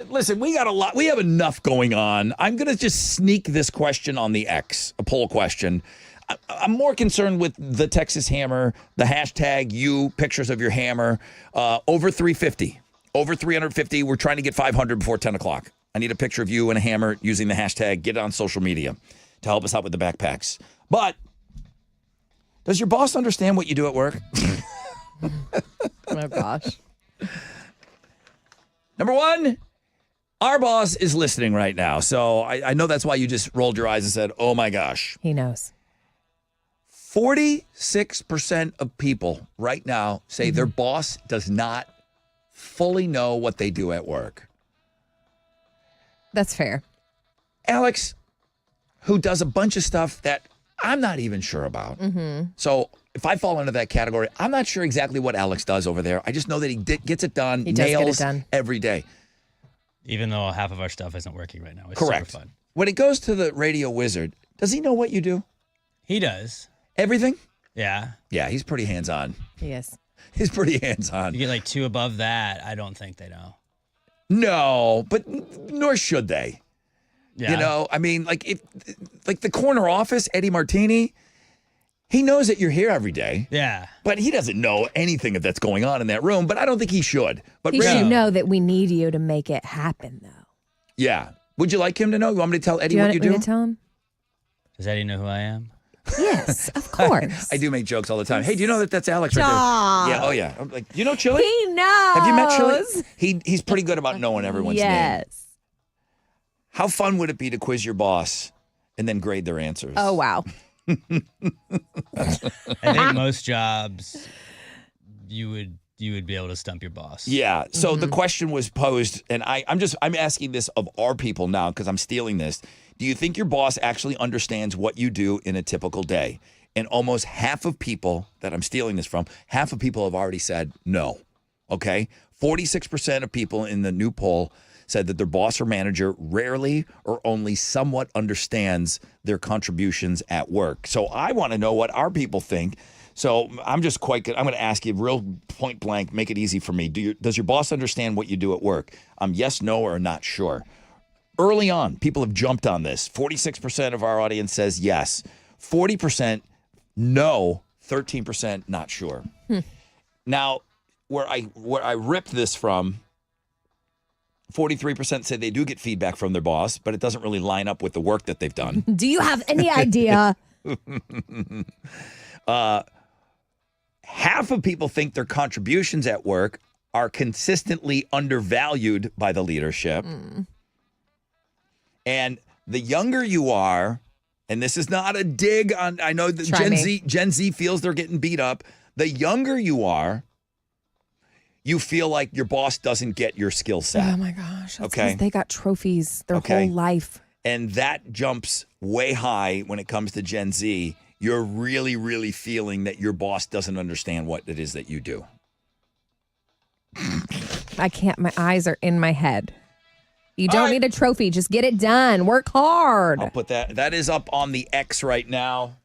Listen, we got a lot. We have enough going on. I'm going to just sneak this question on the X, a poll question. I'm more concerned with the Texas Hammer, the hashtag pictures of your hammer, over 350. Over 350. We're trying to get 500 before 10 o'clock. I need a picture of you and a hammer using the hashtag. Get it on social media to help us out with the backpacks. But does your boss understand what you do at work? Oh, my gosh. Number one, our boss is listening right now. So I know that's why you just rolled your eyes and said, oh, my gosh. He knows. 46% of people right now say their boss does not fully know what they do at work. That's fair. Alex, who does a bunch of stuff that I'm not even sure about. So if I fall into that category, I'm not sure exactly what Alex does over there. I just know that he gets it done, He does get it nails done. every day. Even though half of our stuff isn't working right now. It's Correct. super fun. When it goes to the radio wizard, does he know what you do? He does. Everything? Yeah. Yeah, he's pretty hands-on. Yes. He's pretty hands-on. You get like 2 above that, I don't think they know. No, but nor should they. Yeah. I mean, like the corner office, Eddie Martini, he knows that you're here every day. Yeah. But he doesn't know anything that's going on in that room, but I don't think he should. But He should know that we need you to make it happen, though. Yeah. Would you like him to know? You want me to tell Eddie Do what you want me do? to tell him? Does Eddie know who I am? Yes, of course. I do make jokes all the time. Hey, do you know that's Alex right Stop. there? Yeah. Oh, yeah. I'm like, you know Chili? He knows. Have you met Chili? He's pretty good about knowing everyone's name. Yes. How fun would it be to quiz your boss and then grade their answers? Oh, wow. I think most jobs you would be able to stump your boss. Yeah. So the question was posed, and I'm asking this of our people now because I'm stealing this. Do you think your boss actually understands what you do in a typical day? And almost half of people that I'm stealing this from, half of people have already said no. Okay? 46% of people in the new poll said that their boss or manager rarely or only somewhat understands their contributions at work. So I want to know what our people think. So I'm just quite good. I'm going to ask you real point blank, make it easy for me. Does your boss understand what you do at work? Yes, no, or not sure. Early on, people have jumped on this. 46% of our audience says yes. 40% no, 13% not sure. Now, where I ripped this from, 43% say they do get feedback from their boss, but it doesn't really line up with the work that they've done. Do you have any idea? Half of people think their contributions at work are consistently undervalued by the leadership. And the younger you are, and this is not a dig on, I know that Gen Z feels they're getting beat up. The younger you are, you feel like your boss doesn't get your skill set. Oh my gosh. That's Okay. 'cause they got trophies their whole life. And that jumps way high when it comes to Gen Z. You're really, really feeling that your boss doesn't understand what it is that you do. I can't. My eyes are in my head. You don't need a trophy. Just get it done. Work hard. I'll put that. That is up on the X right now.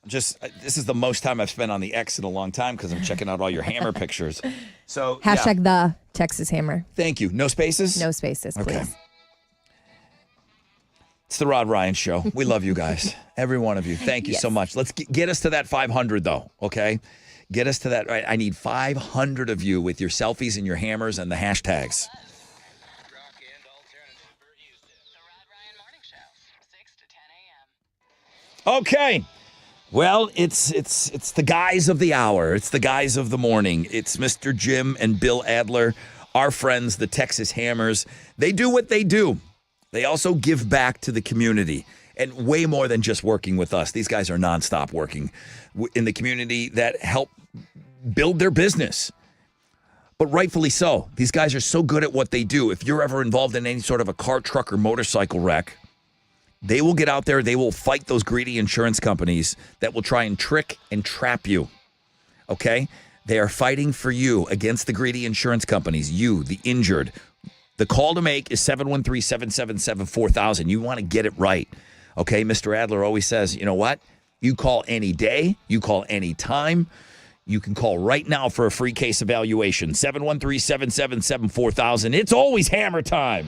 This is the most time I've spent on the X in a long time because I'm checking out all your hammer pictures. So Hashtag the Texas Hammer. Thank you. No spaces? No spaces, please. Okay. It's the Rod Ryan Show. We love you guys. Every one of you. Thank you so much. Let's get us to that 500, though, okay? Get us to that. Right? I need 500 of you with your selfies and your hammers and the hashtags. Okay. Well, it's the guys of the hour. It's the guys of the morning. It's Mr. Jim and Bill Adler, our friends, the Texas Hammers. They do what they do. They also give back to the community, and way more than just working with us. These guys are nonstop working in the community that help build their business. But rightfully so. These guys are so good at what they do. If you're ever involved in any sort of a car, truck, or motorcycle wreck, they will get out there. They will fight those greedy insurance companies that will try and trick and trap you. Okay? They are fighting for you against the greedy insurance companies, you, the injured. The call to make is 713-777-4000. You want to get it right. Okay? Mr. Adler always says, you know what? You call any day. You call any time. You can call right now for a free case evaluation. 713-777-4000. It's always hammer time.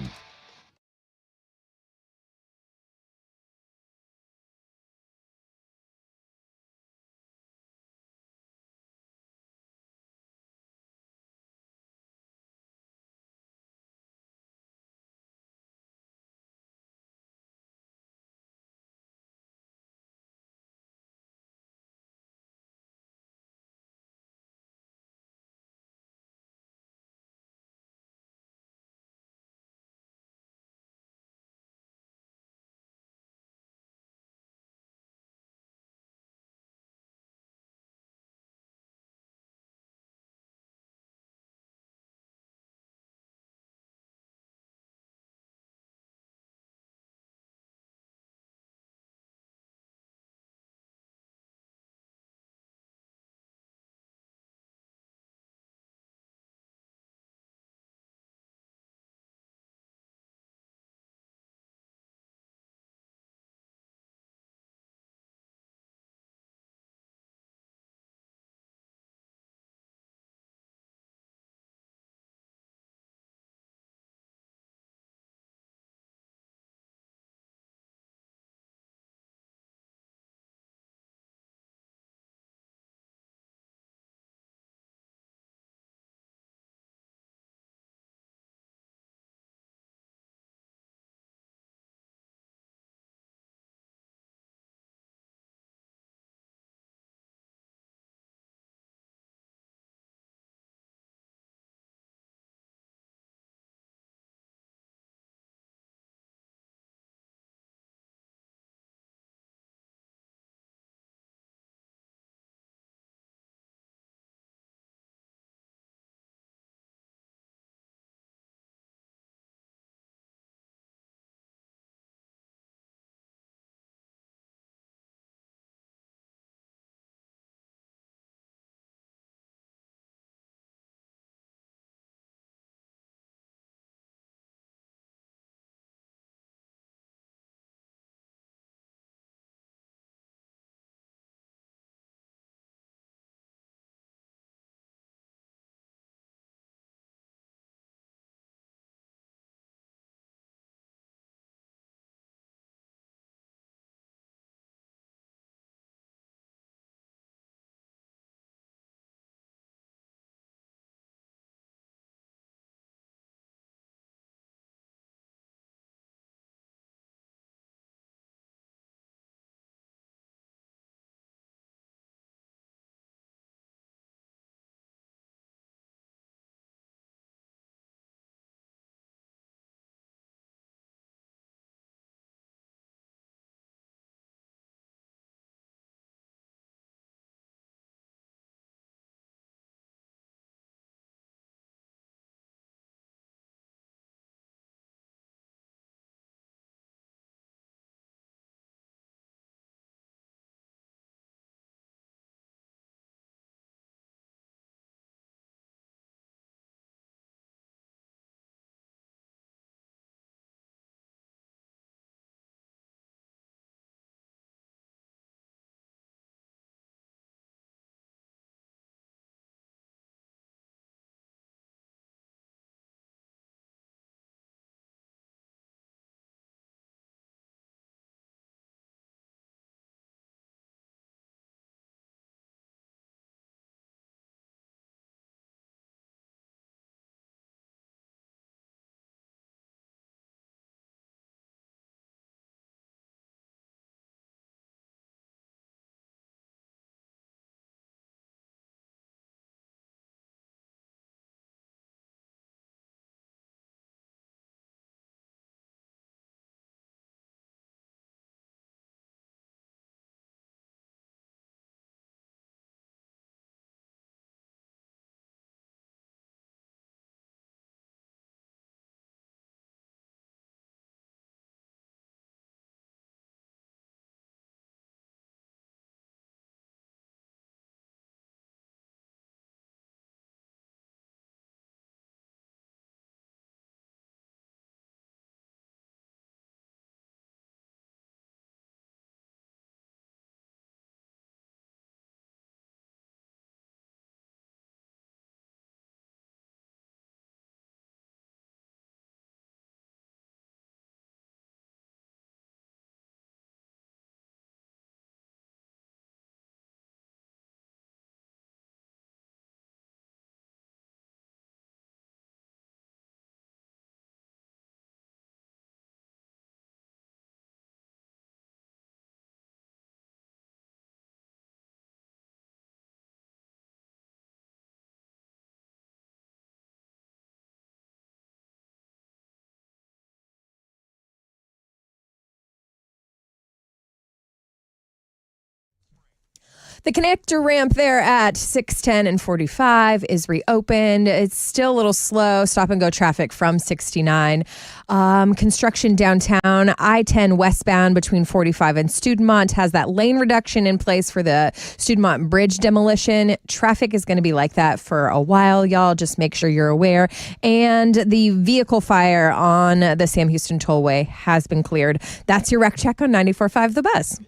The connector ramp there at 610 and 45 is reopened. It's still a little slow. Stop and go traffic from 69. Construction downtown. I-10 westbound between 45 and Studemont has that lane reduction in place for the Studemont Bridge demolition. Traffic is going to be like that for a while, y'all. Just make sure you're aware. And the vehicle fire on the Sam Houston Tollway has been cleared. That's your wreck check on 94.5 The Buzz.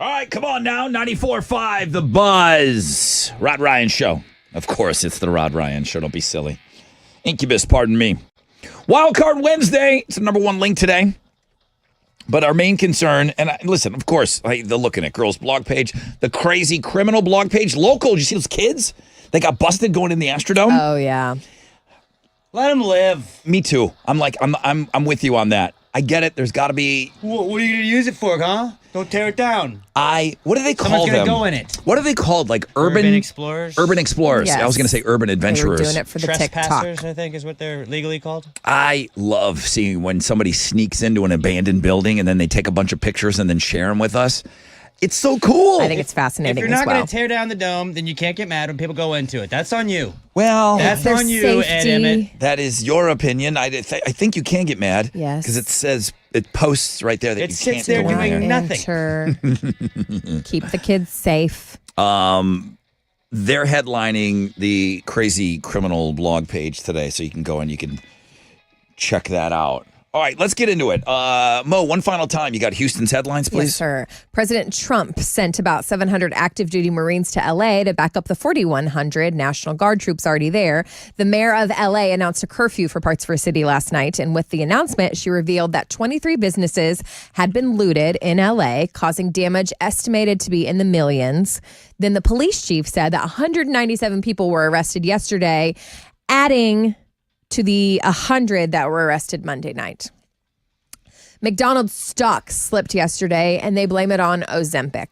All right, come on now. 94.5 The Buzz. Rod Ryan Show. Of course, it's the Rod Ryan Show. Don't be silly. Incubus, pardon me. Wildcard Wednesday. It's the number one link today. But our main concern, and listen, of course, the Looking at Girls blog page, the crazy criminal blog page, local. Did you see those kids? They got busted going in the Astrodome. Oh, yeah. Let them live. Me too. I'm with you on that. I get it. There's got to be. What are you going to use it for, huh? Don't tear it down. What do they call Someone's them? gonna go in it. What are they called? Like urban explorers? Urban explorers. Yes. I was going to say urban adventurers. They were doing it for the Trespassers, TikTok. I think, is what they're legally called. I love seeing when somebody sneaks into an abandoned building and then they take a bunch of pictures and then share them with us. It's so cool. I think it's fascinating. If you're not as well. going to tear down the dome, then you can't get mad when people go into it. That's on you. Well, that's Their on you, Ed safety. Emmett. that is your opinion. I think you can get mad. Yes. Because it says, it posts right there that It you sits can't there go in doing there. nothing. Enter. Keep the kids safe. They're headlining the Crazy Criminal blog page today, so you can go and you can check that out. All right, let's get into it. Mo, one final time. You got Houston's headlines, please? Yes, sir. President Trump sent about 700 active duty Marines to LA to back up the 4,100 National Guard troops already there. The mayor of LA announced a curfew for parts of her city last night. And with the announcement, she revealed that 23 businesses had been looted in LA, causing damage estimated to be in the millions. Then the police chief said that 197 people were arrested yesterday, adding to the 100 that were arrested Monday night. McDonald's stock slipped yesterday, and they blame it on Ozempic.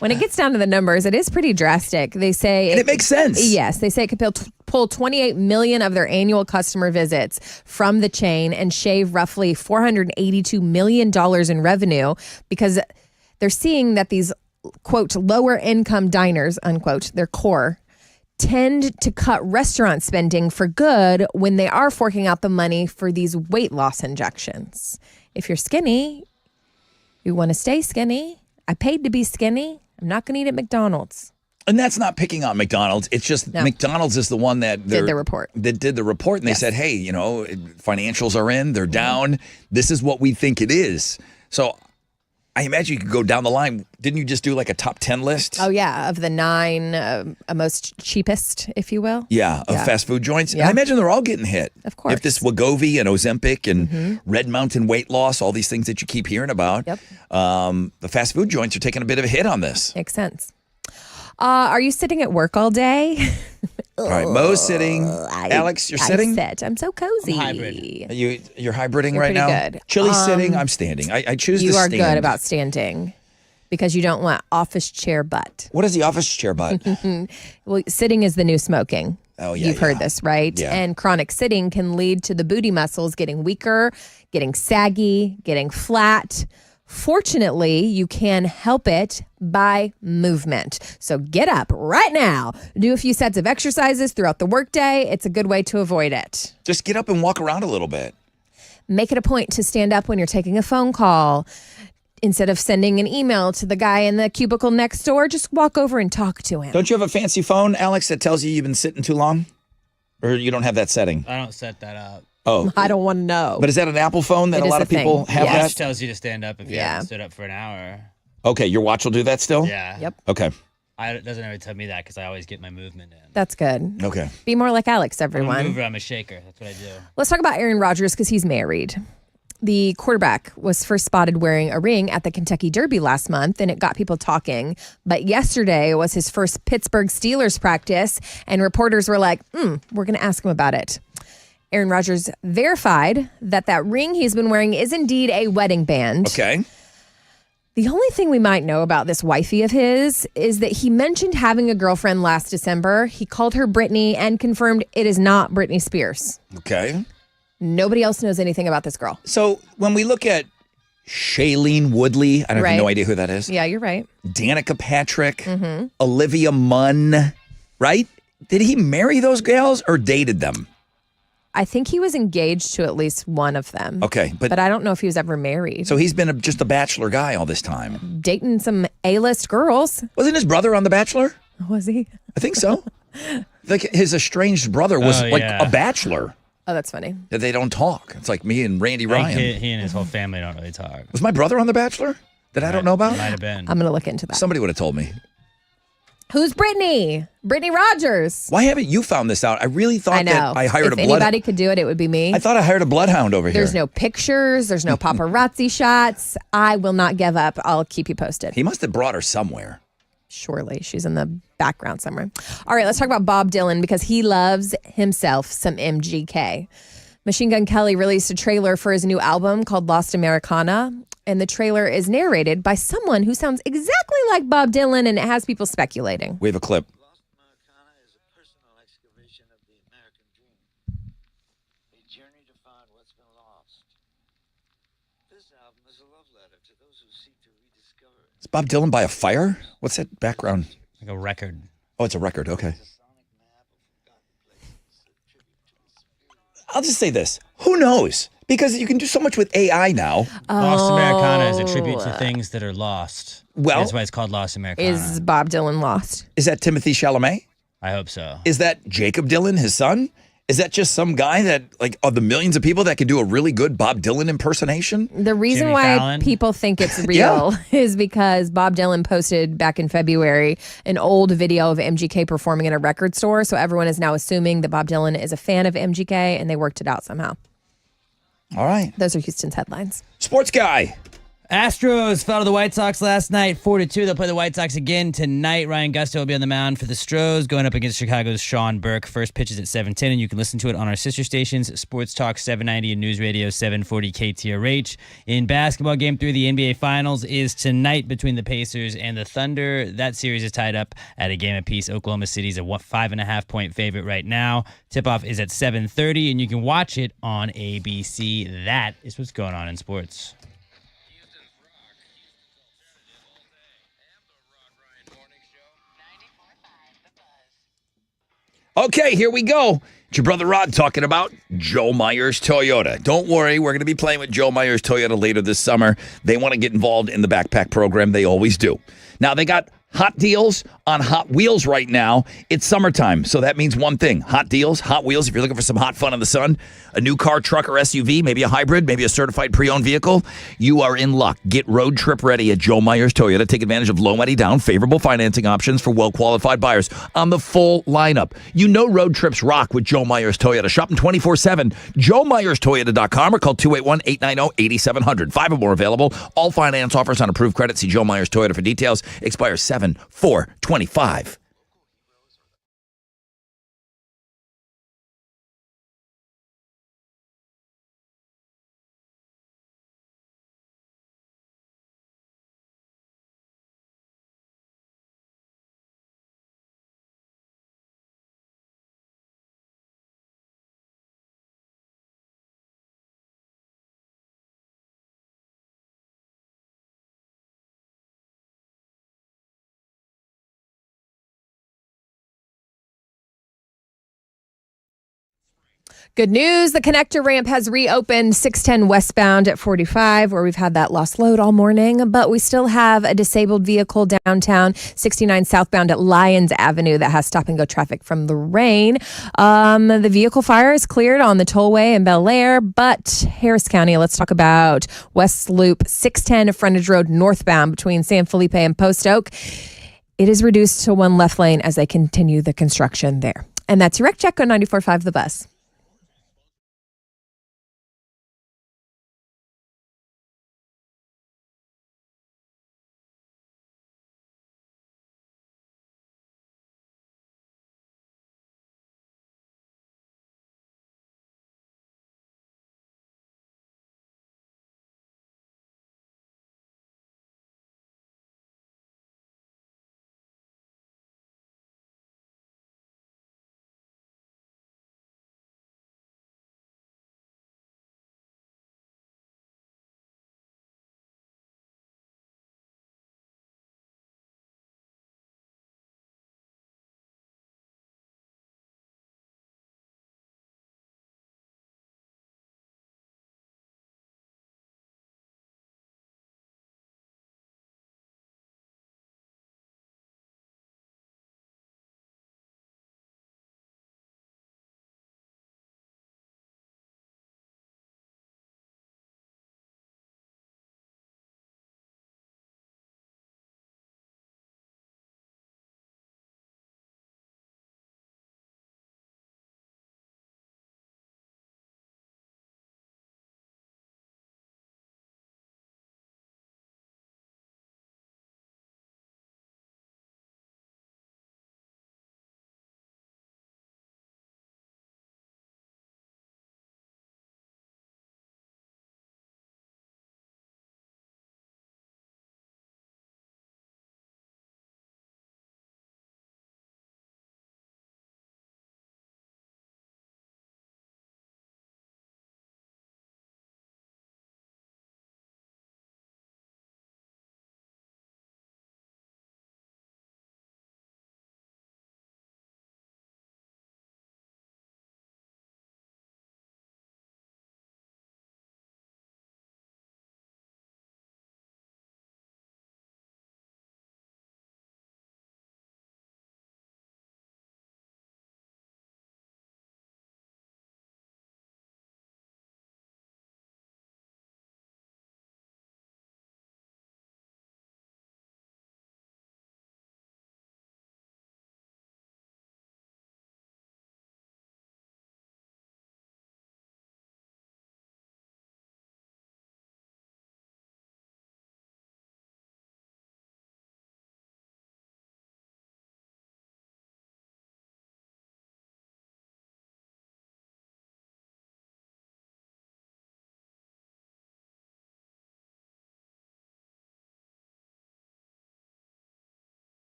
When it gets down to the numbers, it is pretty drastic. They say And it makes sense. Yes, they say it could pull 28 million of their annual customer visits from the chain and shave roughly $482 million in revenue because they're seeing that these, quote, lower income diners, unquote, their core, tend to cut restaurant spending for good when they are forking out the money for these weight loss injections. If you're skinny, you want to stay skinny. I paid to be skinny. I'm not going to eat at McDonald's. And that's not picking on McDonald's. It's just McDonald's is the one that Did the report. That did the report, and they said, hey, financials are in, they're down. This is what we think it is. So I imagine you could go down the line. Didn't you just do like a top 10 list? Oh, yeah, of the 9 most cheapest, if you will. Yeah, of fast food joints. Yeah. I imagine they're all getting hit. Of course. If this Wegovy and Ozempic and Red Mountain weight loss, all these things that you keep hearing about, the fast food joints are taking a bit of a hit on this. Makes sense. Are you sitting at work all day? All right, Mo's sitting. Alex, you're sitting? I sit. I'm so cozy. You're hybriding You're right pretty good. Now? Chili's sitting, I'm standing. I choose to You are stand. good about standing because you don't want office chair butt. What is the office chair butt? Well, sitting is the new smoking. Oh, yeah. You've heard this, right? Yeah. And chronic sitting can lead to the booty muscles getting weaker, getting saggy, getting flat. Fortunately, you can help it by movement. So get up right now. Do a few sets of exercises throughout the workday. It's a good way to avoid it. Just get up and walk around a little bit. Make it a point to stand up when you're taking a phone call. Instead of sending an email to the guy in the cubicle next door, just walk over and talk to him. Don't you have a fancy phone, Alex, that tells you you've been sitting too long? Or you don't have that setting? I don't set that up. Oh. I don't want to know. But is that an Apple phone that It a is lot a of people thing. have Yes. that? Watch tells you to stand up if you haven't stood up for an hour. Okay, your watch will do that still? Yeah. Yep. Okay. It doesn't ever tell me that because I always get my movement in. That's good. Okay. Be more like Alex, I'm a everyone. mover, I'm a shaker. That's what I do. Let's talk about Aaron Rodgers because he's married. The quarterback was first spotted wearing a ring at the Kentucky Derby last month, and it got people talking. But yesterday was his first Pittsburgh Steelers practice, and reporters were like, we're going to ask him about it. Aaron Rodgers verified that ring he's been wearing is indeed a wedding band. Okay. The only thing we might know about this wifey of his is that he mentioned having a girlfriend last December. He called her Brittany and confirmed it is not Britney Spears. Okay. Nobody else knows anything about this girl. So when we look at Shailene Woodley, I have Right. no idea who that is. Yeah, you're right. Danica Patrick, Mm-hmm. Olivia Munn, right? Did he marry those gals or dated them? I think he was engaged to at least one of them. Okay, But I don't know if he was ever married. So he's been just a bachelor guy all this time. Dating some A-list girls. Wasn't his brother on The Bachelor? Was he? I think so. Like his estranged brother was Oh, like yeah. a bachelor. Oh, that's funny. That they don't talk. It's like me and Randy I think Ryan. he and his whole family don't really talk. Was my brother on The Bachelor that I don't know about? Might have been. I'm going to look into that. Somebody would have told me. Who's Brittany? Brittany Rodgers. Why haven't you found this out? I really thought I know. that I hired if a blood. anybody could do it, it would be me. I thought I hired a bloodhound over There's here. no pictures. There's no paparazzi shots. I will not give up. I'll keep you posted. He must have brought her somewhere. Surely. She's in the background somewhere. All right, let's talk about Bob Dylan because he loves himself some MGK. Machine Gun Kelly released a trailer for his new album called Lost Americana. And the trailer is narrated by someone who sounds exactly like Bob Dylan, and it has people speculating. We have a clip. Lost Americana is a personal excavation of the American dream, a journey to find what's been lost. This album is a love letter to those who seek to rediscover it. Is Bob Dylan by a fire? What's that background? Like a record. Oh, it's a record. Okay. I'll just say this. Who knows? Because you can do so much with AI now. Lost Americana is a tribute to things that are lost. Well- That's why it's called Lost Americana. Is Bob Dylan lost? Is that Timothy Chalamet? I hope so. Is that Jacob Dylan, his son? Is that just some guy that, like, of the millions of people that can do a really good Bob Dylan impersonation? The reason Jimmy why Fallon? people think it's real is because Bob Dylan posted back in February an old video of MGK performing in a record store. So everyone is now assuming that Bob Dylan is a fan of MGK, and they worked it out somehow. All right. Those are Houston's headlines. Sports guy. Astros fell to the White Sox last night, 4-2. They'll play the White Sox again tonight. Ryan Gusto will be on the mound for the Stros, going up against Chicago's Sean Burke. First pitch is at 7:10, and you can listen to it on our sister stations, Sports Talk 790 and News Radio 740 KTRH. In basketball, Game 3 of the NBA Finals is tonight between the Pacers and the Thunder. That series is tied up at a game apiece. Oklahoma City's a 5.5-point favorite right now. Tip-off is at 7:30, and you can watch it on ABC. That is what's going on in sports. Okay, here we go. It's your brother Rod talking about Joe Myers Toyota. Don't worry, we're going to be playing with Joe Myers Toyota later this summer. They want to get involved in the backpack program. They always do. Now, they got hot deals on Hot Wheels right now. It's summertime, so that means one thing. Hot deals, Hot Wheels. If you're looking for some hot fun in the sun, a new car, truck, or SUV, maybe a hybrid, maybe a certified pre-owned vehicle, you are in luck. Get road trip ready at Joe Myers Toyota. Take advantage of low money down, favorable financing options for well-qualified buyers on the full lineup. You know road trips rock with Joe Myers Toyota. Shop them 24/7. JoeMyersToyota.com or call 281-890-8700. 5 or more available. All finance offers on approved credit. See Joe Myers Toyota for details. Expires 7/4/25. Good news. The connector ramp has reopened 610 westbound at 45, where we've had that lost load all morning, but we still have a disabled vehicle downtown 69 southbound at Lyons Avenue that has stop and go traffic from the rain. The vehicle fire is cleared on the tollway in Bel Air, but Harris County, let's talk about West Loop 610 Frontage Road northbound between San Felipe and Post Oak. It is reduced to one left lane as they continue the construction there. And that's your Rec Check on 94.5 The Buzz.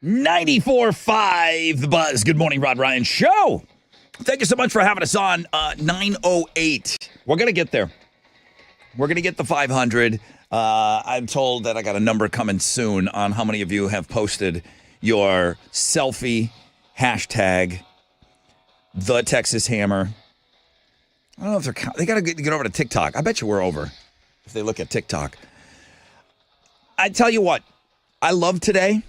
94.5 The Buzz. Good morning, Rod Ryan Show. Thank you so much for having us on 908. We're going to get there. We're going to get the 500. I'm told that I got a number coming soon on how many of you have posted your selfie hashtag, the Texas Hammer. I don't know if they got to get over to TikTok. I bet you we're over if they look at TikTok. I tell you what, I love today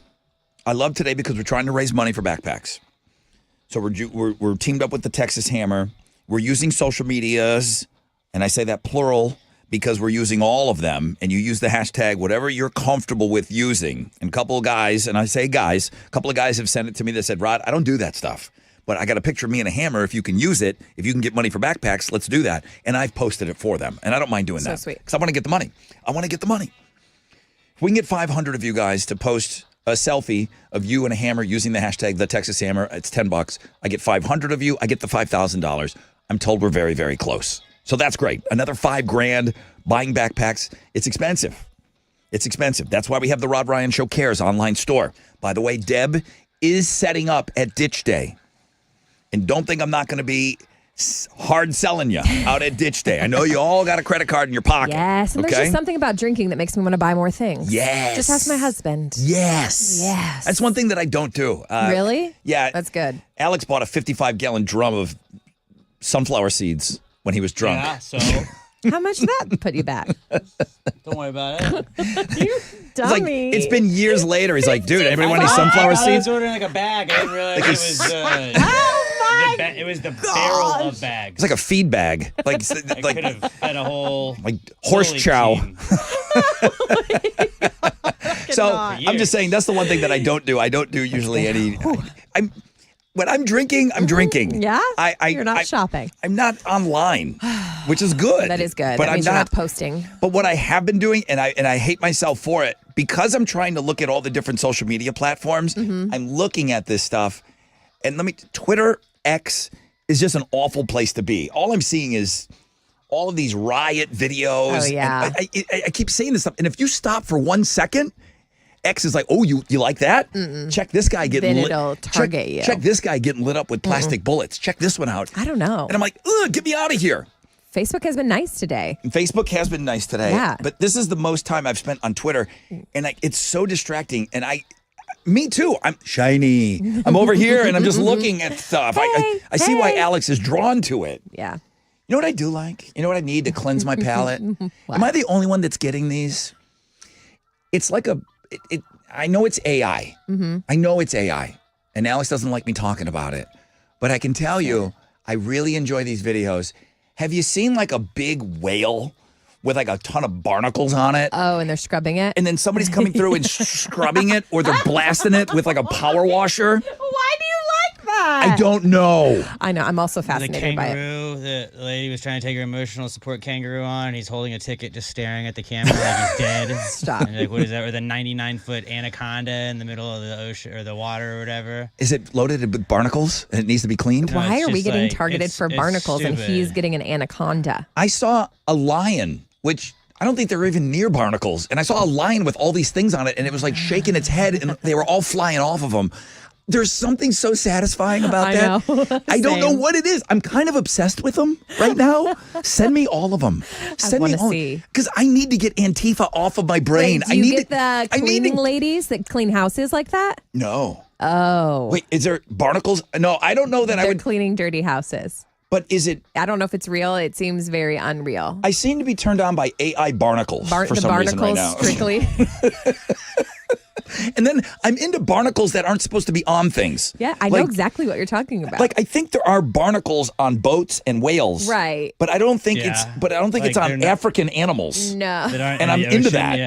because we're trying to raise money for backpacks. So we're teamed up with the Texas Hammer. We're using social medias, and I say that plural because we're using all of them, and you use the hashtag whatever you're comfortable with using. And a couple of guys, and I say guys, a couple of guys have sent it to me that said, Rod, I don't do that stuff. But I got a picture of me and a hammer. If you can use it, if you can get money for backpacks, let's do that. And I've posted it for them. And I don't mind doing that. So sweet. Because I want to get the money. If we can get 500 of you guys to post a selfie of you and a hammer using the hashtag the Texas Hammer, it's $10. I get 500 of you. I get the $5,000. I'm told we're very, very close. So that's great. Another $5,000 buying backpacks. It's expensive. That's why we have the Rod Ryan Show Cares online store. By the way, Deb is setting up at Ditch Day. And don't think I'm not going to be hard selling you out at Ditch Day. I know you all got a credit card in your pocket. Yes, and there's just something about drinking that makes me want to buy more things. Yes. Just ask my husband. Yes. That's one thing that I don't do. Really? Yeah. That's good. Alex bought a 55-gallon drum of sunflower seeds when he was drunk. Yeah, so How much did that put you back? don't worry about it. You dummy. It's been years later. He's like, dude, anybody want any sunflower I seeds? was ordering like a bag. I didn't realize it was. It was the barrel of bags. It's like a feed bag. Like I could have fed a whole like horse Italy chow. team. So I'm just saying that's the one thing that I don't do. I don't do usually any. When I'm drinking, I'm drinking. Yeah? I You're not shopping. I'm not online, which is good. That is good. But That means I'm you're not posting. But what I have been doing, and I hate myself for it, because I'm trying to look at all the different social media platforms, Mm-hmm. I'm looking at this stuff. And Twitter X is just an awful place to be. All I'm seeing is all of these riot videos. Oh, yeah. And I keep saying this stuff. And if you stop for 1 second, X is like, oh, you like that? Mm-mm. Check this guy getting Then lit. it'll target you. Check this guy getting lit up with plastic bullets. Check this one out. I don't know. And I'm like, ugh, get me out of here. Facebook has been nice today. And Facebook has been nice today. Yeah. But this is the most time I've spent on Twitter. And it's so distracting. And me too. I'm shiny. I'm over here and I'm just looking at stuff. I see why Alex is drawn to it. Yeah. You know what I do like? You know what I need to cleanse my palate? Am I the only one that's getting these? It's like I know it's AI. Mm-hmm. I know it's AI. And Alex doesn't like me talking about it. But I can tell you, I really enjoy these videos. Have you seen like a big whale with like a ton of barnacles on it? Oh, and they're scrubbing it? And then somebody's coming through and scrubbing it, or they're blasting it with like a power washer? Why do you like that? I don't know. I know. I'm also The fascinated by it. kangaroo, the lady was trying to take her emotional support kangaroo on, and he's holding a ticket, just staring at the camera like he's dead. Stop. And you're like, what is that? Or the 99-foot anaconda in the middle of the ocean or the water or whatever. Is it loaded with barnacles and it needs to be cleaned? No, Why it's are we just getting like- targeted for it's barnacles and stupid. he's getting an anaconda? I saw a lion, which I don't think they're even near barnacles. And I saw a lion with all these things on it, and it was like shaking its head, and they were all flying off of him. There's something so satisfying about that. know. I don't know Same. what it is. I'm kind of obsessed with them right now. Send me all of them. Send me wanna all. see. Because I need to get Antifa off of my brain. Wait, do you I need get to, the I need cleaning to, ladies that clean houses like that? No. Oh. Wait, is there barnacles? No, I don't know that I They're would. cleaning dirty houses. But is it? I don't know if it's real. It seems very unreal. I seem to be turned on by AI barnacles for The some reason right barnacles now. strictly. And then I'm into barnacles that aren't supposed to be on things. Yeah, I know exactly what you're talking about. Like I think there are barnacles on boats and whales. Right. But I don't think Yeah. it's Like, on they're not- African animals. No. That aren't And in I'm the into ocean, that.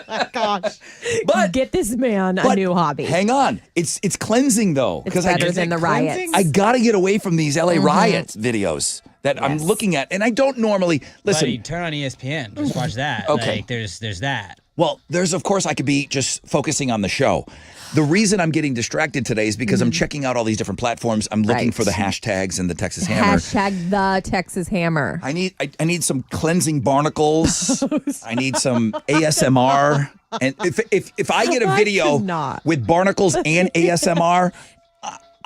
yeah. Gosh. But Get this man a new hobby. hang on. It's cleansing though. It's better than the riots. I gotta get away from these LA riots videos that I'm looking at. And I don't normally listen. Buddy, turn on ESPN. Just watch that. Okay. Like, there's that. Well, of course, I could be just focusing on the show. The reason I'm getting distracted today is because I'm checking out all these different platforms. I'm looking Right. for the hashtags and the Texas Hammer. Hashtag the Texas Hammer. I need some cleansing barnacles. I need some ASMR. And if I get a video cannot. with barnacles and ASMR,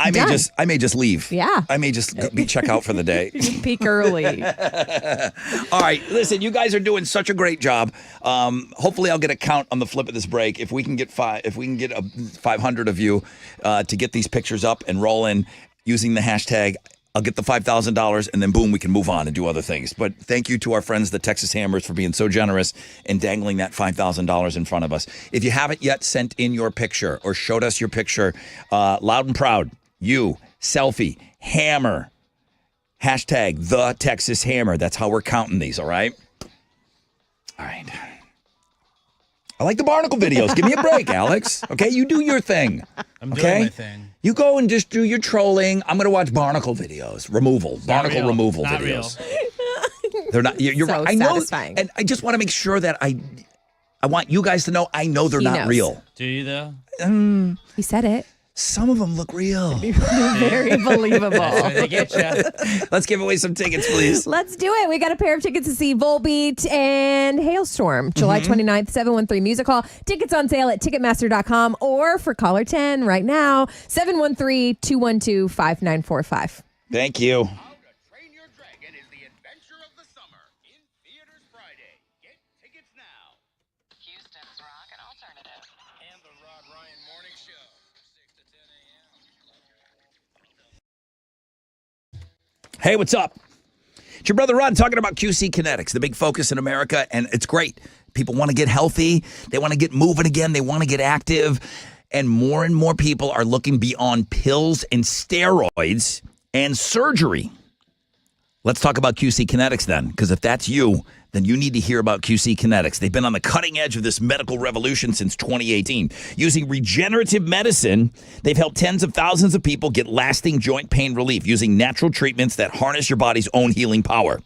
I may Done. just leave. Yeah. I may just check out for the day. You peak early. All right, listen, you guys are doing such a great job. Hopefully, I'll get a count on the flip of this break. If we can get 500 of you to get these pictures up and roll in using the hashtag, I'll get the $5,000, and then boom, we can move on and do other things. But thank you to our friends, the Texas Hammers, for being so generous and dangling that $5,000 in front of us. If you haven't yet sent in your picture or showed us your picture, loud and proud, you, selfie, hammer, hashtag the Texas Hammer. That's how we're counting these, all right? All right. I like the barnacle videos. Give me a break, Alex. Okay, you do your thing. I'm doing my thing. You go and just do your trolling. I'm going to watch barnacle videos. Barnacle removal Not videos. real. They're not. You're So right. I know, satisfying. and I just want to make sure that I want you guys to know I know they're He not knows. real. Do you though? He said it. Some of them look real. Very believable. That's where they get you. Let's give away some tickets, please. Let's do it. We got a pair of tickets to see Volbeat and Hailstorm, July 29th, 713 Music Hall. Tickets on sale at Ticketmaster.com or for caller 10 right now, 713-212-5945. Thank you. Hey, what's up? It's your brother Rod talking about QC Kinetics, the big focus in America, and it's great. People want to get healthy. They want to get moving again. They want to get active. And more people are looking beyond pills and steroids and surgery. Let's talk about QC Kinetics then, because if that's you, then you need to hear about QC Kinetics. They've been on the cutting edge of this medical revolution since 2018. Using regenerative medicine, they've helped tens of thousands of people get lasting joint pain relief using natural treatments that harness your body's own healing power.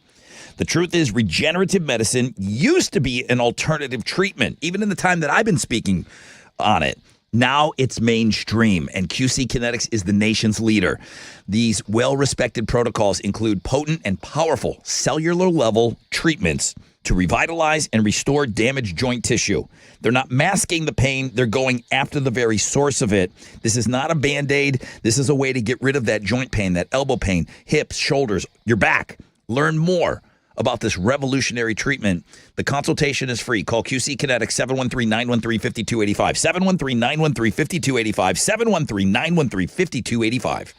The truth is, regenerative medicine used to be an alternative treatment, even in the time that I've been speaking on it. Now it's mainstream, and QC Kinetics is the nation's leader. These well-respected protocols include potent and powerful cellular-level treatments to revitalize and restore damaged joint tissue. They're not masking the pain. They're going after the very source of it. This is not a Band-Aid. This is a way to get rid of that joint pain, that elbow pain, hips, shoulders, your back. Learn more about this revolutionary treatment. The consultation is free. Call QC Kinetics 713-913-5285. 713-913-5285. 713-913-5285.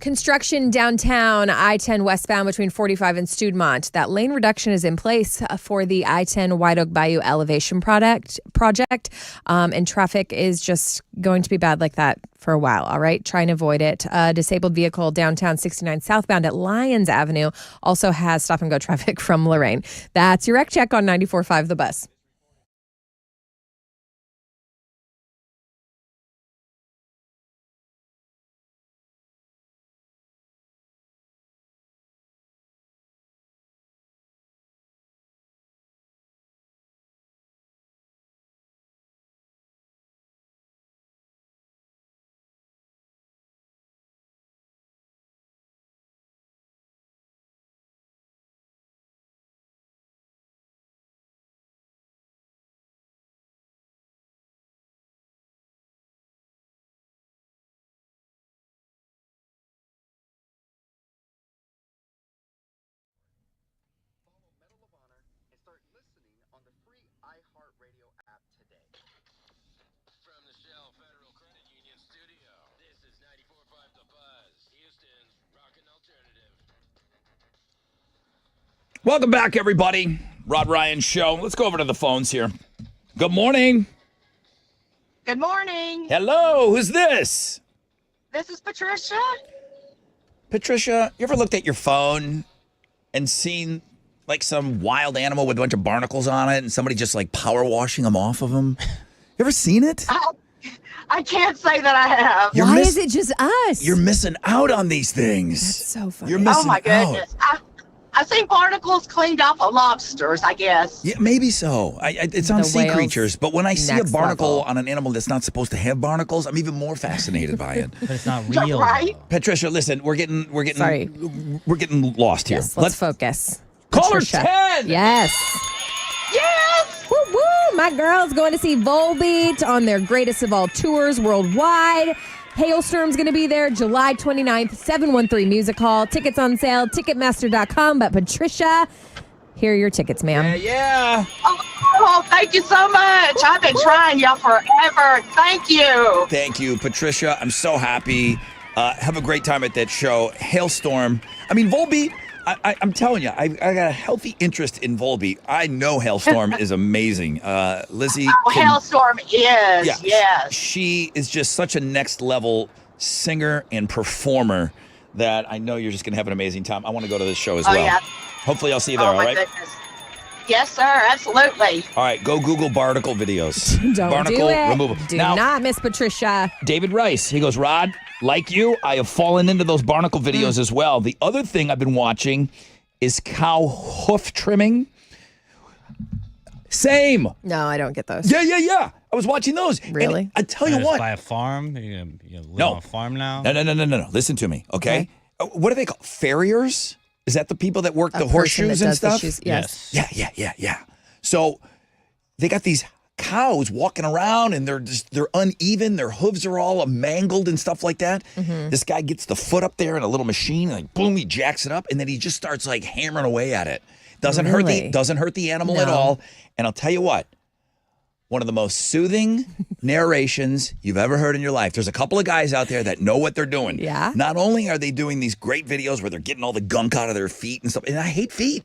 Construction downtown I-10 westbound between 45 and Studemont. That lane reduction is in place for the I-10 White Oak Bayou elevation project, and traffic is just going to be bad like that for a while. All right, try and avoid it. Disabled vehicle downtown 69 southbound at Lyons Avenue also has stop and go traffic from Lorraine. That's your wreck check on 94.5 The Buzz. on the free iHeartRadio app today. From the Shell Federal Credit Union studio, this is 94.5 The Buzz, Houston's rockin' alternative. Welcome back, everybody. Rod Ryan Show. Let's go over to the phones here. Good morning. Good morning. Hello, who's this? This is Patricia. Patricia, you ever looked at your phone and seen like some wild animal with a bunch of barnacles on it and somebody just like power washing them off of them? You ever seen it? I can't say that I have. Why is it just us? You're missing out on these things. That's so funny. You're missing Oh my out. goodness. I've seen barnacles cleaned off of lobsters, I guess. Yeah, maybe so. It's on The sea whales, creatures, but when I see a next barnacle level. on an animal that's not supposed to have barnacles, I'm even more fascinated by it. But it's not real. Right? Patricia, listen, we're getting Sorry. we're getting lost here. Yes, let's focus. Caller Patricia. 10. Yes. Yes! Woo woo! My girl's going to see Volbeat on their greatest of all tours worldwide. Hailstorm's going to be there July 29th, 713 Music Hall. Tickets on sale, Ticketmaster.com. But Patricia, here are your tickets, ma'am. Yeah. Oh, thank you so much. I've been trying y'all forever. Thank you. Thank you, Patricia. I'm so happy. Have a great time at that show. Hailstorm. I mean, Volbeat. I'm telling you, I got a healthy interest in Volbeat. I know Hailstorm is amazing. Lizzie. Oh, Hailstorm is, yes. She is just such a next level singer and performer that I know you're just going to have an amazing time. I want to go to this show as well. Yeah. Hopefully I'll see you there, Oh, all my right? goodness. Yes, sir. Absolutely. All right, go Google barnacle videos. Don't barnacle do it. removal. Do Now, not miss Patricia. David Rice, he goes, Rod, like you, I have fallen into those barnacle videos as well. The other thing I've been watching is cow hoof trimming. Same. No, I don't get those. Yeah. I was watching those. Really? And I tell you Just what. By a farm? You live No. on a farm now? No. Listen to me, okay? What are they called? Farriers? Is that the people that work A the person horseshoes that and does the stuff? shoes, yes. Yeah. So they got these cows walking around and they're uneven. Their hooves are all mangled and stuff like that. Mm-hmm. This guy gets the foot up there in a little machine and like boom, he jacks it up and then he just starts like hammering away at it. Doesn't hurt the animal at No. all. And I'll tell you what. One of the most soothing narrations you've ever heard in your life. There's a couple of guys out there that know what they're doing. Yeah. Not only are they doing these great videos where they're getting all the gunk out of their feet and stuff, and I hate feet,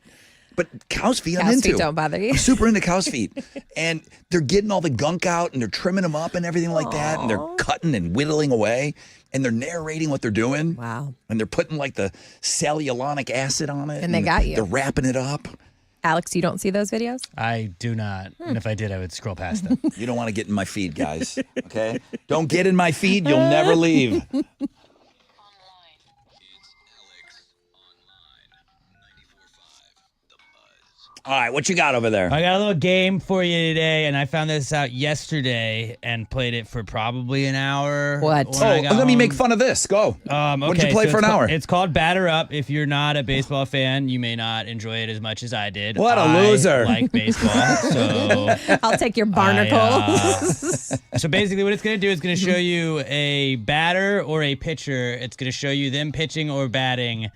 but cow's feet I'm Cow's into. feet don't bother you. I'm super into cow's feet. And they're getting all the gunk out and they're trimming them up and everything like that. And they're cutting and whittling away. And they're narrating what they're doing. Wow. And they're putting like the cellulonic acid on it. And they got you. They're wrapping it up. Alex, you don't see those videos? I do not. And if I did, I would scroll past them. You don't want to get in my feed, guys. Okay? Don't get in my feed. You'll never leave. All right, what you got over there? I got a little game for you today, and I found this out yesterday and played it for probably an hour. What? Oh, let me make fun of this. Go. What did you play for an hour? It's called Batter Up. If you're not a baseball fan, you may not enjoy it as much as I did. What a I loser. like baseball, so I'll take your barnacles. So basically what it's going to do is going to show you a batter or a pitcher. It's going to show you them pitching or batting,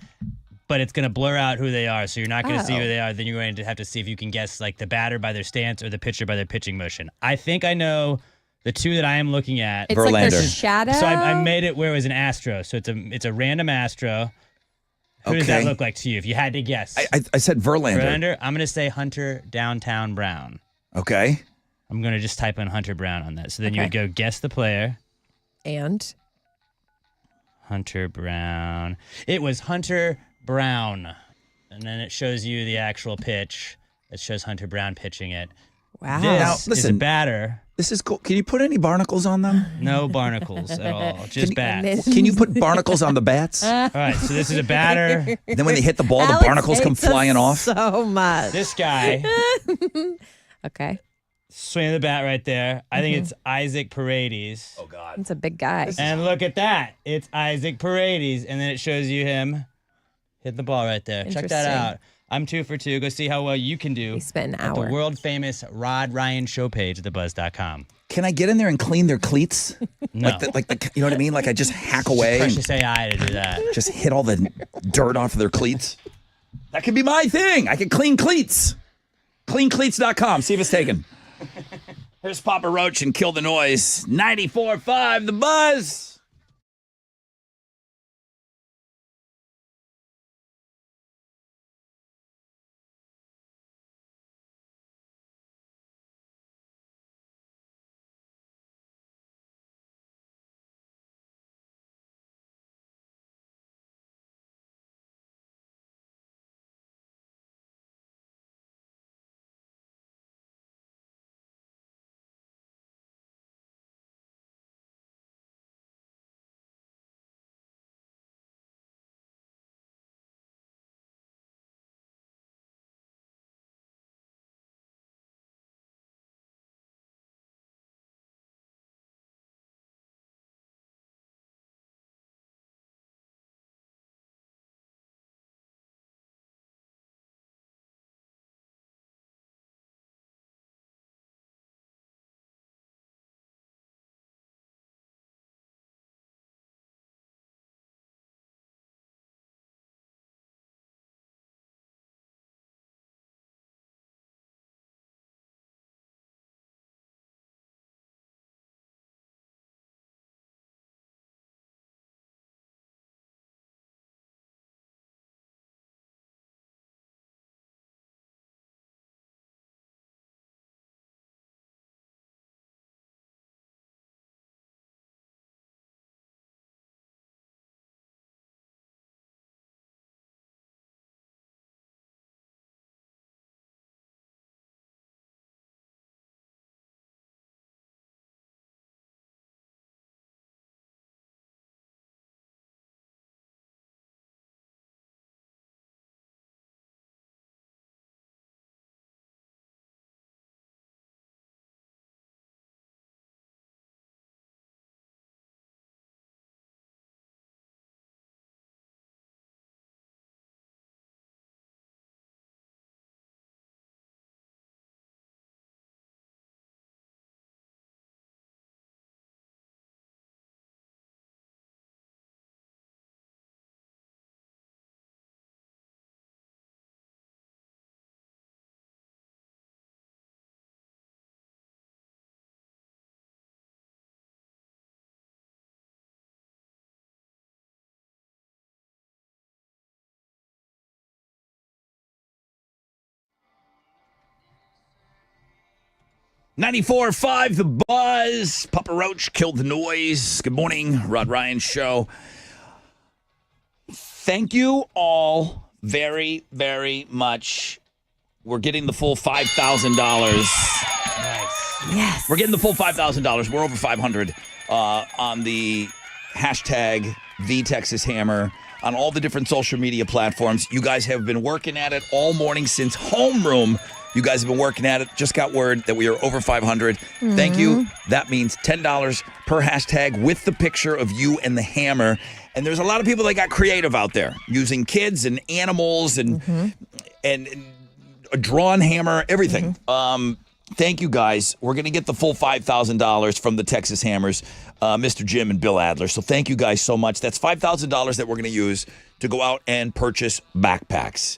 but it's going to blur out who they are. So you're not going to see who they are. Then you're going to have to see if you can guess like the batter by their stance or the pitcher by their pitching motion. I think I know The two that I am looking at. It's like Verlander. their shadow. So I made it where it was an Astro. So it's a random Astro. Who does that Okay. look like to you if you had to guess? I said Verlander. Verlander? I'm going to say Hunter Downtown Brown. Okay. I'm going to just type in Hunter Brown on that. So then you would go guess the player. And Hunter Brown. It was Hunter Brown. And then it shows you the actual pitch. It shows Hunter Brown pitching it. wow. This Now, is a listen. batter. This is cool. Can you put any barnacles on them? No barnacles at all. Just bats. Can you put barnacles on the bats? All right, so this is a batter. Then when they hit the ball, Alex the barnacles come hates us flying off. so much. This guy, Okay. swinging the bat right there. I think it's Isaac Paredes. Oh, God. It's a big guy. And look at that. It's Isaac Paredes. And then it shows you him hit the ball right there. Check that Interesting. out. I'm 2 for 2. Go see how well you can do We spent an at hour. the world famous Rod Ryan show page at thebuzz.com. Can I get in there and clean their cleats? No. Like the, you know what I mean? Like I just hack away and Precious AI to do that. just hit all the dirt off of their cleats. That could be my thing. I can clean cleats. Cleancleats.com. See if it's taken. Here's Papa Roach and Kill the Noise. 94.5 The Buzz. .94.5 The Buzz. Papa Roach killed the noise. Good morning, Rod Ryan Show. Thank you all very, very much. We're getting the full $5,000. Yes. We're getting the full $5,000. We're over 500 on the hashtag #TheTexasHammer on all the different social media platforms. You guys have been working at it all morning since homeroom. You guys have been working at it. Just got word that we are over 500. Thank you. That means $10 per hashtag with the picture of you and the hammer. And there's a lot of people that got creative out there using kids and animals and a drawn hammer, everything. Thank you, guys. We're going to get the full $5,000 from the Texas Hammers, Mr. Jim and Bill Adler. So thank you guys so much. That's $5,000 that we're going to use to go out and purchase backpacks.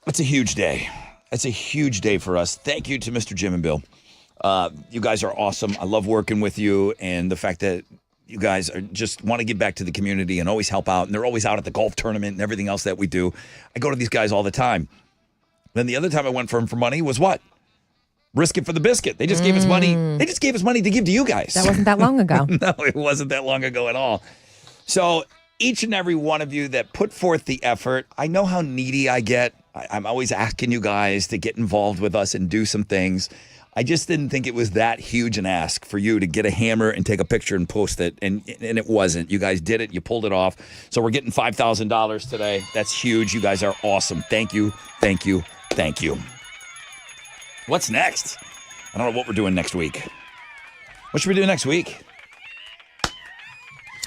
It's a huge day. It's a huge day for us. Thank you to Mr. Jim and Bill. You guys are awesome. I love working with you, and the fact that you guys are just want to give back to the community and always help out. And they're always out at the golf tournament and everything else that we do. I go to these guys all the time. Then the other time I went for money was what? Risk it for the biscuit. They just gave us money. They just gave us money to give to you guys. That wasn't that long ago. No, it wasn't that long ago at all. So each and every one of you that put forth the effort, I know how needy I get. I'm always asking you guys to get involved with us and do some things. I just didn't think it was that huge an ask for you to get a hammer and take a picture and post it, and it wasn't. You guys did it. You pulled it off. So we're getting $5,000 today. That's huge. You guys are awesome. Thank you, thank you, thank you. What's next? I don't know what we're doing next week. What should we do next week?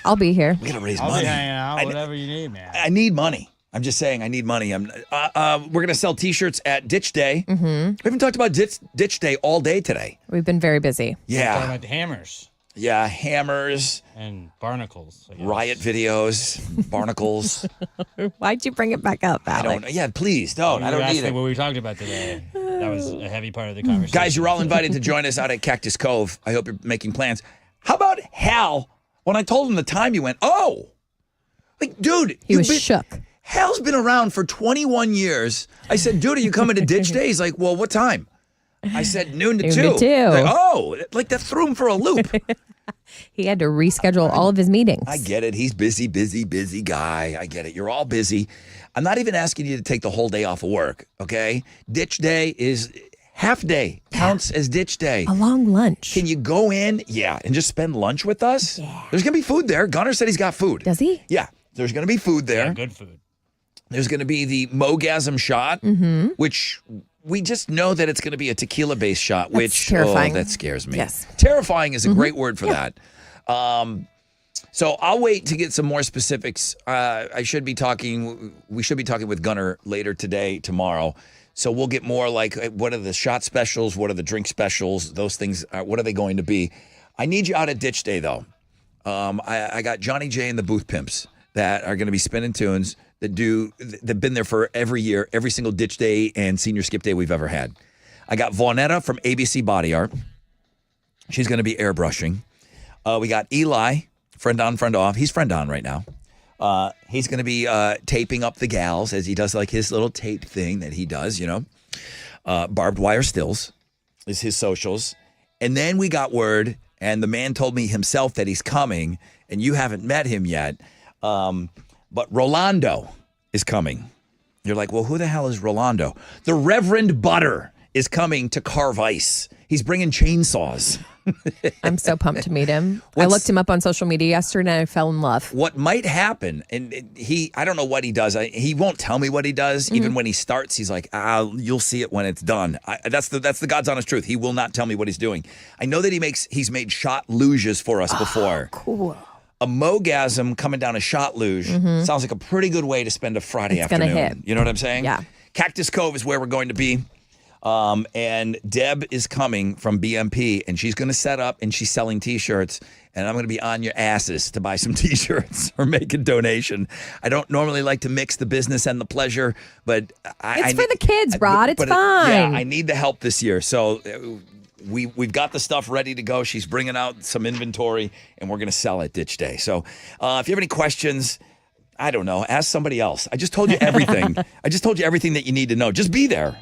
I'll be here. We got to raise I'll money. be hanging out, whatever you need, man. I need money. I'm just saying, I need money. We're going to sell T-shirts at Ditch Day. Mm-hmm. We haven't talked about Ditch Day all day today. We've been very busy. Yeah. Talking about the hammers. Yeah, hammers. And barnacles. Riot videos, barnacles. Why'd you bring it back up, Alex? I don't know. Yeah, please don't. I don't need it. What we talked about today. That was a heavy part of the conversation. Guys, you're all invited to join us out at Cactus Cove. I hope you're making plans. How about Hal? When I told him the time, you went, oh. Like, dude. He was shook. Hal's been around for 21 years. I said, dude, are you coming to Ditch Day? He's like, well, what time? I said, noon to 2. Noon to 2. Like, oh, like that threw him for a loop. He had to reschedule all of his meetings. I get it. He's busy guy. I get it. You're all busy. I'm not even asking you to take the whole day off of work, okay? Ditch Day is half day. Counts as Ditch Day. A long lunch. Can you go in? Yeah, and just spend lunch with us? Yeah. There's going to be food there. Gunnar said he's got food. Does he? Yeah, there's going to be food there. Yeah, good food. There's going to be the Mogasm shot, which we just know that it's going to be a tequila-based shot, which terrifying. that scares me. Yes. Terrifying is a great word for that. So I'll wait to get some more specifics. We should be talking with Gunnar later today, tomorrow. So we'll get more like what are the shot specials, what are the drink specials, those things, what are they going to be? I need you out at Ditch Day, though. I got Johnny J and the Booth Pimps that are going to be spinning tunes that've been there for every year, every single Ditch Day and Senior Skip Day we've ever had. I got Vaunetta from ABC Body Art. She's going to be airbrushing. We got Eli, friend on, friend off. He's friend on right now. He's going to be taping up the gals as he does like his little tape thing that he does, you know. Barbed Wire Stills is his socials. And then we got word, and the man told me himself that he's coming, and you haven't met him yet. But Rolando is coming. You're like, well, who the hell is Rolando? The Reverend Butter is coming to carve ice. He's bringing chainsaws. I'm so pumped to meet him. I looked him up on social media yesterday and I fell in love. What might happen, and I don't know what he does. He won't tell me what he does. Even when he starts, he's like, you'll see it when it's done. That's the God's honest truth. He will not tell me what he's doing. I know that he's made shot luges for us before. Cool. A Mogasm coming down a shot luge sounds like a pretty good way to spend a Friday afternoon. Gonna hit. You know what I'm saying? Yeah. Cactus Cove is where we're going to be. And Deb is coming from BMP, and she's going to set up, and she's selling T-shirts, and I'm going to be on your asses to buy some T-shirts or make a donation. I don't normally like to mix the business and the pleasure, but It's for the kids, Rod. It's fine. I need the help this year. So we've got the stuff ready to go. She's bringing out some inventory, and we're going to sell it Ditch Day. So if you have any questions, I don't know, ask somebody else. I just told you everything. I just told you everything that you need to know. Just be there.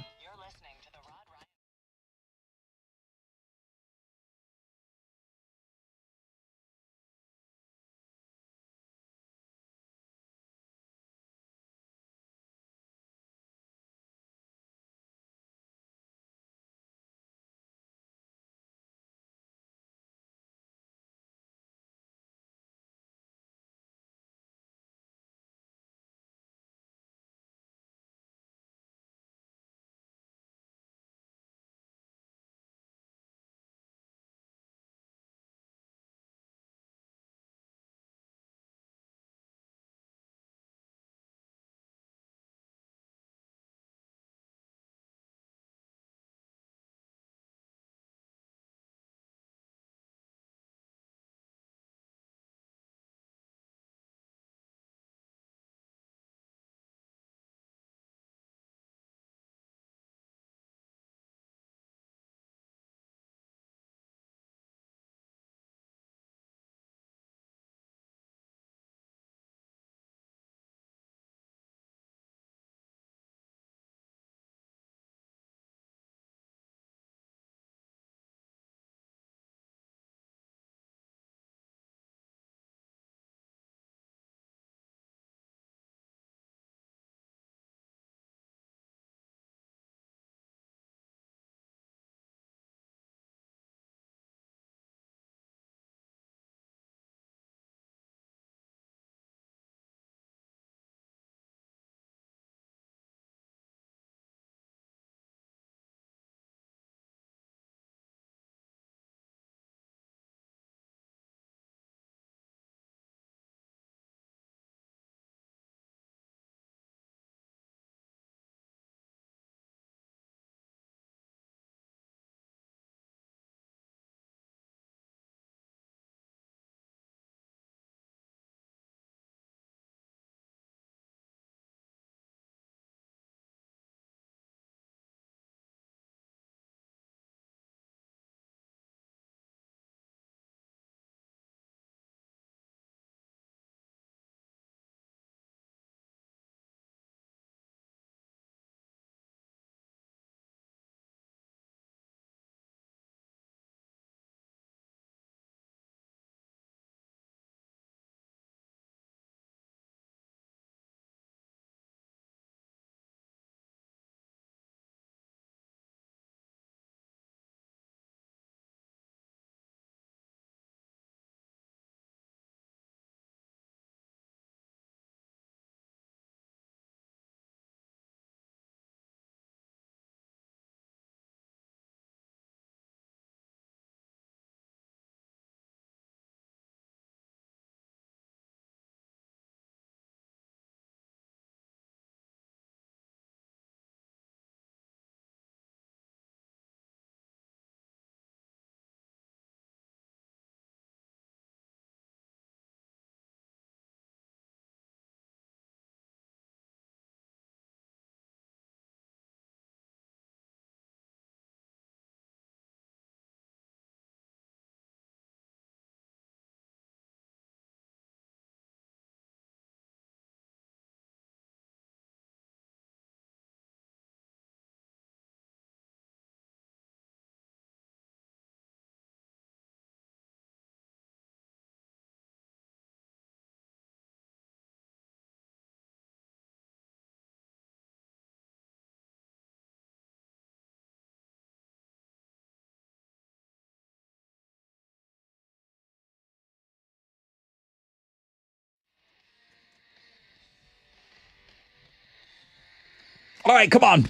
All right, come on.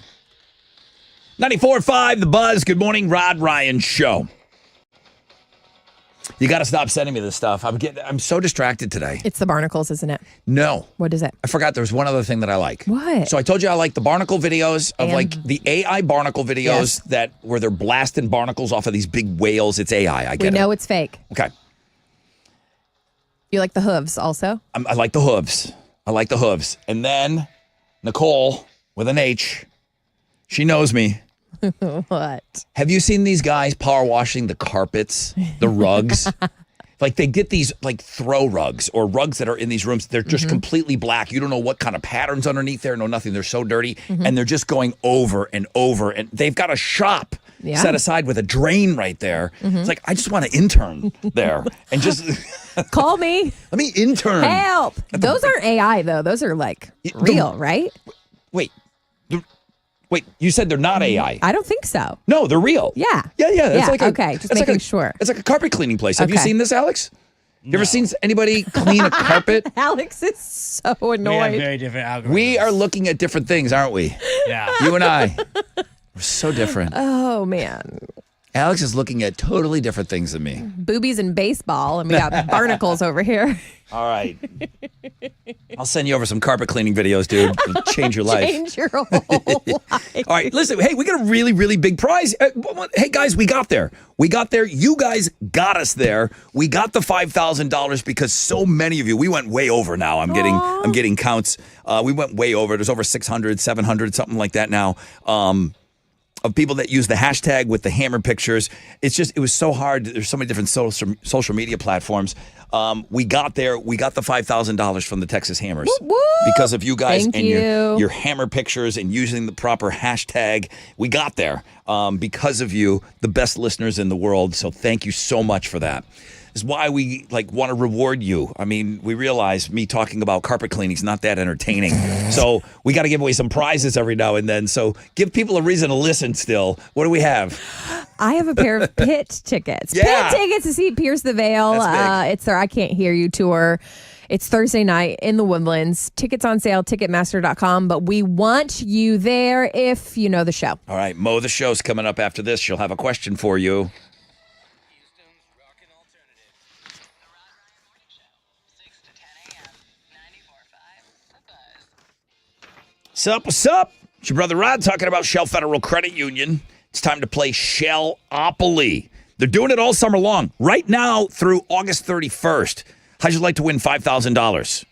94.5 The Buzz. Good morning, Rod Ryan Show. You got to stop sending me this stuff. I'm so distracted today. It's the barnacles, isn't it? No. What is it? I forgot there's one other thing that I like. What? So I told you I like the barnacle videos of And- like the AI barnacle videos Yes. that where they're blasting barnacles off of these big whales. It's AI. I get We it. know it's fake. Okay. You like the hooves also? I like the hooves. I like the hooves. And then Nicole with an H, she knows me. What? Have you seen these guys power washing the carpets, the rugs? Like they get these like throw rugs or rugs that are in these rooms. They're just completely black. You don't know what kind of patterns underneath there. No, nothing. They're so dirty. And they're just going over and over. And they've got a shop set aside with a drain right there. It's like, I just want to intern there and just Call me. let me intern. Help. Those aren't AI though. Those are like real, right? Wait. Wait, you said they're not AI. I don't think so. No, they're real. Yeah. Yeah. Yeah, It's like okay, just it's like making sure. It's like a carpet cleaning place. Have you Okay. seen this, Alex? You ever seen anybody clean a carpet? Alex is so We have annoyed. very different algorithms. We are looking at different things, aren't we? Yeah. You and I. We're so different. Oh man. Alex is looking at totally different things than me. Boobies and baseball, and we got barnacles over here. All right. I'll send you over some carpet cleaning videos, dude. It'll change your life. Change your whole life. All right, listen. Hey, we got a really, really big prize. Hey, guys, we got there. We got there. You guys got us there. We got the $5,000 because so many of you. We went way over now. I'm getting counts. We went way over. There's over 600, 700, something like that now. Of people that use the hashtag with the hammer pictures. It was so hard. There's so many different social media platforms. We got there. We got the $5,000 from the Texas Hammers because of you guys Thank and you. your hammer pictures and using the proper hashtag. We got there because of you, the best listeners in the world. So thank you so much for that. This is why we want to reward you. I mean, we realize me talking about carpet cleaning is not that entertaining. So we got to give away some prizes every now and then. So give people a reason to listen still. What do we have? I have a pair of Pit tickets. Yeah. Pit tickets to see Pierce the Veil. That's big. It's their I Can't Hear You tour. It's Thursday night in the Woodlands. Tickets on sale, Ticketmaster.com. But we want you there if you know the show. All right, Mo, the show's coming up after this. She'll have a question for you. What's up? It's your brother Rod talking about Shell Federal Credit Union. It's time to play Shellopoly. They're doing it all summer long. Right now through August 31st. How'd you like to win $5,000?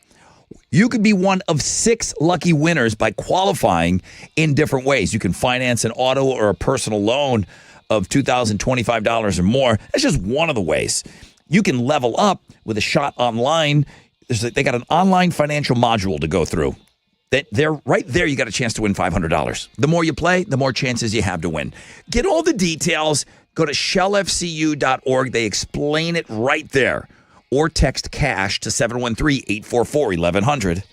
You could be one of 6 lucky winners by qualifying in different ways. You can finance an auto or a personal loan of $2,025 or more. That's just one of the ways. You can level up with a shot online. They got an online financial module to go through. They're right there. You got a chance to win $500. The more you play, the more chances you have to win. Get all the details. Go to shellfcu.org. They explain it right there. Or text cash to 713-844-1100.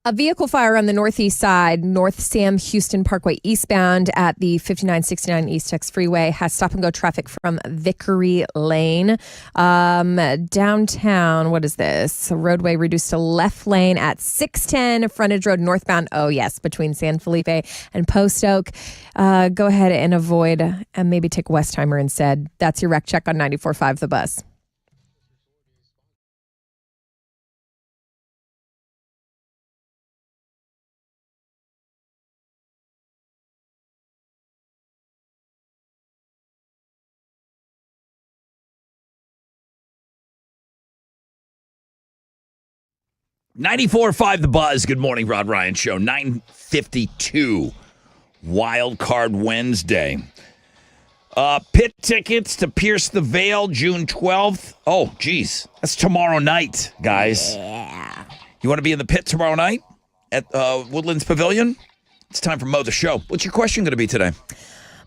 A vehicle fire on the northeast side, North Sam Houston Parkway eastbound at the 5969 East Tex Freeway has stop and go traffic from Vickery Lane. Downtown, what is this? A roadway reduced to left lane at 610 Frontage Road northbound. Oh, yes, between San Felipe and Post Oak. Go ahead and avoid and maybe take Westheimer instead. That's your wreck check on 94.5 The Buzz. .94.5 The Buzz. Good morning, Rod Ryan Show. 9:52. Wild Card Wednesday. Pit tickets to Pierce the Veil, June 12th. Oh, geez. That's tomorrow night, guys. Yeah. You want to be in the pit tomorrow night at Woodlands Pavilion? It's time for Mo the Show. What's your question going to be today?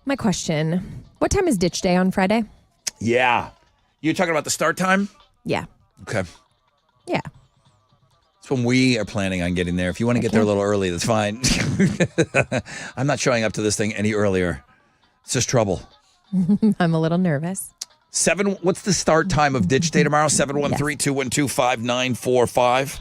My question, what time is ditch day on Friday? Yeah. You're talking about the start time? Yeah. Okay. Yeah. That's when we are planning on getting there. If you want to get there a little early, that's fine. I'm not showing up to this thing any earlier. It's just trouble. I'm a little nervous. What's the start time of ditch day tomorrow? 713-212-5945.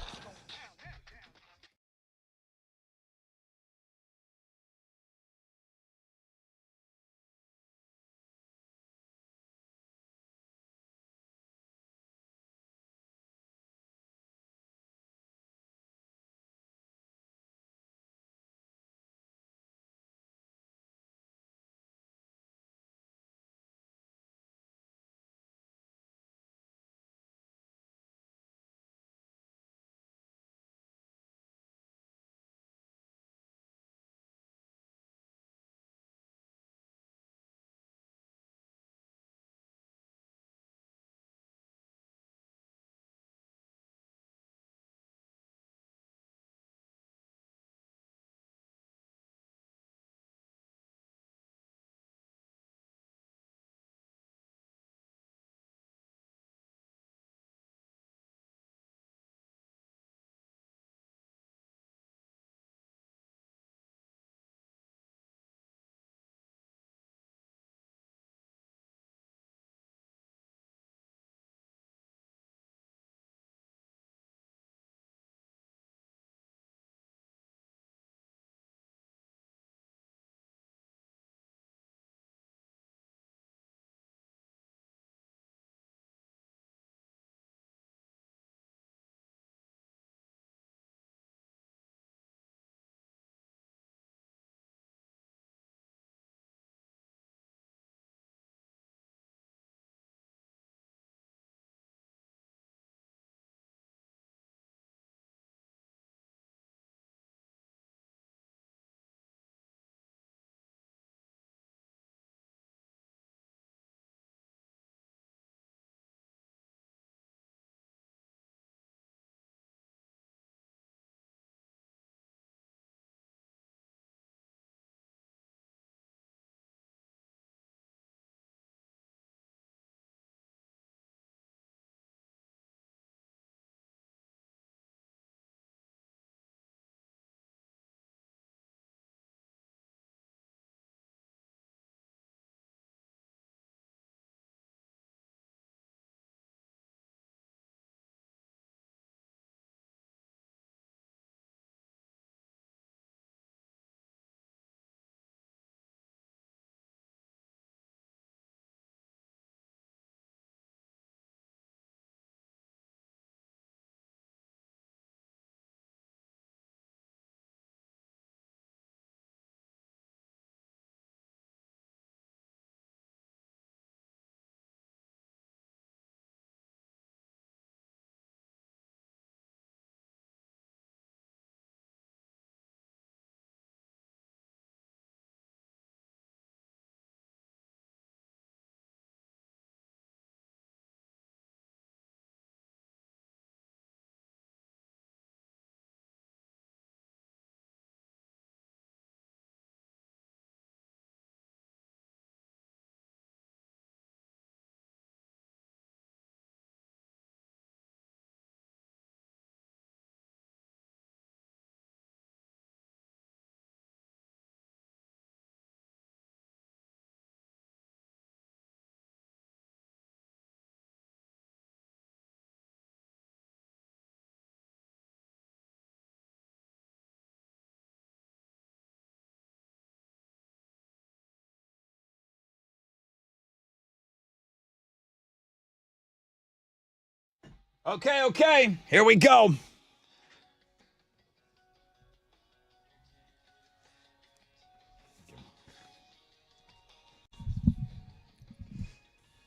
Okay. Here we go.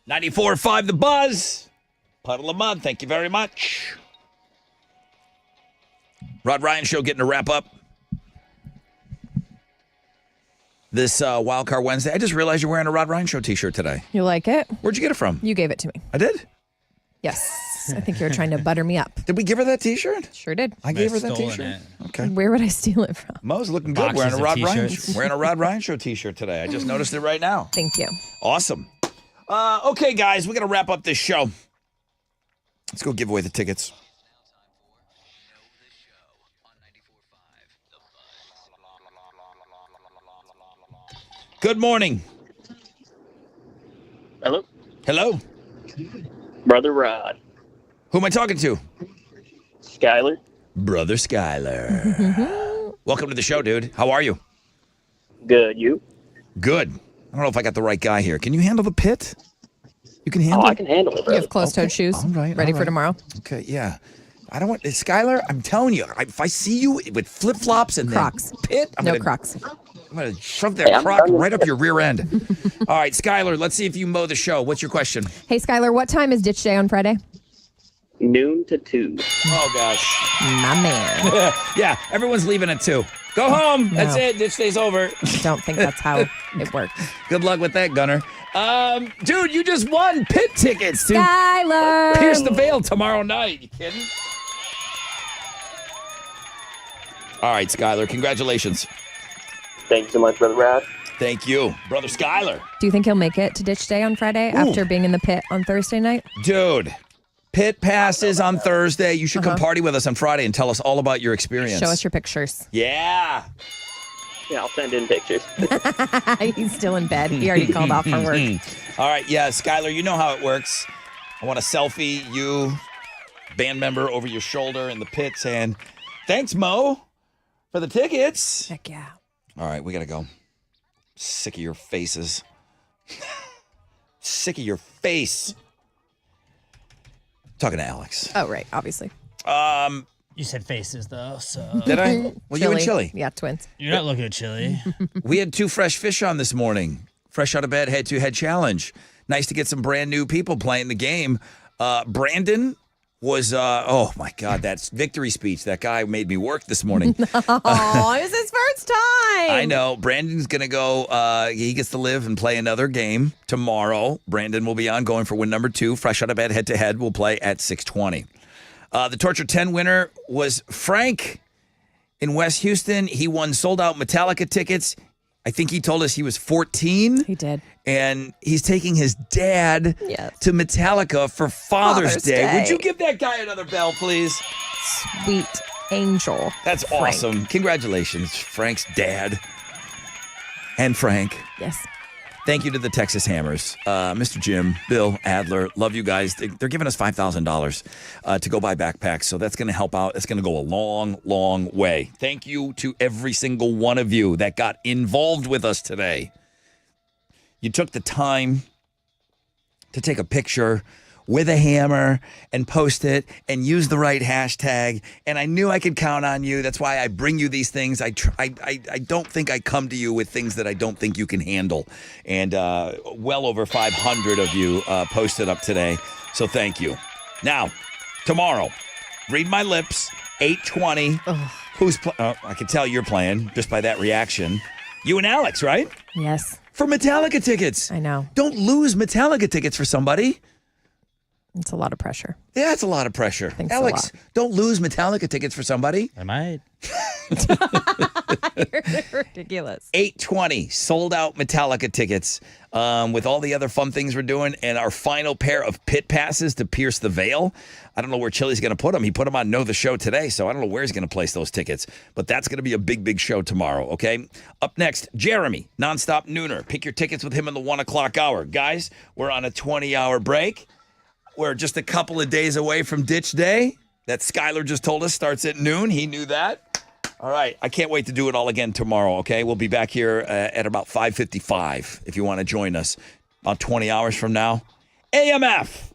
$94.5 The Buzz. Puddle of Mud, thank you very much. Rod Ryan Show getting to wrap up this Wild Card Wednesday. I just realized you're wearing a Rod Ryan Show t-shirt today. You like it? Where'd you get it from? You gave it to me. I did? Yes. I think you were trying to butter me up. Did we give her that t-shirt? Sure did. I gave her that t-shirt? Okay. Where would I steal it from? Mo's looking good wearing a Rod Ryan Show t-shirt today. I just noticed it right now. Thank you. Awesome. Okay, guys, we're going to wrap up this show. Let's go give away the tickets. Good morning. Hello. Hello. Brother Rod. Who am I talking to? Skyler. Brother Skyler. Welcome to the show, dude. How are you? Good. You? Good. I don't know if I got the right guy here. Can you handle the pit? You can handle it? I can handle it, brother. You have closed-toed shoes. All right. Ready for tomorrow? Okay, yeah. I don't want... Skyler, I'm telling you, if I see you with flip-flops and Crocs. then pit... No Crocs. I'm going to shove that croc right up your rear end. All right, Skyler, let's see if you mow the show. What's your question? Hey, Skyler, what time is ditch day on Friday? Noon to 2. Oh, gosh. My man. Yeah, everyone's leaving at 2. Go home. No. That's it. Ditch day's over. I don't think that's how it works. Good luck with that, Gunner. Dude, you just won pit tickets to Skyler! Pierce the Veil tomorrow night. You kidding? All right, Skyler, congratulations. Thank you so much, Brother Rod. Thank you, Brother Skyler. Do you think he'll make it to ditch day on Friday after being in the pit on Thursday night? Dude, pit passes on Thursday. You should come party with us on Friday and tell us all about your experience. Show us your pictures. Yeah. Yeah, I'll send in pictures. He's still in bed. He already called off for work. All right, yeah, Skyler, you know how it works. I want a selfie, you, band member over your shoulder in the pit saying, thanks, Mo, for the tickets. Heck yeah. All right, we got to go. Sick of your faces. Sick of your face. Talking to Alex. Oh, right, obviously. You said faces, though, so... Did I? Well, you and Chili. Yeah, twins. You're not looking at Chili. We had 2 fresh fish on this morning. Fresh out of bed, head-to-head challenge. Nice to get some brand new people playing the game. Brandon was, oh, my God, that victory speech. That guy made me work this morning. Oh, it was his first time. I know. Brandon's going to go, he gets to live and play another game tomorrow. Brandon will be on going for win number 2. Fresh out of bed, head-to-head. Will play at 6:20. The Torture 10 winner was Frank in West Houston. He won sold-out Metallica tickets. I think he told us he was 14. He did. And he's taking his dad to Metallica for Father's Day. Would you give that guy another bell, please? Sweet angel. That's Frank. awesome. Congratulations, Frank's dad. And Frank. Yes. Thank you to the Texas Hammers. Mr. Jim, Bill, Adler, love you guys. They're giving us $5,000 to go buy backpacks, so that's going to help out. It's going to go a long, long way. Thank you to every single one of you that got involved with us today. You took the time to take a picture with a hammer and post it and use the right hashtag. And I knew I could count on you. That's why I bring you these things. I don't think I come to you with things that I don't think you can handle. And well over 500 of you posted up today. So thank you. Now, tomorrow, read my lips, 8:20. Who's I can tell you're playing just by that reaction. You and Alex, right? Yes. For Metallica tickets. I know. Don't lose Metallica tickets for somebody. It's a lot of pressure. Yeah, it's a lot of pressure. Thanks Alex, don't lose Metallica tickets for somebody. I might. You're ridiculous. 8:20 sold out Metallica tickets with all the other fun things we're doing and our final pair of pit passes to Pierce the Veil. I don't know where Chili's going to put them. He put them on Know the Show today, so I don't know where he's going to place those tickets. But that's going to be a big, big show tomorrow, okay? Up next, Jeremy, Nonstop Nooner. Pick your tickets with him in the 1 o'clock hour. Guys, we're on a 20-hour break. We're just a couple of days away from Ditch Day. That Skyler just told us starts at noon. He knew that. All right. I can't wait to do it all again tomorrow, okay? We'll be back here at about 5:55 if you want to join us. About 20 hours from now. AMF.